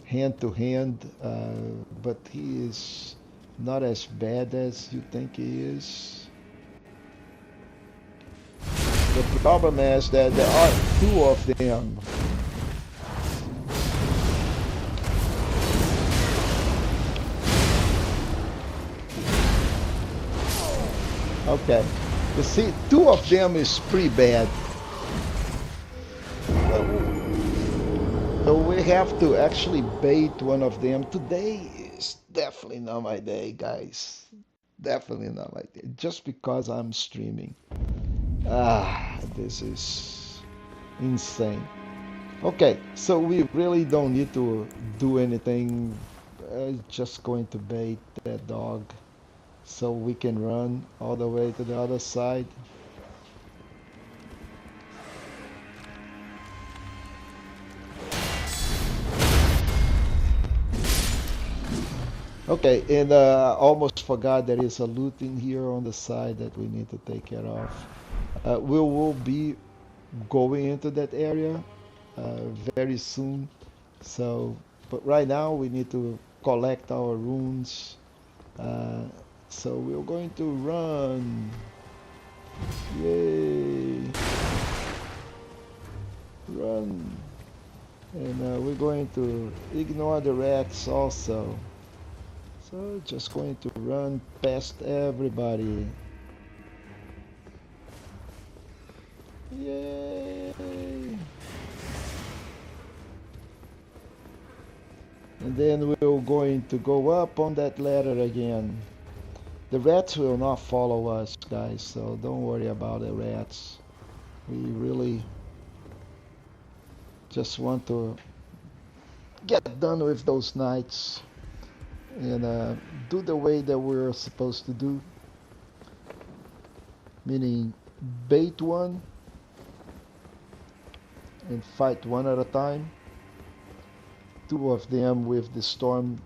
hand to hand, but he is not as bad as you think he is. The problem is that there are 2 of them. Okay, you see, 2 of them is pretty bad. So we have to actually bait one of them. Today is definitely not my day, guys. Definitely not my day. Just because I'm streaming. This is insane. Okay, so we really don't need to do anything. Just going to bait that dog so we can run all the way to the other side. Okay, and almost forgot there is a loot in here on the side that we need to take care of. We will be going into that area very soon. So, but right now we need to collect our runes. So we're going to run. Yay! Run. And we're going to ignore the rats also. So just going to run past everybody. Yay! And then we're going to go up on that ladder again. The rats will not follow us, guys, so don't worry about the rats. We really just want to get done with those nights and do the way that we're supposed to do. Meaning bait one and fight one at a time. Two of them with the storm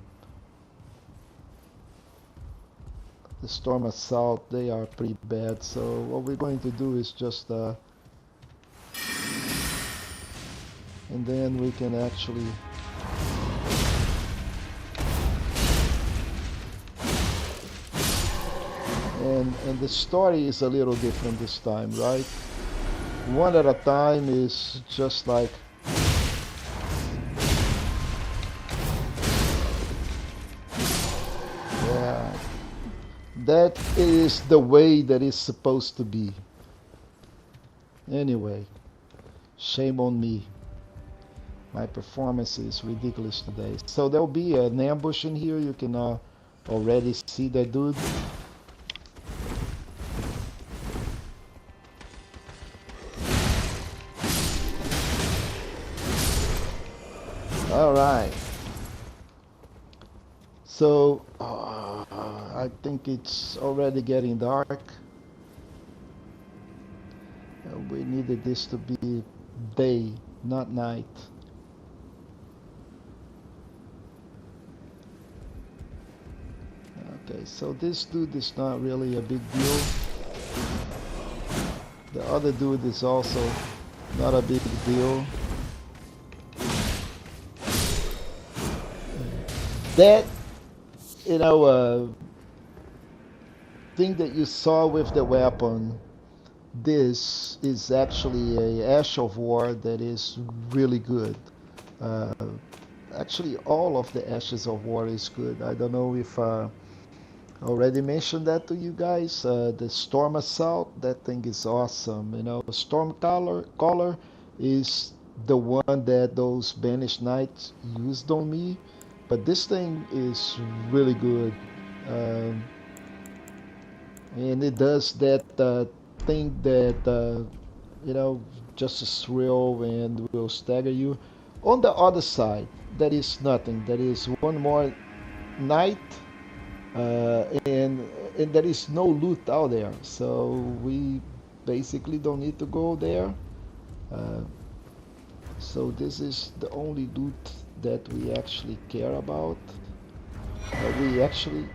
assault, they are pretty bad. So what we're going to do is just and then we can actually and the story is a little different this time, right? One at a time is just like that is the way that it's supposed to be. Anyway, shame on me. My performance is ridiculous today. So there'll be an ambush in here. You can already see that dude. All right. So I think it's already getting dark. We needed this to be day, not night. Okay, so this dude is not really a big deal. The other dude is also not a big deal. That, you know, thing that you saw with the weapon, this is actually a Ash of War that is really good. Actually, all of the Ashes of War is good. I don't know if I already mentioned that to you guys. The Storm Assault, that thing is awesome. You know, Storm Caller is the one that those Banished Knights used on me. But this thing is really good. And it does that thing that, you know, just a thrill and will stagger you. On the other side, that is nothing. That is one more night, and there is no loot out there. So we basically don't need to go there. So this is the only loot that we actually care about. We actually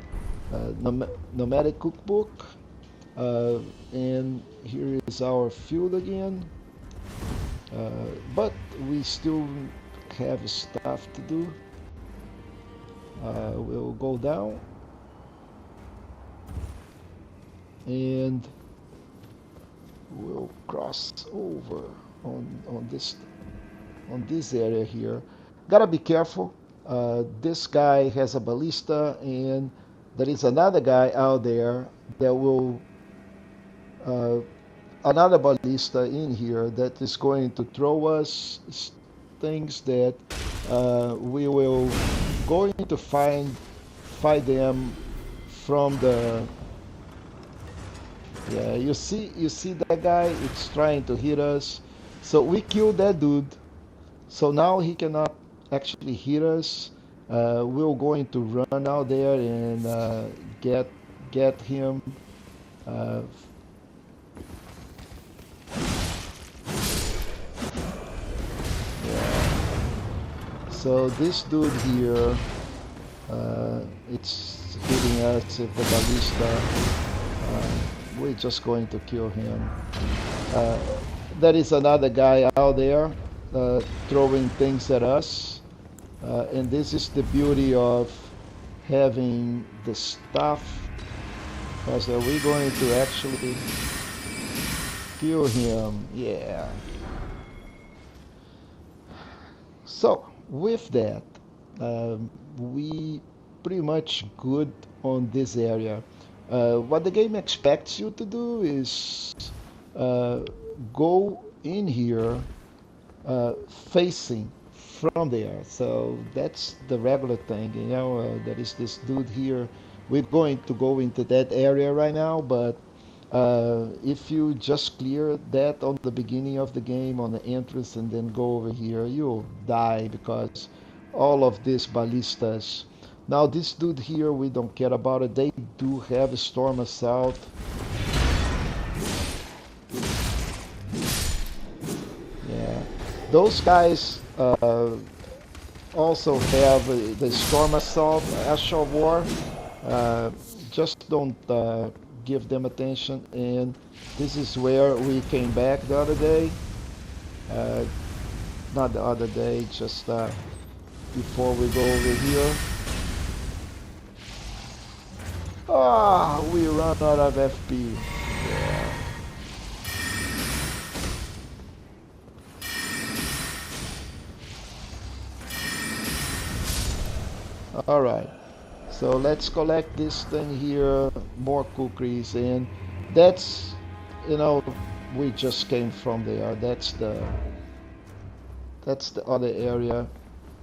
nomadic cookbook, and here is our field again, but we still have stuff to do. We'll go down and we'll cross over on this area here. Gotta be careful. This guy has a ballista, and there is another guy out there that will another ballista in here that is going to throw us things that we will going to fight them from the. Yeah, you see that guy, it's trying to hit us. So we killed that dude, so now he cannot actually hit us. We're going to run out there and get him. So this dude here, it's hitting us with the ballista. We're just going to kill him. There is another guy out there throwing things at us. And this is the beauty of having the stuff, because we're going to actually kill him. Yeah. So with that, we pretty much good on this area. What the game expects you to do is go in here facing from there. So that's the regular thing, you know. There is this dude here. We're going to go into that area right now, but if you just clear that on the beginning of the game, on the entrance, and then go over here, you'll die because all of these ballistas. Now this dude here, we don't care about it. They do have a storm assault. Yeah, those guys also have the storm assault, astral war. Just don't give them attention. And this is where we came back the other day. Not the other day, just before we go over here. Ah, we run out of FP. Yeah. All right. So let's collect this thing here, more cookies, and that's, you know, we just came from there. That's the other area,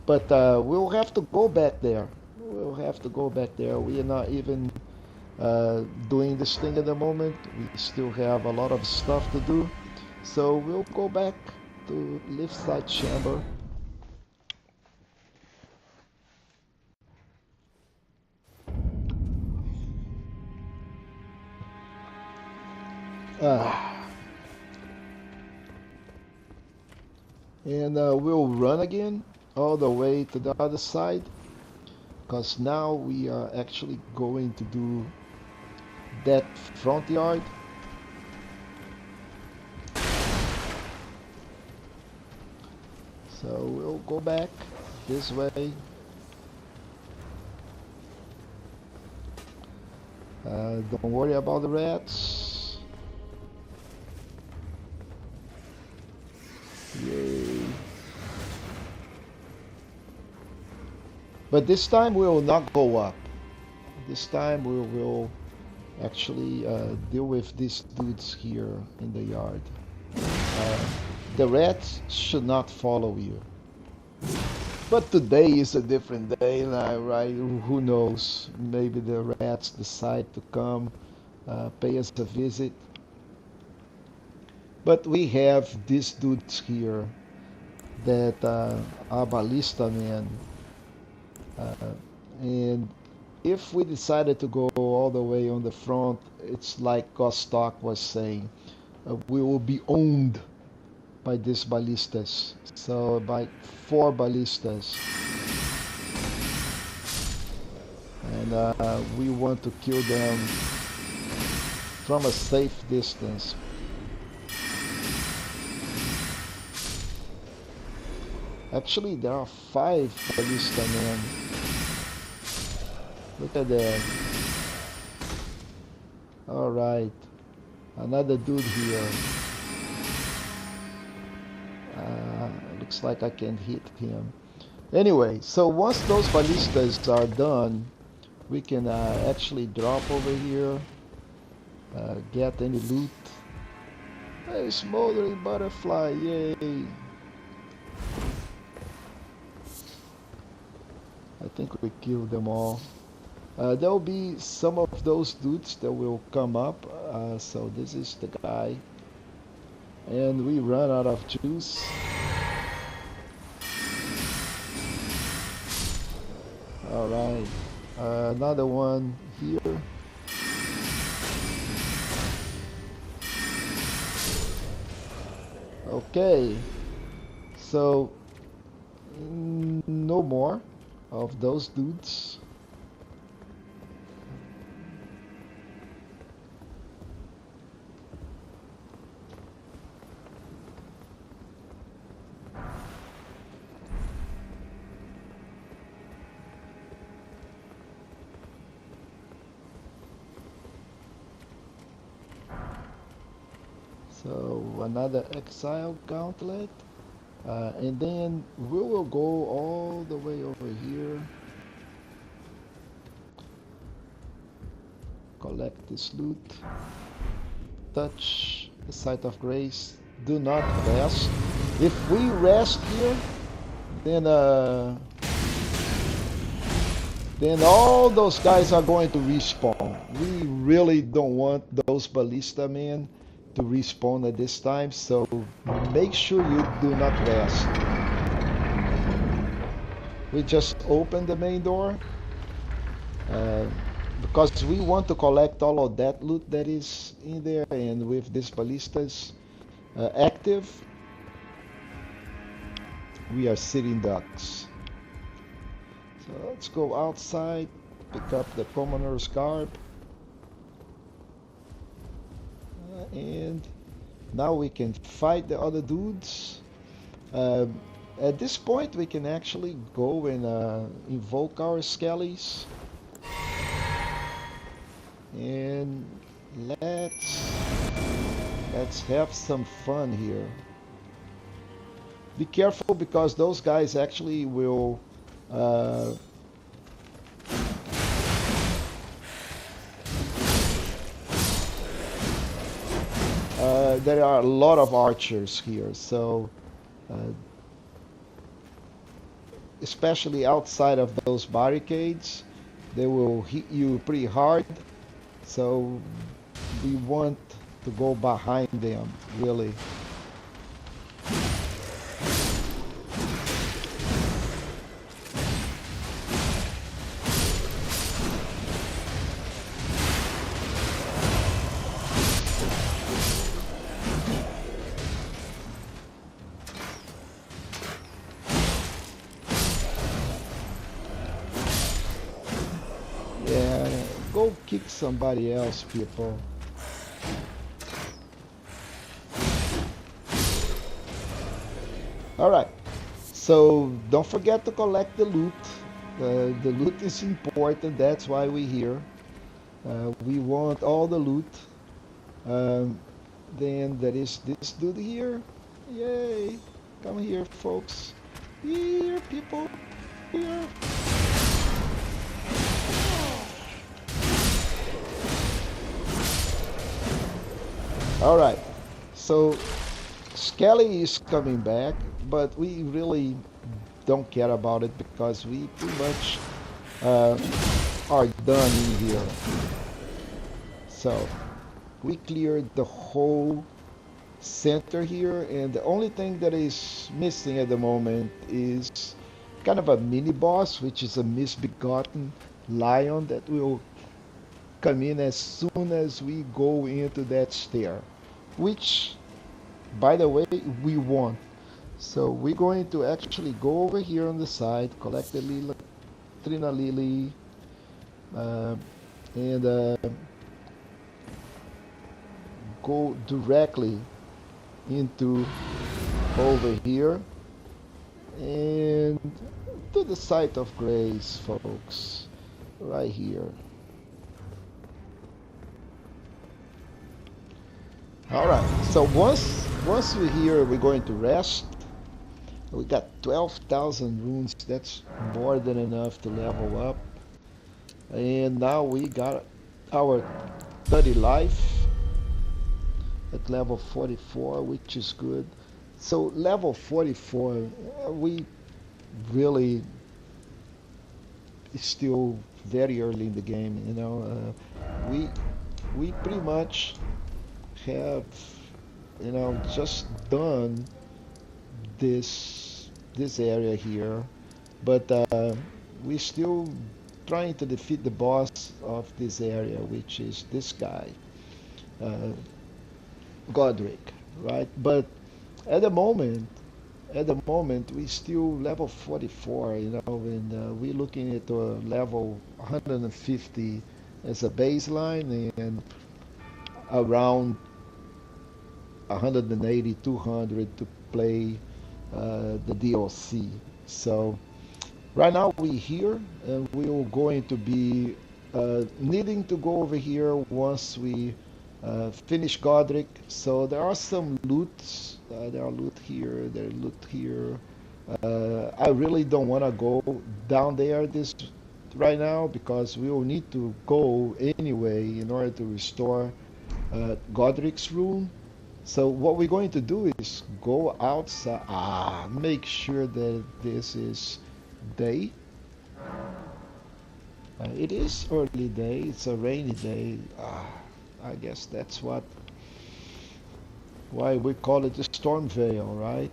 but we'll have to go back there. We'll have to go back there. We are not even doing this thing at the moment. We still have a lot of stuff to do, so we'll go back to lift side chamber. And we'll run again all the way to the other side, because now we are actually going to do that front yard. So we'll go back this way. Don't worry about the rats. Yay. But this time we will not go up. This time we will actually deal with these dudes here in the yard. The rats should not follow you. But today is a different day, right? Who knows? Maybe the rats decide to come pay us a visit. But we have these dudes here that are ballista men. And if we decided to go all the way on the front, it's like Godrick was saying, we will be owned by these ballistas. So by 4 ballistas. And we want to kill them from a safe distance. Actually, there are 5 ballista men. Look at that. Alright. Another dude here. Looks like I can hit him. Anyway, so once those ballistas are done, we can actually drop over here. Get any loot. Hey, smoldering butterfly, yay! I think we killed them all. There will be some of those dudes that will come up. So this is the guy. And we run out of juice. Alright. Another one here. Okay. So, no more of those dudes. So another exile gauntlet. And then we will go all the way over here. Collect this loot. Touch the site of grace. Do not rest. If we rest here, then all those guys are going to respawn. We really don't want those ballista men to respawn at this time, so make sure you do not rest. We just opened the main door because we want to collect all of that loot that is in there, and with these ballistas active, we are sitting ducks. So let's go outside, pick up the commoner's garb, and now we can fight the other dudes. At this point we can actually go and invoke our skellies, and let's have some fun here. Be careful because those guys actually will there are a lot of archers here, so especially outside of those barricades, they will hit you pretty hard. So we want to go behind them, really. Go kick somebody else, people. Alright, so don't forget to collect the loot. The loot is important, that's why we're here. We want all the loot. Then there is this dude here. Yay! Come here, folks. Here, people. Here. Alright, so Skelly is coming back, but we really don't care about it because we pretty much are done in here. So we cleared the whole center here, and the only thing that is missing at the moment is kind of a mini boss, which is a misbegotten lion that will come in as soon as we go into that stair, which, by the way, we want. So we're going to actually go over here on the side, collect the Trina Lily, and go directly into over here and to the site of grace, folks, right here. Alright, so once we're here, we're going to rest. We got 12,000 runes, that's more than enough to level up. And now we got our 30 life at level 44, which is good. So level 44, we really, it's still very early in the game, you know. We pretty much have, you know, just done this area here, but we're still trying to defeat the boss of this area, which is this guy, Godrick, right? But at the moment we still level 44, you know, and we're looking at a level 150 as a baseline and around 180, 200 to play the DLC. So right now we're here, and we're going to be needing to go over here once we finish Godrick. So there are some loots. There are loot here. There's loot here. I really don't want to go down there right now because we will need to go anyway in order to restore Godrick's rune. So what we're going to do is go outside. Make sure that this is day. It is early day. It's a rainy day. I guess that's why we call it the Stormveil, right?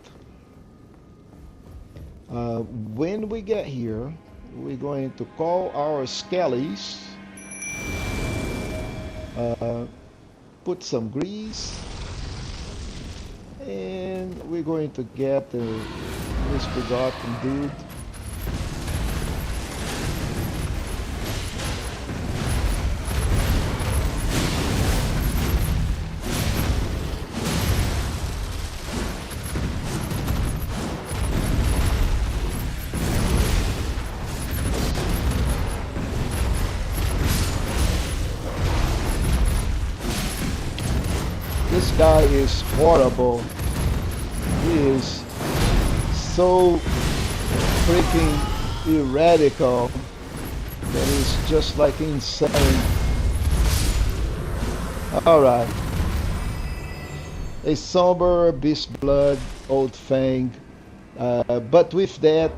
When we get here, we're going to call our skellies, put some grease, and we're going to get the misbegotten dude. This guy is horrible. He is so freaking irradical that he's just like insane. Alright. A somber beast blood, old fang. But with that,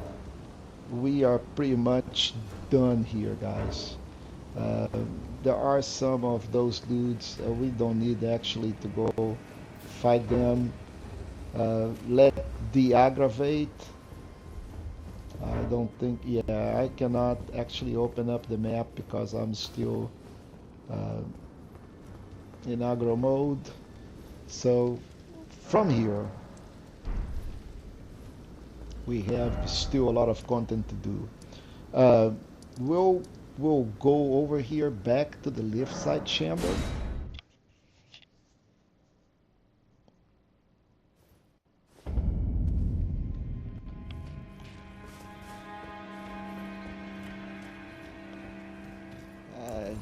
we are pretty much done here, guys. There are some of those dudes we don't need actually to go fight them. Let de-aggravate. I don't think, yeah, I cannot actually open up the map because I'm still in aggro mode. So from here, we have still a lot of content to do. We'll go over here back to the left side chamber.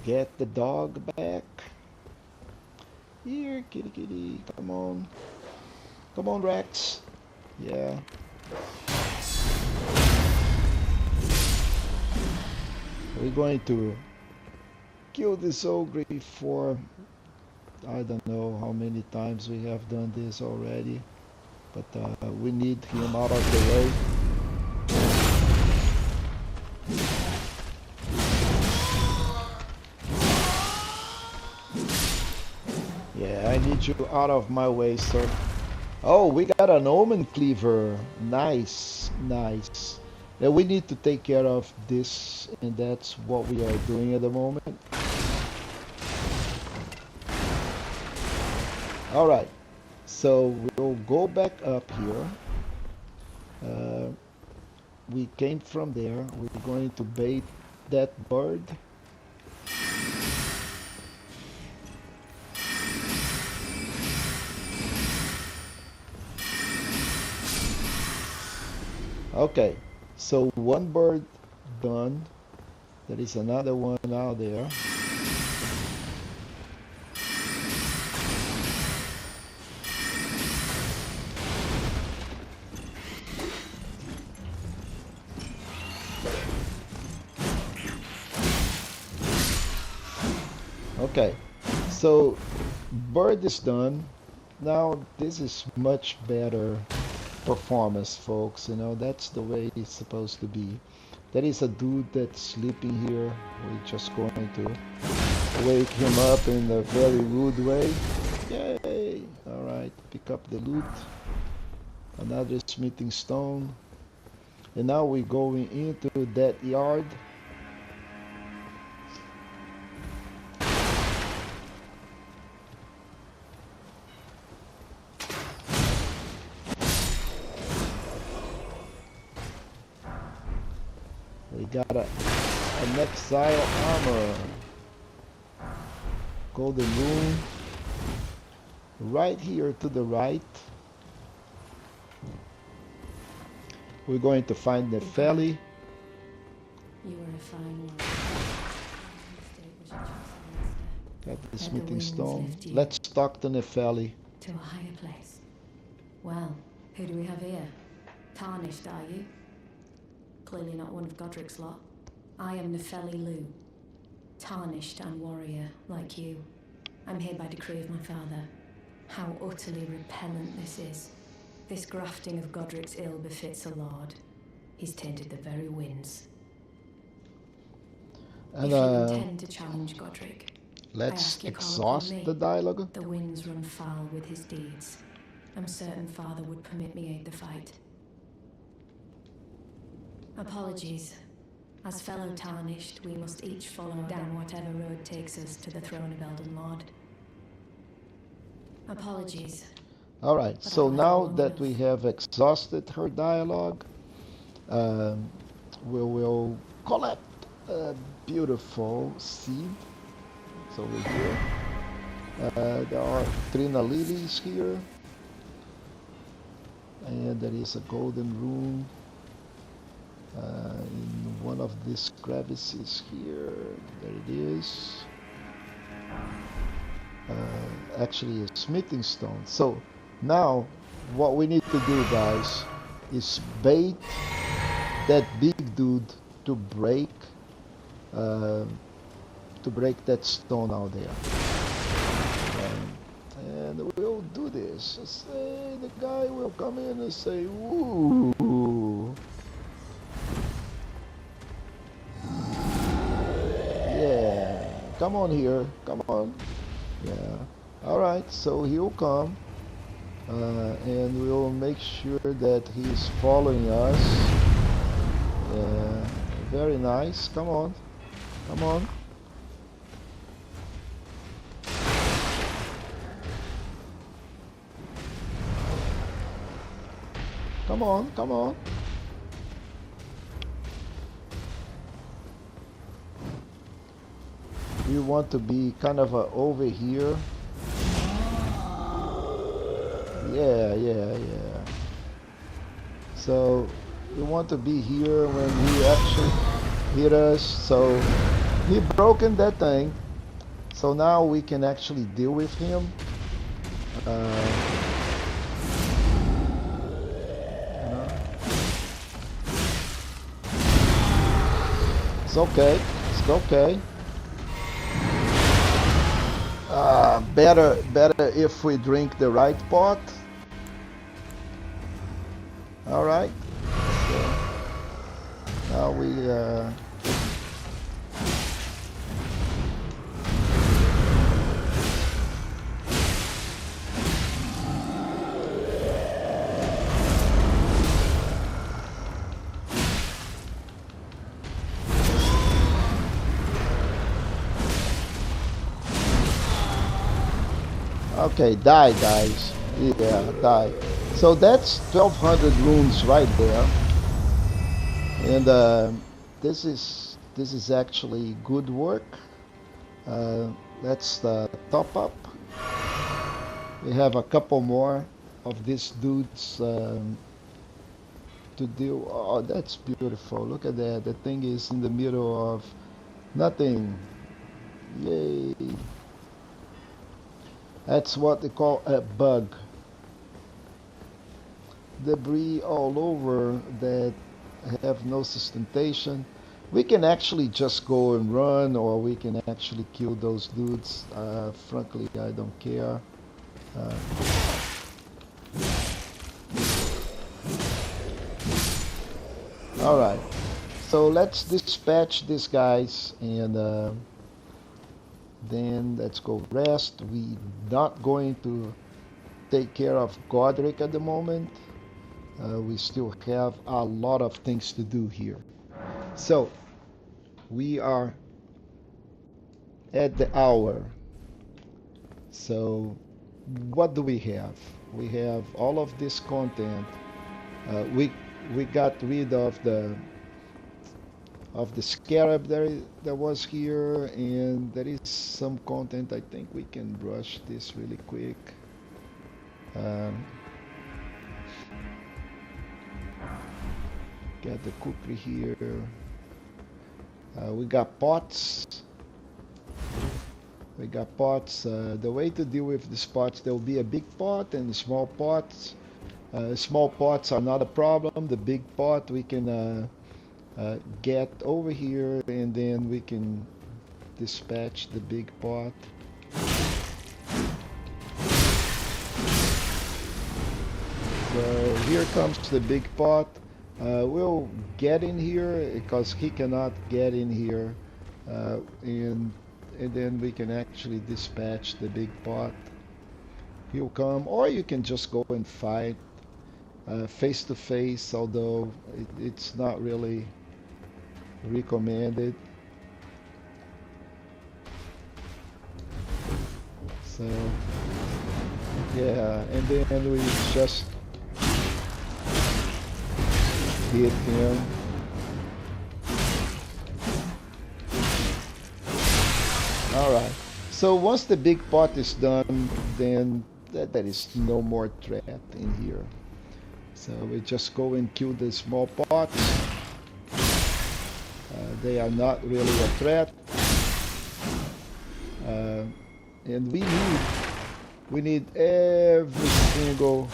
Get the dog back. Here, kitty kitty, come on. Come on, Rex. Yeah. We're going to kill this ogre for I don't know how many times we have done this already, but we need him out of the way. Yeah, I need you out of my way, sir. Oh, we got an omen cleaver. Nice, nice. Now we need to take care of this, and that's what we are doing at the moment. Alright, so we'll go back up here. We came from there. We're going to bait that bird. Okay, so one bird done. There is another one out there. Okay, so bird is done. Now this is much better performance, folks. You know, that's the way it's supposed to be. There is a dude that's sleeping here. We're just going to wake him up in a very rude way. Yay! Alright, pick up the loot. Another smithing stone. And now we're going into that yard. We got an exile armor. Golden rune. Right here to the right. We're going to find the Nepheli. You were a fine one. Got the smithing stone. Let's talk to Nepheli. To a higher place. Well, who do we have here? Tarnished, are you? Clearly not one of Godrick's lot. I am Nepheli Lu. Tarnished and warrior, like you. I'm here by decree of my father. How utterly repellent this is. This grafting of Godrick's ill befits a lord. He's tainted the very winds. And if you intend to challenge Godrick, let's exhaust the dialogue. The winds run foul with his deeds. I'm certain Father would permit me aid the fight. Apologies. As fellow tarnished, we must each follow down whatever road takes us to the throne of Elden Lord. Apologies. Alright, so now that we have exhausted her dialogue, we will collect a beautiful seed. It's over here. There are Trina lilies here. And there is a golden rune in one of these crevices here. There it is. Actually a smithing stone. So now what we need to do, guys, is bait that big dude to break that stone out there. And we'll do this. Say the guy will come in and say, "Ooh, yeah, come on here, come on." Yeah. All right. So he'll come, and we'll make sure that he's following us. Yeah. Very nice. Come on, come on. Come on, come on. You want to be kind of over here. Yeah. So we want to be here when he actually hit us. So he broken that thing. So now we can actually deal with him. It's okay. It's okay. Better if we drink the right pot. All right. So now we. Okay, die, guys. Yeah, die. So that's 1,200 runes right there, and this is actually good work. Let's top up. We have a couple more of these dudes to do. Oh, that's beautiful. Look at that. The thing is in the middle of nothing. Yay. That's what they call a bug. Debris all over that have no sustentation. We can actually just go and run, or we can actually kill those dudes. Frankly, I don't care. Alright, so let's dispatch these guys, and then let's go rest. We're not going to take care of Godrick at the moment. We still have a lot of things to do here. So we are at the hour. So what do we have? We have all of this content. We got rid of the scarab that was here, and there is some content. I think we can brush this really quick. Get the cookery here. We got pots. The way to deal with these pots, there will be a big pot and small pots. Small pots are not a problem. The big pot we can get over here, and then we can dispatch the big pot. So here comes the big pot. We'll get in here because he cannot get in here, and then we can actually dispatch the big pot. He'll come, or you can just go and fight face to face, although it's not really recommended. So yeah, and then we just hit him. Alright, so once the big pot is done, then there is no more threat in here. So we just go and kill the small pots. They are not really a threat. And we need every single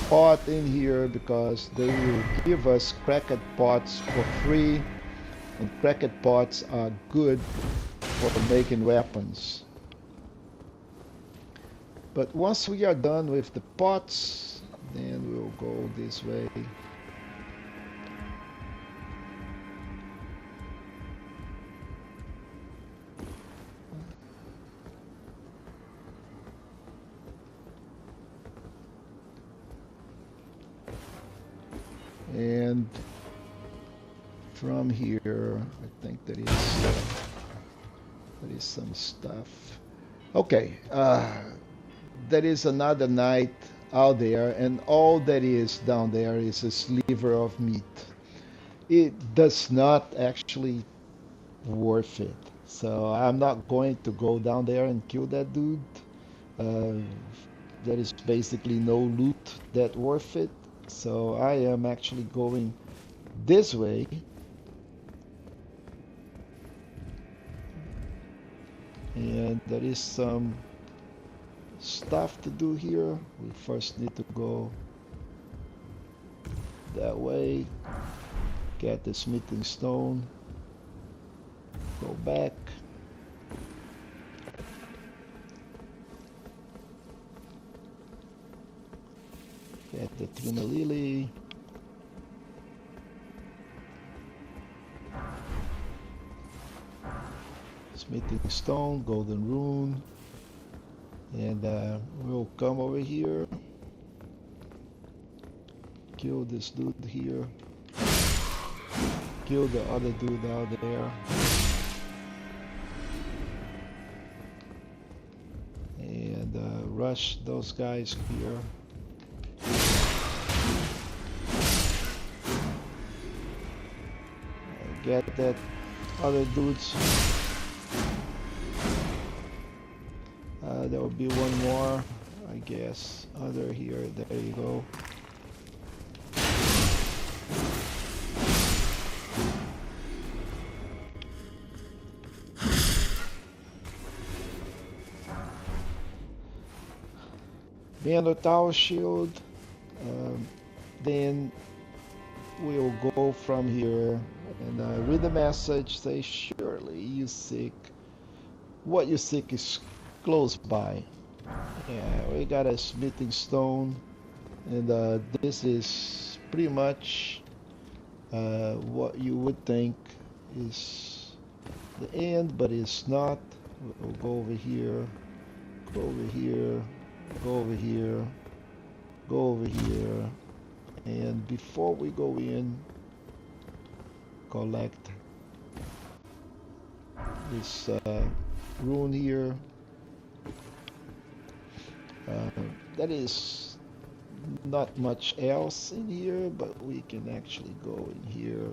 pot in here because they will give us cracked pots for free, and cracked pots are good for making weapons. But once we are done with the pots, then we'll go this way. And from here, I think there is some stuff. Okay, there is another knight out there, and all that is down there is a sliver of meat. It does not actually worth it. So I'm not going to go down there and kill that dude. There is basically no loot that worth it. So I am actually going this way. And there is some stuff to do here. We first need to go that way, get the smithing stone, go back. Get the Trina Lily. Smithing stone, golden rune. And we'll come over here. Kill this dude here. Kill the other dude out there. And rush those guys here. Get that other dudes. There will be one more, I guess, under here. There you go. Neanderthal shield. Then we'll go from here and read the message. Say, surely you seek. What you seek is close by. Yeah, we got a smithing stone, and this is pretty much what you would think is the end, but it's not. We'll go over here, go over here, go over here, go over here, and before we go in, collect this rune here. That is not much else in here, but we can actually go in here,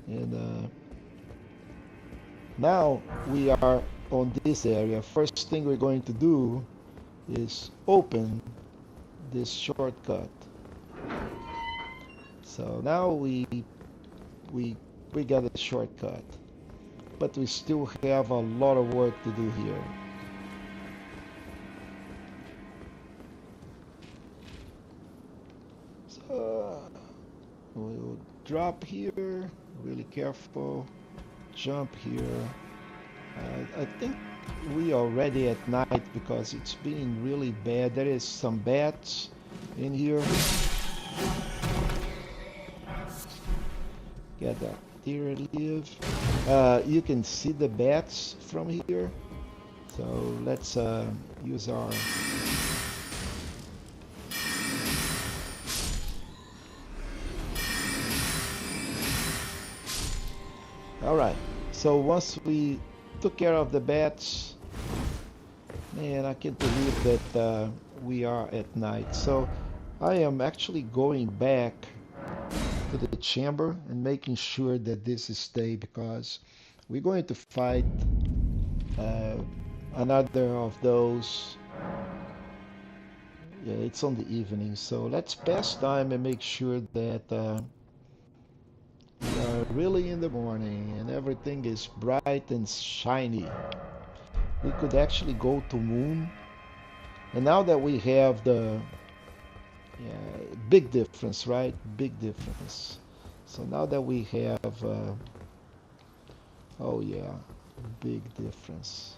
and now we are on this area. First thing we're going to do is open this shortcut. So now we got a shortcut, but we still have a lot of work to do here. So we'll drop here, really careful, jump here. I think we are already at night because it's been really bad. There is some bats in here. Get that deer live. You can see the bats from here. So let's use our Alright, so once we took care of the bats, man, I can't believe that we are at night. So I am actually going back to the chamber and making sure that this is stay, because we're going to fight another of those. Yeah, it's on the evening, so let's pass time and make sure that we are really in the morning and everything is bright and shiny. We could actually go to moon, and now that we have the big difference, right? Big difference. So now that we have oh yeah, big difference.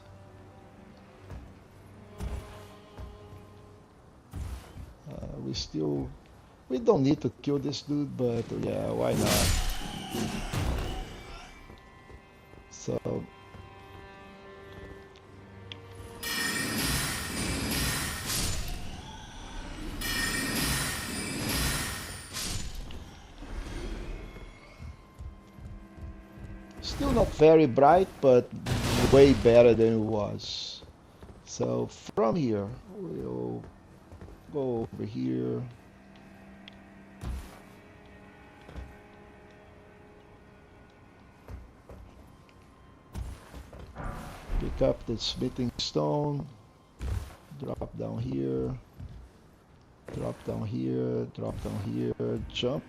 We don't need to kill this dude, but yeah, why not? So still not very bright, but way better than it was. So from here, we'll go over here. Pick up the smithing stone, drop down here, drop down here, drop down here, jump,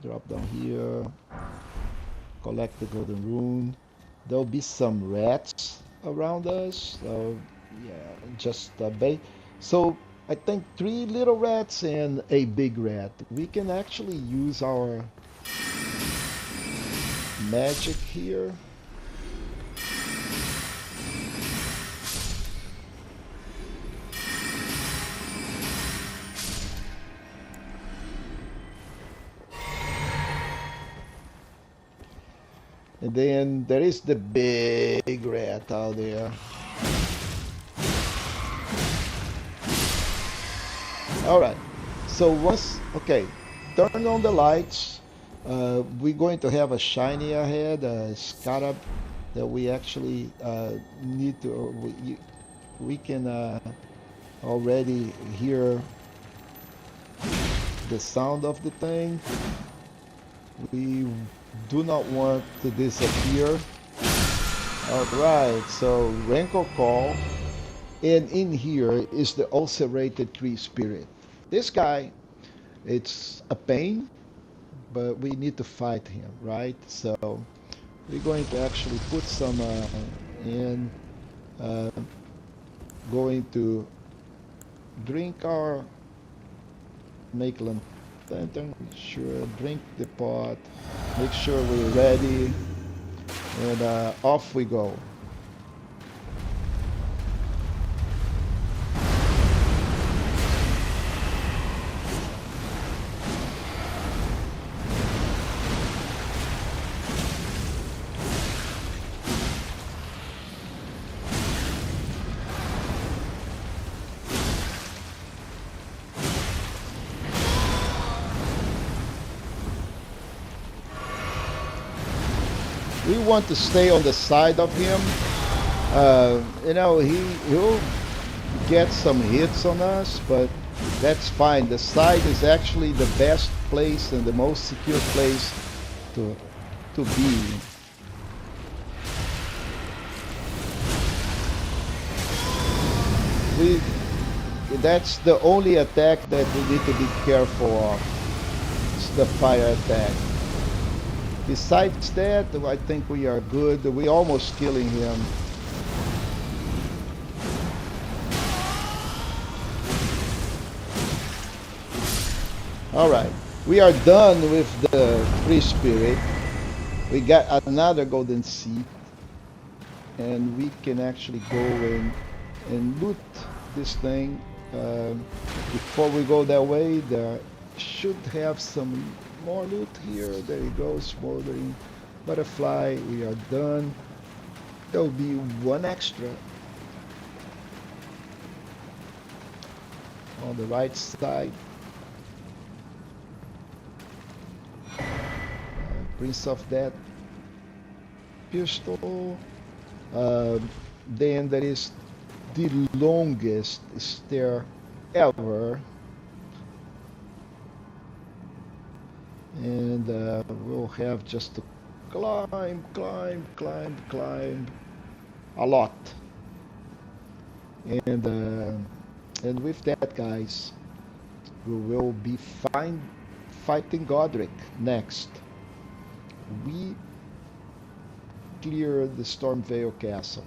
drop down here, collect the golden rune. There'll be some rats around us, so yeah, just bait. So I think 3 little rats and a big rat. We can actually use our magic here. And then there is the big rat out there. Alright, so once, okay, turn on the lights. We're going to have a shiny ahead, a scarab that we actually need to, we can already hear the sound of the thing. We do not want to disappear. Alright, so Rancor Call. And in here is the ulcerated tree spirit. This guy, it's a pain, but we need to fight him, right? So we're going to actually put some in, going to drink our make lantern, sure, drink the pot, make sure we're ready, and off we go. We want to stay on the side of him. You know, he'll get some hits on us, but that's fine. The side is actually the best place and the most secure place to be. That's the only attack that we need to be careful of. It's the fire attack. Besides that, I think we are good. We're almost killing him. Alright, we are done with the free spirit. We got another golden seed, and we can actually go in and loot this thing. Before we go that way, there should have some more loot here. There you go, smoldering butterfly. We are done. There'll be one extra on the right side. Prince of Death pistol. Then there is the longest stair ever, and we'll have just to climb a lot, and with that, guys, we will be fighting Godrick next. We clear the Stormveil Castle.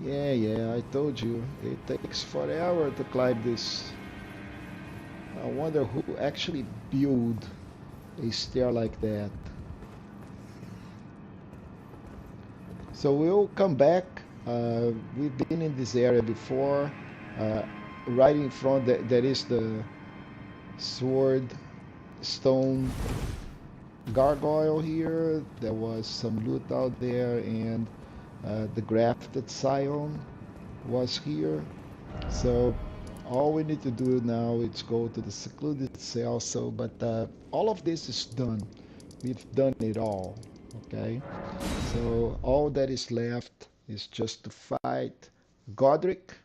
Yeah, I told you, it takes forever to climb this. I wonder who actually built a stair like that. So we'll come back. We've been in this area before. Right in front there is the sword stone gargoyle here. There was some loot out there, and the grafted scion was here. So all we need to do now is go to the secluded cell. So, but all of this is done. We've done it all. Okay. So all that is left is just to fight Godrick.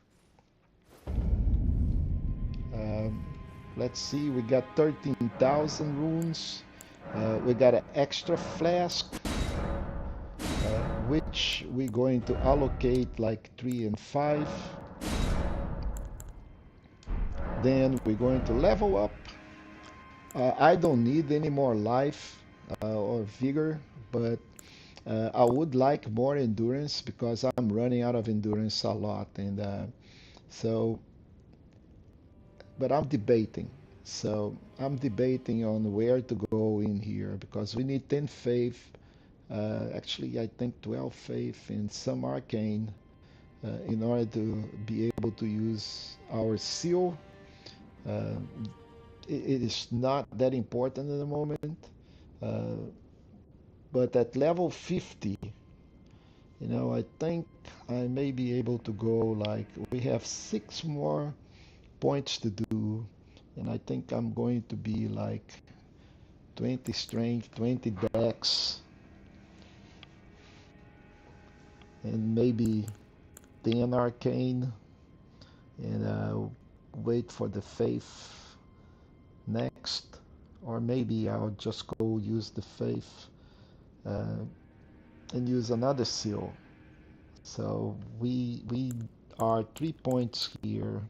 Let's see, we got 13,000 runes. We got an extra flask, which we're going to allocate like 3 and 5. Then we're going to level up. I don't need any more life or vigor, but I would like more endurance because I'm running out of endurance a lot, and so. But I'm debating. So I'm debating on where to go in here because we need 10 faith. Actually, I think 12 faith and some arcane in order to be able to use our seal. It is not that important at the moment. But at level 50, you know, I think I may be able to go like, we have 6 more points to do, and I think I'm going to be like 20 strength, 20 dex, and maybe 10 arcane, and wait for the faith next, or maybe I'll just go use the faith and use another seal. So we are 3 points here.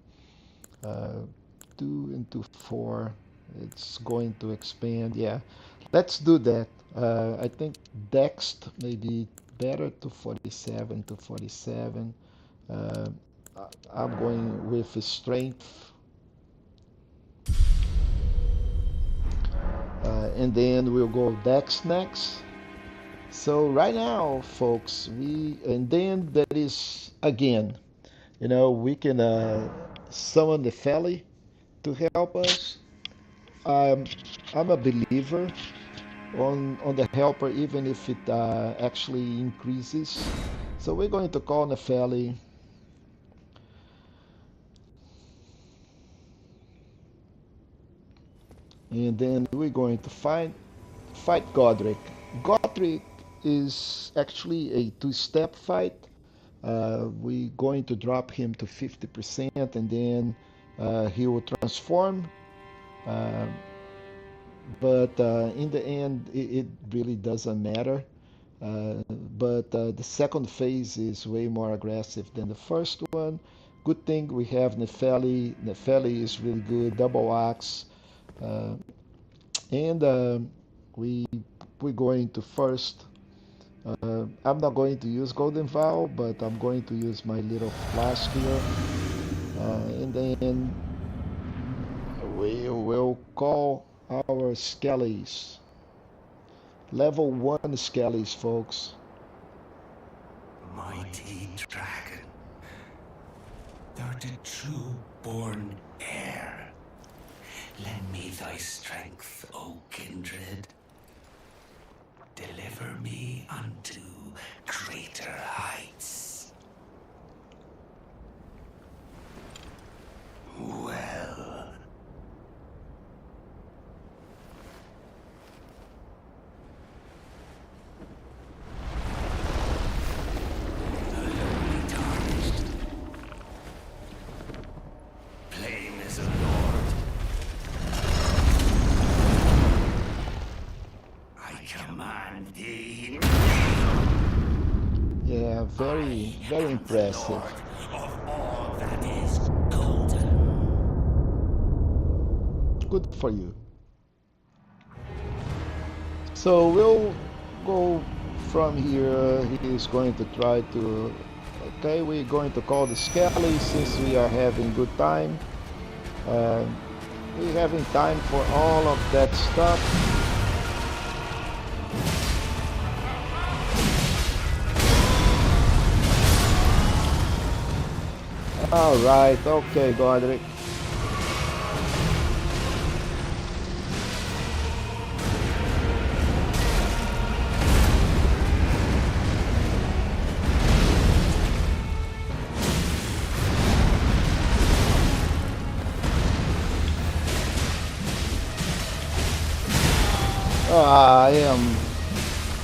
2 into 4, it's going to expand. Yeah, let's do that. I think dex may be better to 47 to 47. I'm going with strength, and then we'll go dex next. So right now, folks, and then there is again, you know, we can summon the Feli to help us. I'm a believer on the helper, even if it actually increases. So we're going to call Nefeli. And then we're going to fight Godrick. Godrick is actually a 2-step fight. We're going to drop him to 50%, and then he will transform. But in the end, it really doesn't matter. But the second phase is way more aggressive than the first one. Good thing we have Nefeli. Nefeli is really good, double axe. And we're going to first. I'm not going to use Golden Vow, but I'm going to use my little flask here. And then we will call our Skellies. Level 1 Skellies, folks. mighty dragon. Thou the true born heir. Lend me thy strength, O kindred. Deliver me unto greater heights. Well. Alone tarnished. Blame is a lord. I command thee. Yeah, very impressive. Lord of all that is golden. Good for you. So we'll go from here. He's going to try to... Okay, we're going to call the Skelly since we are having good time. We're having time for all of that stuff. Alright, okay, Godrick.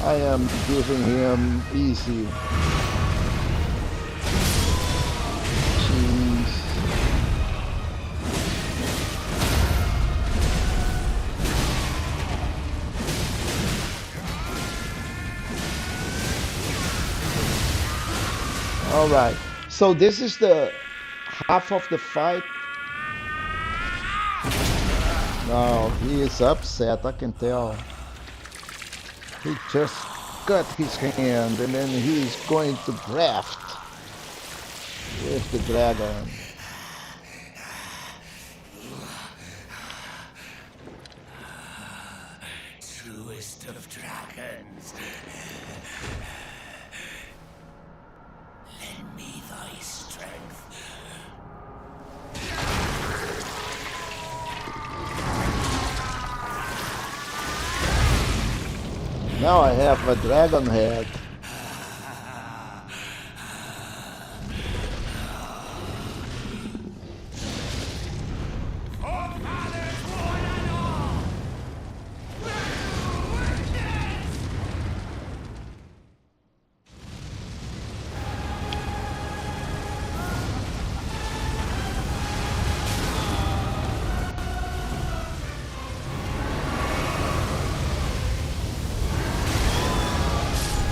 I am giving him easy. Jeez. All right. So this is the half of the fight. No, he is upset, I can tell. He just cut his hand and then he's going to graft with the dragon. Truest of dragons. Lend me thy strength. Now I have a dragon head.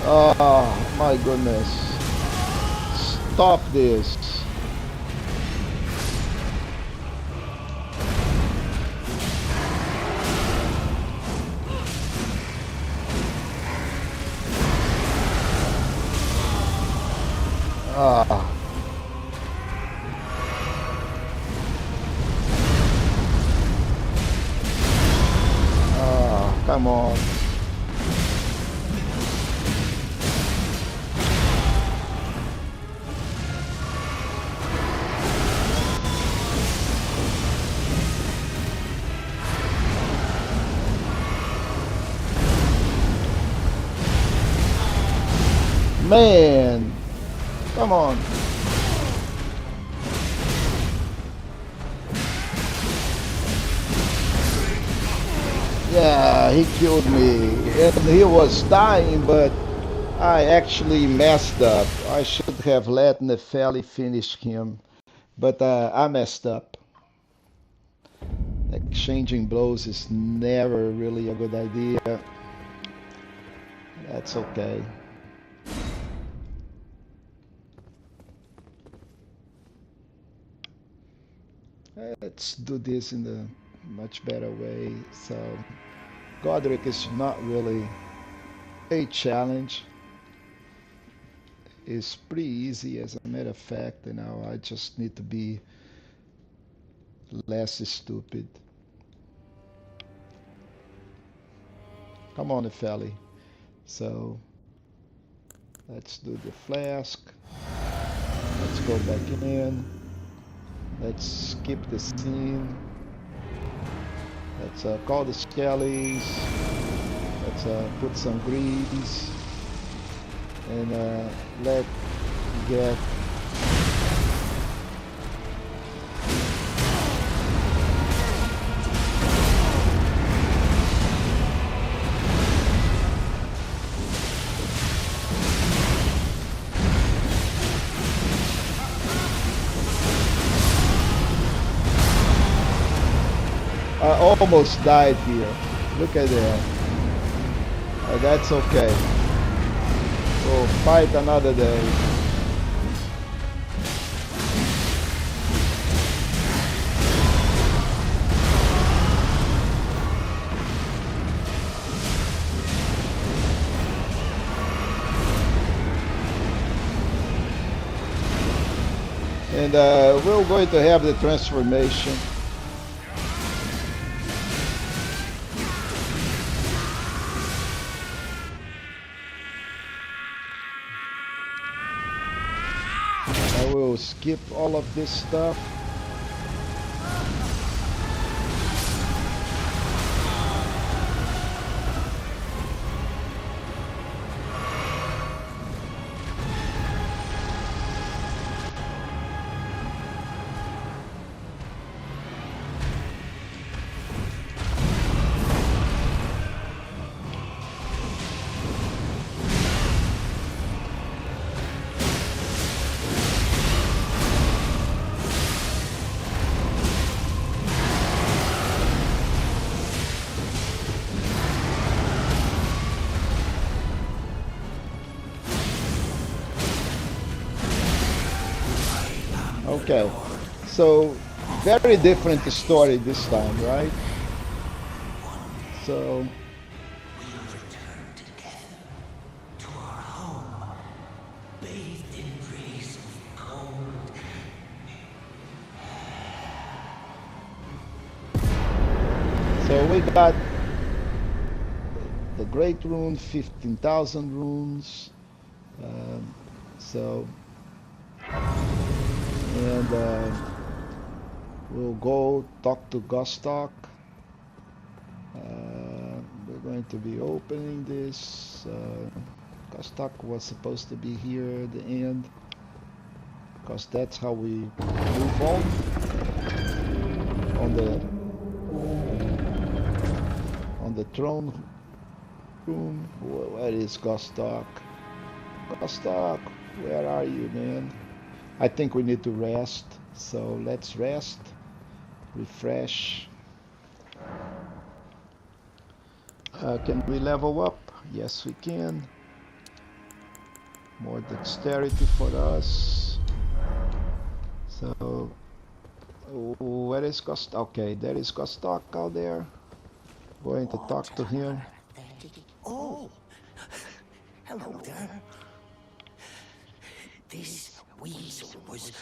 Oh my goodness. Stop this. Ah. Ah, come on. Man, come on. Yeah, he killed me. And he was dying, but I actually messed up. I should have let Nepheli finish him, but I messed up. Exchanging blows is never really a good idea. That's okay. Let's do this in a much better way. So Godrick is not really a challenge. It's pretty easy, as a matter of fact. You know, I just need to be less stupid. Come on, Nepheli. So Let's do the flask. Let's go back in. Let's skip the scene. Let's call the skellies. Let's put some grease. And let's get I almost died here. Look at that. That's okay. We'll fight another day. And we're going to have the transformation. We'll skip all of this stuff. Okay, so very different story this time, right? So we'll return together to our home, bathed in rays of gold. So we got the Great Rune, 15,000 runes. And we'll go talk to Godrick. We're going to be opening this. Godrick was supposed to be here at the end, because that's how we move on the throne room. Where is Godrick? Godrick, where are you, man? I think we need to rest, so let's rest, refresh. Can we level up? Yes, we can. More dexterity for us. So, where is Godrick? Okay, there is Godrick out there. Going to talk to him. Oh, hello there. This weasel was...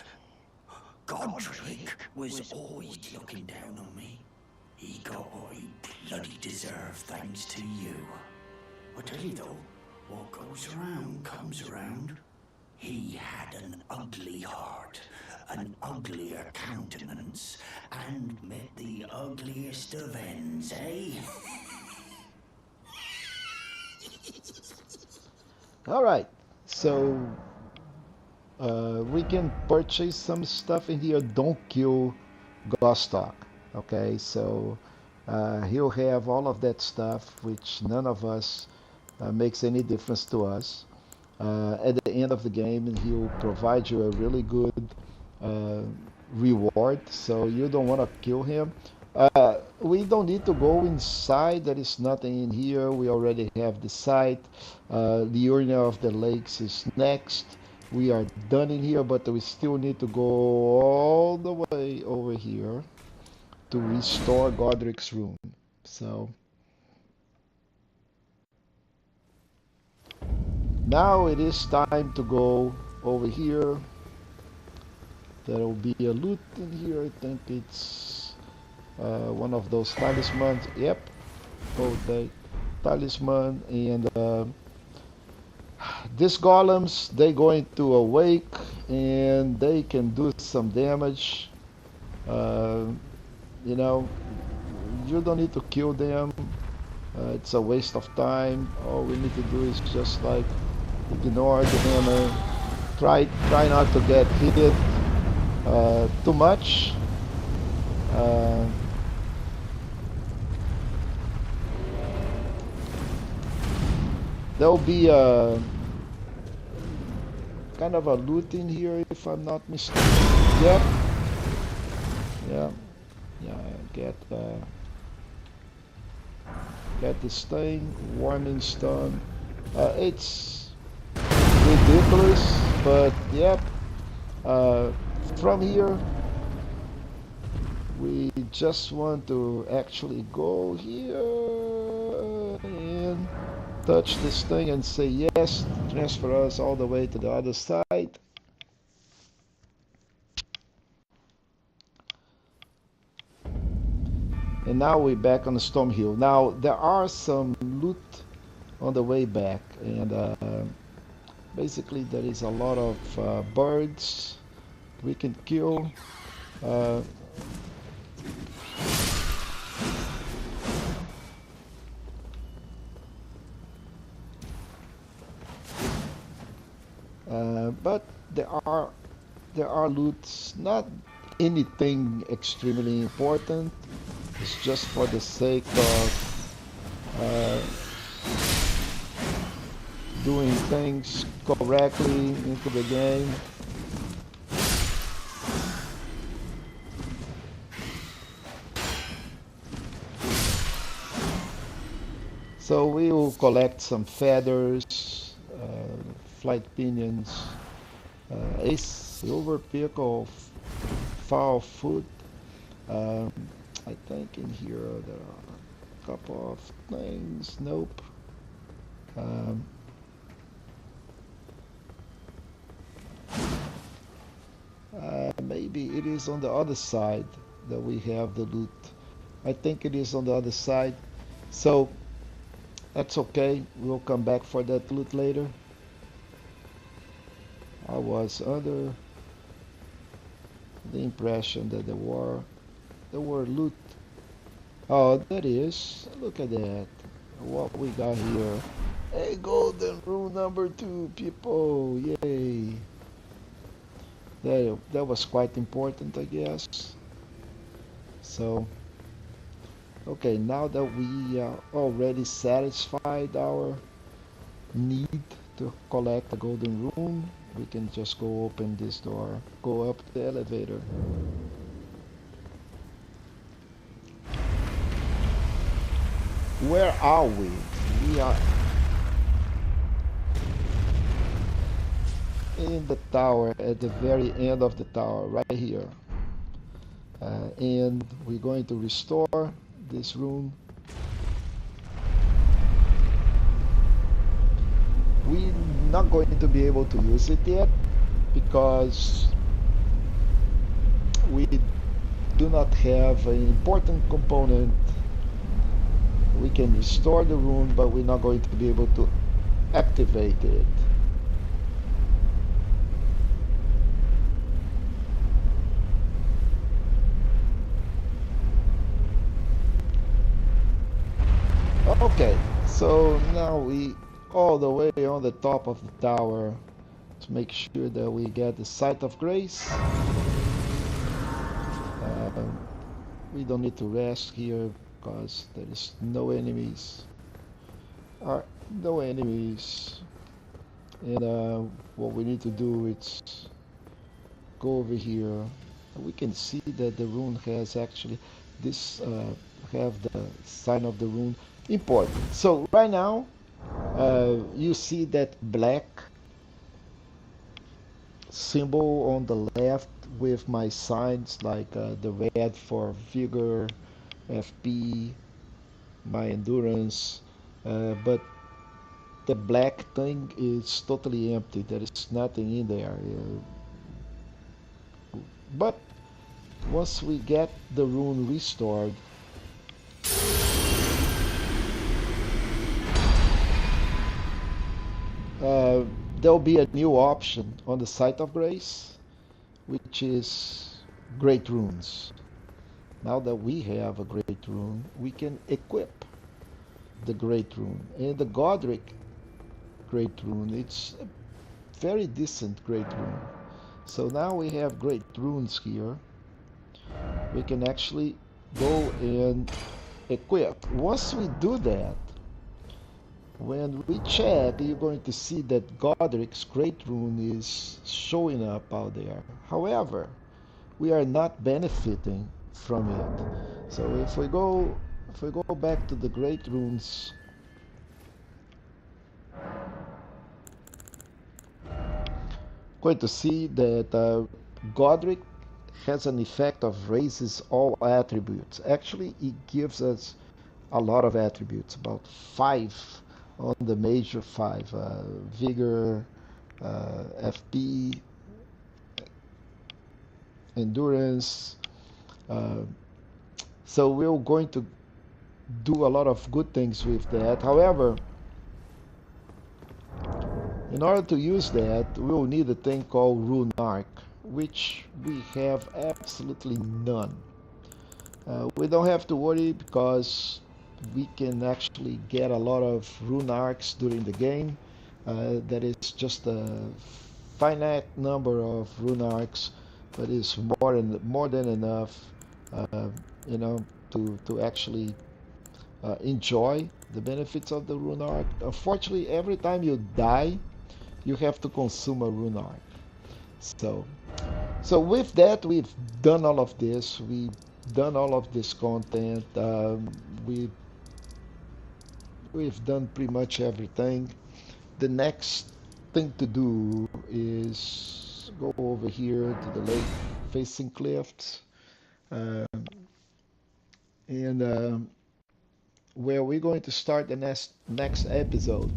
Godrick was always looking down on me. He got what he bloody deserved thanks to you. I tell you though, what goes around comes around. He had an ugly heart, an uglier countenance, and met the ugliest of ends, eh? All right, so we can purchase some stuff in here. Don't kill Godrick. Okay, so he'll have all of that stuff, which none of us makes any difference to us. At the end of the game, and he'll provide you a really good reward, so you don't want to kill him. We don't need to go inside. There is nothing in here. We already have the site. The Urna of the Lakes is next. We are done in here, but we still need to go all the way over here to restore Godrick's rune. So now it is time to go over here. There will be a loot in here. I think it's one of those talismans. Yep, oh, the talisman. And These golems, they going to awake and they can do some damage. Uh, you know, you don't need to kill them. It's a waste of time. All we need to do is just like ignore the hammer. Try not to get hit too much. Uh, there'll be a kind of a loot in here if I'm not mistaken. Yep. Yeah. Get this thing, warming stone. It's ridiculous, but yep. From here, we just want to actually go here and touch this thing and say yes, transfer us all the way to the other side. And now we're back on the Storm Hill. Now there are some loot on the way back, and basically there is a lot of birds we can kill. But there are loots, not anything extremely important. It's just for the sake of doing things correctly into the game. So we will collect some feathers, flight pinions, a silver pick of foul food. I think in here there are a couple of things. Nope. Maybe it is on the other side that we have the loot. I think it is on the other side. So that's okay. We'll come back for that loot later. I was under the impression that there were loot. Oh, that is. Look at that. What we got here. A golden rune number 2, people. Yay. That was quite important, I guess. So, okay, now that we already satisfied our need to collect a golden rune, we can just go open this door, go up the elevator. Where are we? We are in the tower, at the very end of the tower, right here. And we're going to restore this room. We're not going to be able to use it yet because we do not have an important component. We can restore the room, but we're not going to be able to activate it. Okay, so now we all the way on the top of the tower to make sure that we get the Sight of Grace. We don't need to rest here because there is no enemies. No enemies. And what we need to do is go over here. We can see that the rune has actually this have the sign of the rune important. So right now you see that black symbol on the left with my signs like the red for vigor, FP, my endurance, but the black thing is totally empty. There is nothing in there. But once we get the rune restored, there'll be a new option on the site of grace, which is great runes. Now that we have a great rune, we can equip the great rune. And the Godrick great rune, it's a very decent great rune. So now we have great runes here. We can actually go and equip. Once we do that, when we check, you're going to see that Godrick's great rune is showing up out there. However, we are not benefiting from it. So if we go back to the great runes, going to see that Godrick has an effect of raises all attributes. Actually, it gives us a lot of attributes, about 5 on the major 5. Vigor, FP, endurance. So we're going to do a lot of good things with that. However, in order to use that, we will need a thing called Rune Arc, which we have absolutely none. We don't have to worry because we can actually get a lot of Rune Arcs during the game. That is just a finite number of Rune Arcs, but it's more than enough, you know, to actually enjoy the benefits of the Rune Arc. Unfortunately, every time you die, you have to consume a Rune Arc. So with that, we've done all of this. We've done all of this content. We've done pretty much everything. The next thing to do is go over here to the lake facing cliffs, and where we're going to start the next episode.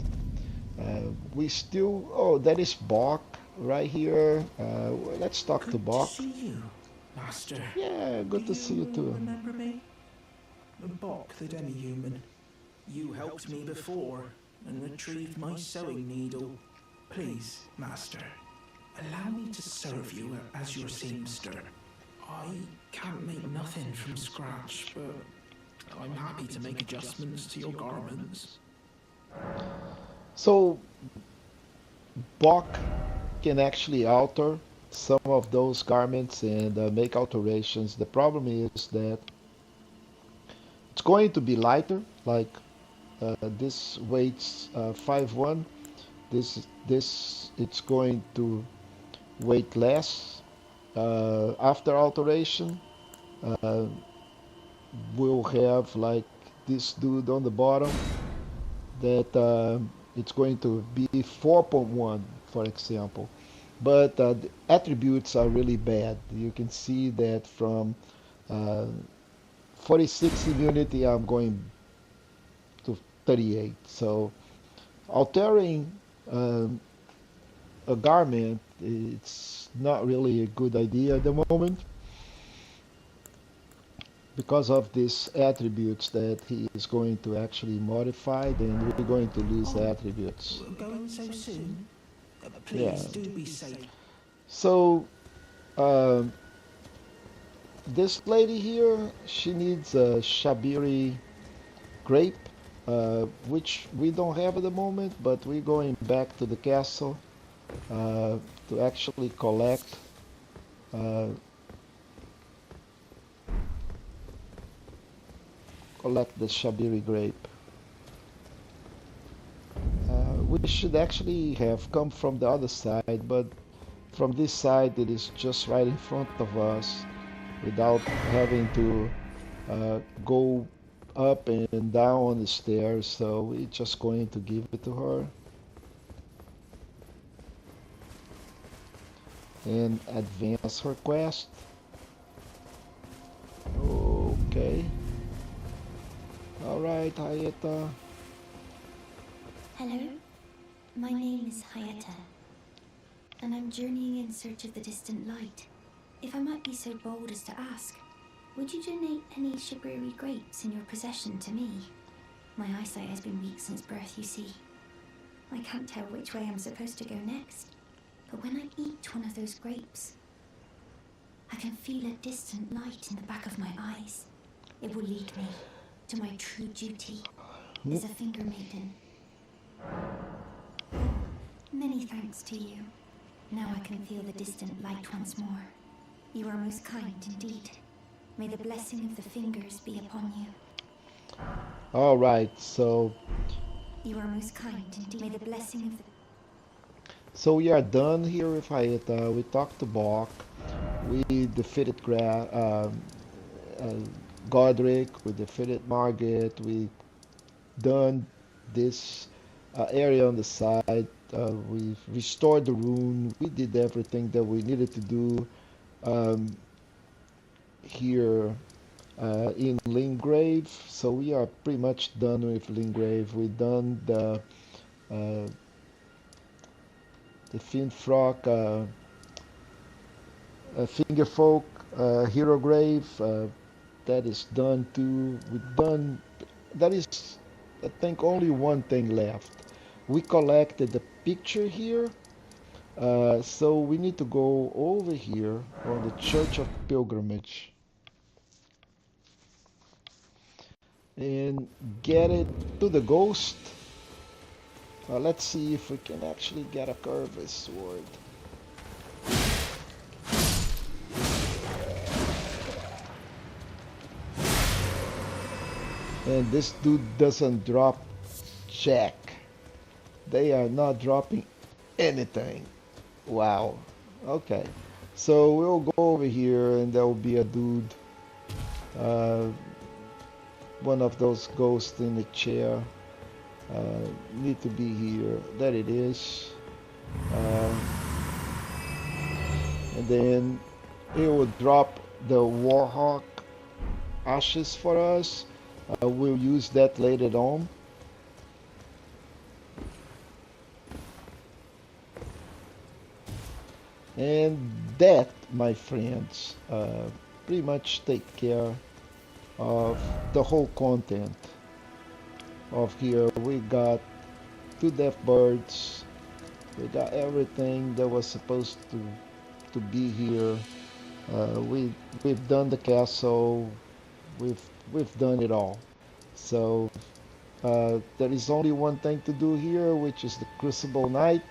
We still, oh, that is Bach right here. Let's talk to Bach. Good to see you, Master. Yeah, good to see you too. Remember me? Bach, the demi-human. You helped me before and retrieved my sewing needle. Please, Master, allow me to serve you as your seamster. I can't make nothing from scratch, but I'm happy to make adjustments to your garments. So Bach can actually alter some of those garments and make alterations. The problem is that it's going to be lighter, like this weighs 5-1. This it's going to weight less. After alteration, we'll have like this dude on the bottom that it's going to be 4.1, for example. But the attributes are really bad. You can see that from 46 immunity, I'm going to 38. So altering a garment, it's not really a good idea at the moment because of these attributes that he is going to actually modify. Then we're going to lose attributes. Going so soon? Please do be safe. So this lady here, she needs a Shabiri grape, which we don't have at the moment, but we're going back to the castle to actually collect the Shabiri grape. We should actually have come from the other side, but from this side it is just right in front of us without having to go up and down on the stairs, so we're just going to give it to her and advance her quest. Okay. Alright, Hayata. Hello, my name is Hayata, and I'm journeying in search of the distant light. If I might be so bold as to ask, would you donate any Shabiri grapes in your possession to me? My eyesight has been weak since birth, you see. I can't tell which way I'm supposed to go next. But when I eat one of those grapes, I can feel a distant light in the back of my eyes. It will lead me to my true duty as a finger maiden. Many thanks to you. Now I can feel the distant light once more. You are most kind indeed. May the blessing of the fingers be upon you. All right, so you are most kind indeed. May the blessing of the... So we are done here with Aeta. We talked to Bok. We defeated Godrick. We defeated Margit. We done this area on the side. We restored the rune. We did everything that we needed to do here in Limgrave. So we are pretty much done with Limgrave. We done the Fringefolk, Fingerfolk, Hero Grave. That is done too. We done. That is, I think, only one thing left. We collected the picture here, so we need to go over here on the Church of Pilgrimage and get it to the ghost. Let's see if we can actually get a curved sword. And this dude doesn't drop jack. They are not dropping anything. Wow. Okay. So we'll go over here and there will be a dude. One of those ghosts in the chair. Need to be here. There it is. And then it will drop the Warhawk ashes for us. We'll use that later on. And that, my friends, pretty much take care of the whole content of here. We got 2 death birds. We got everything that was supposed to be here. We've done the castle. We've done it all. So there is only one thing to do here, which is the Crucible Knight.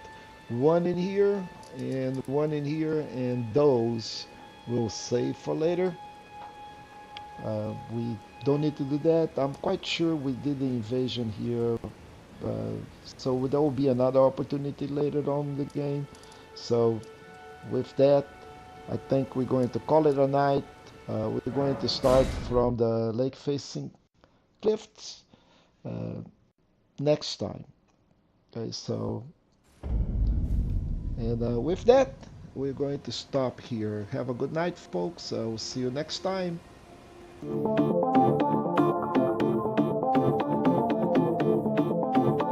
One in here and one in here, and those we'll save for later. We don't need to do that. I'm quite sure we did the invasion here, so there will be another opportunity later on in the game. So with that, I think we're going to call it a night. We're going to start from the lake facing cliffs next time. Okay, so and with that, we're going to stop here. Have a good night, folks. We'll see you next time.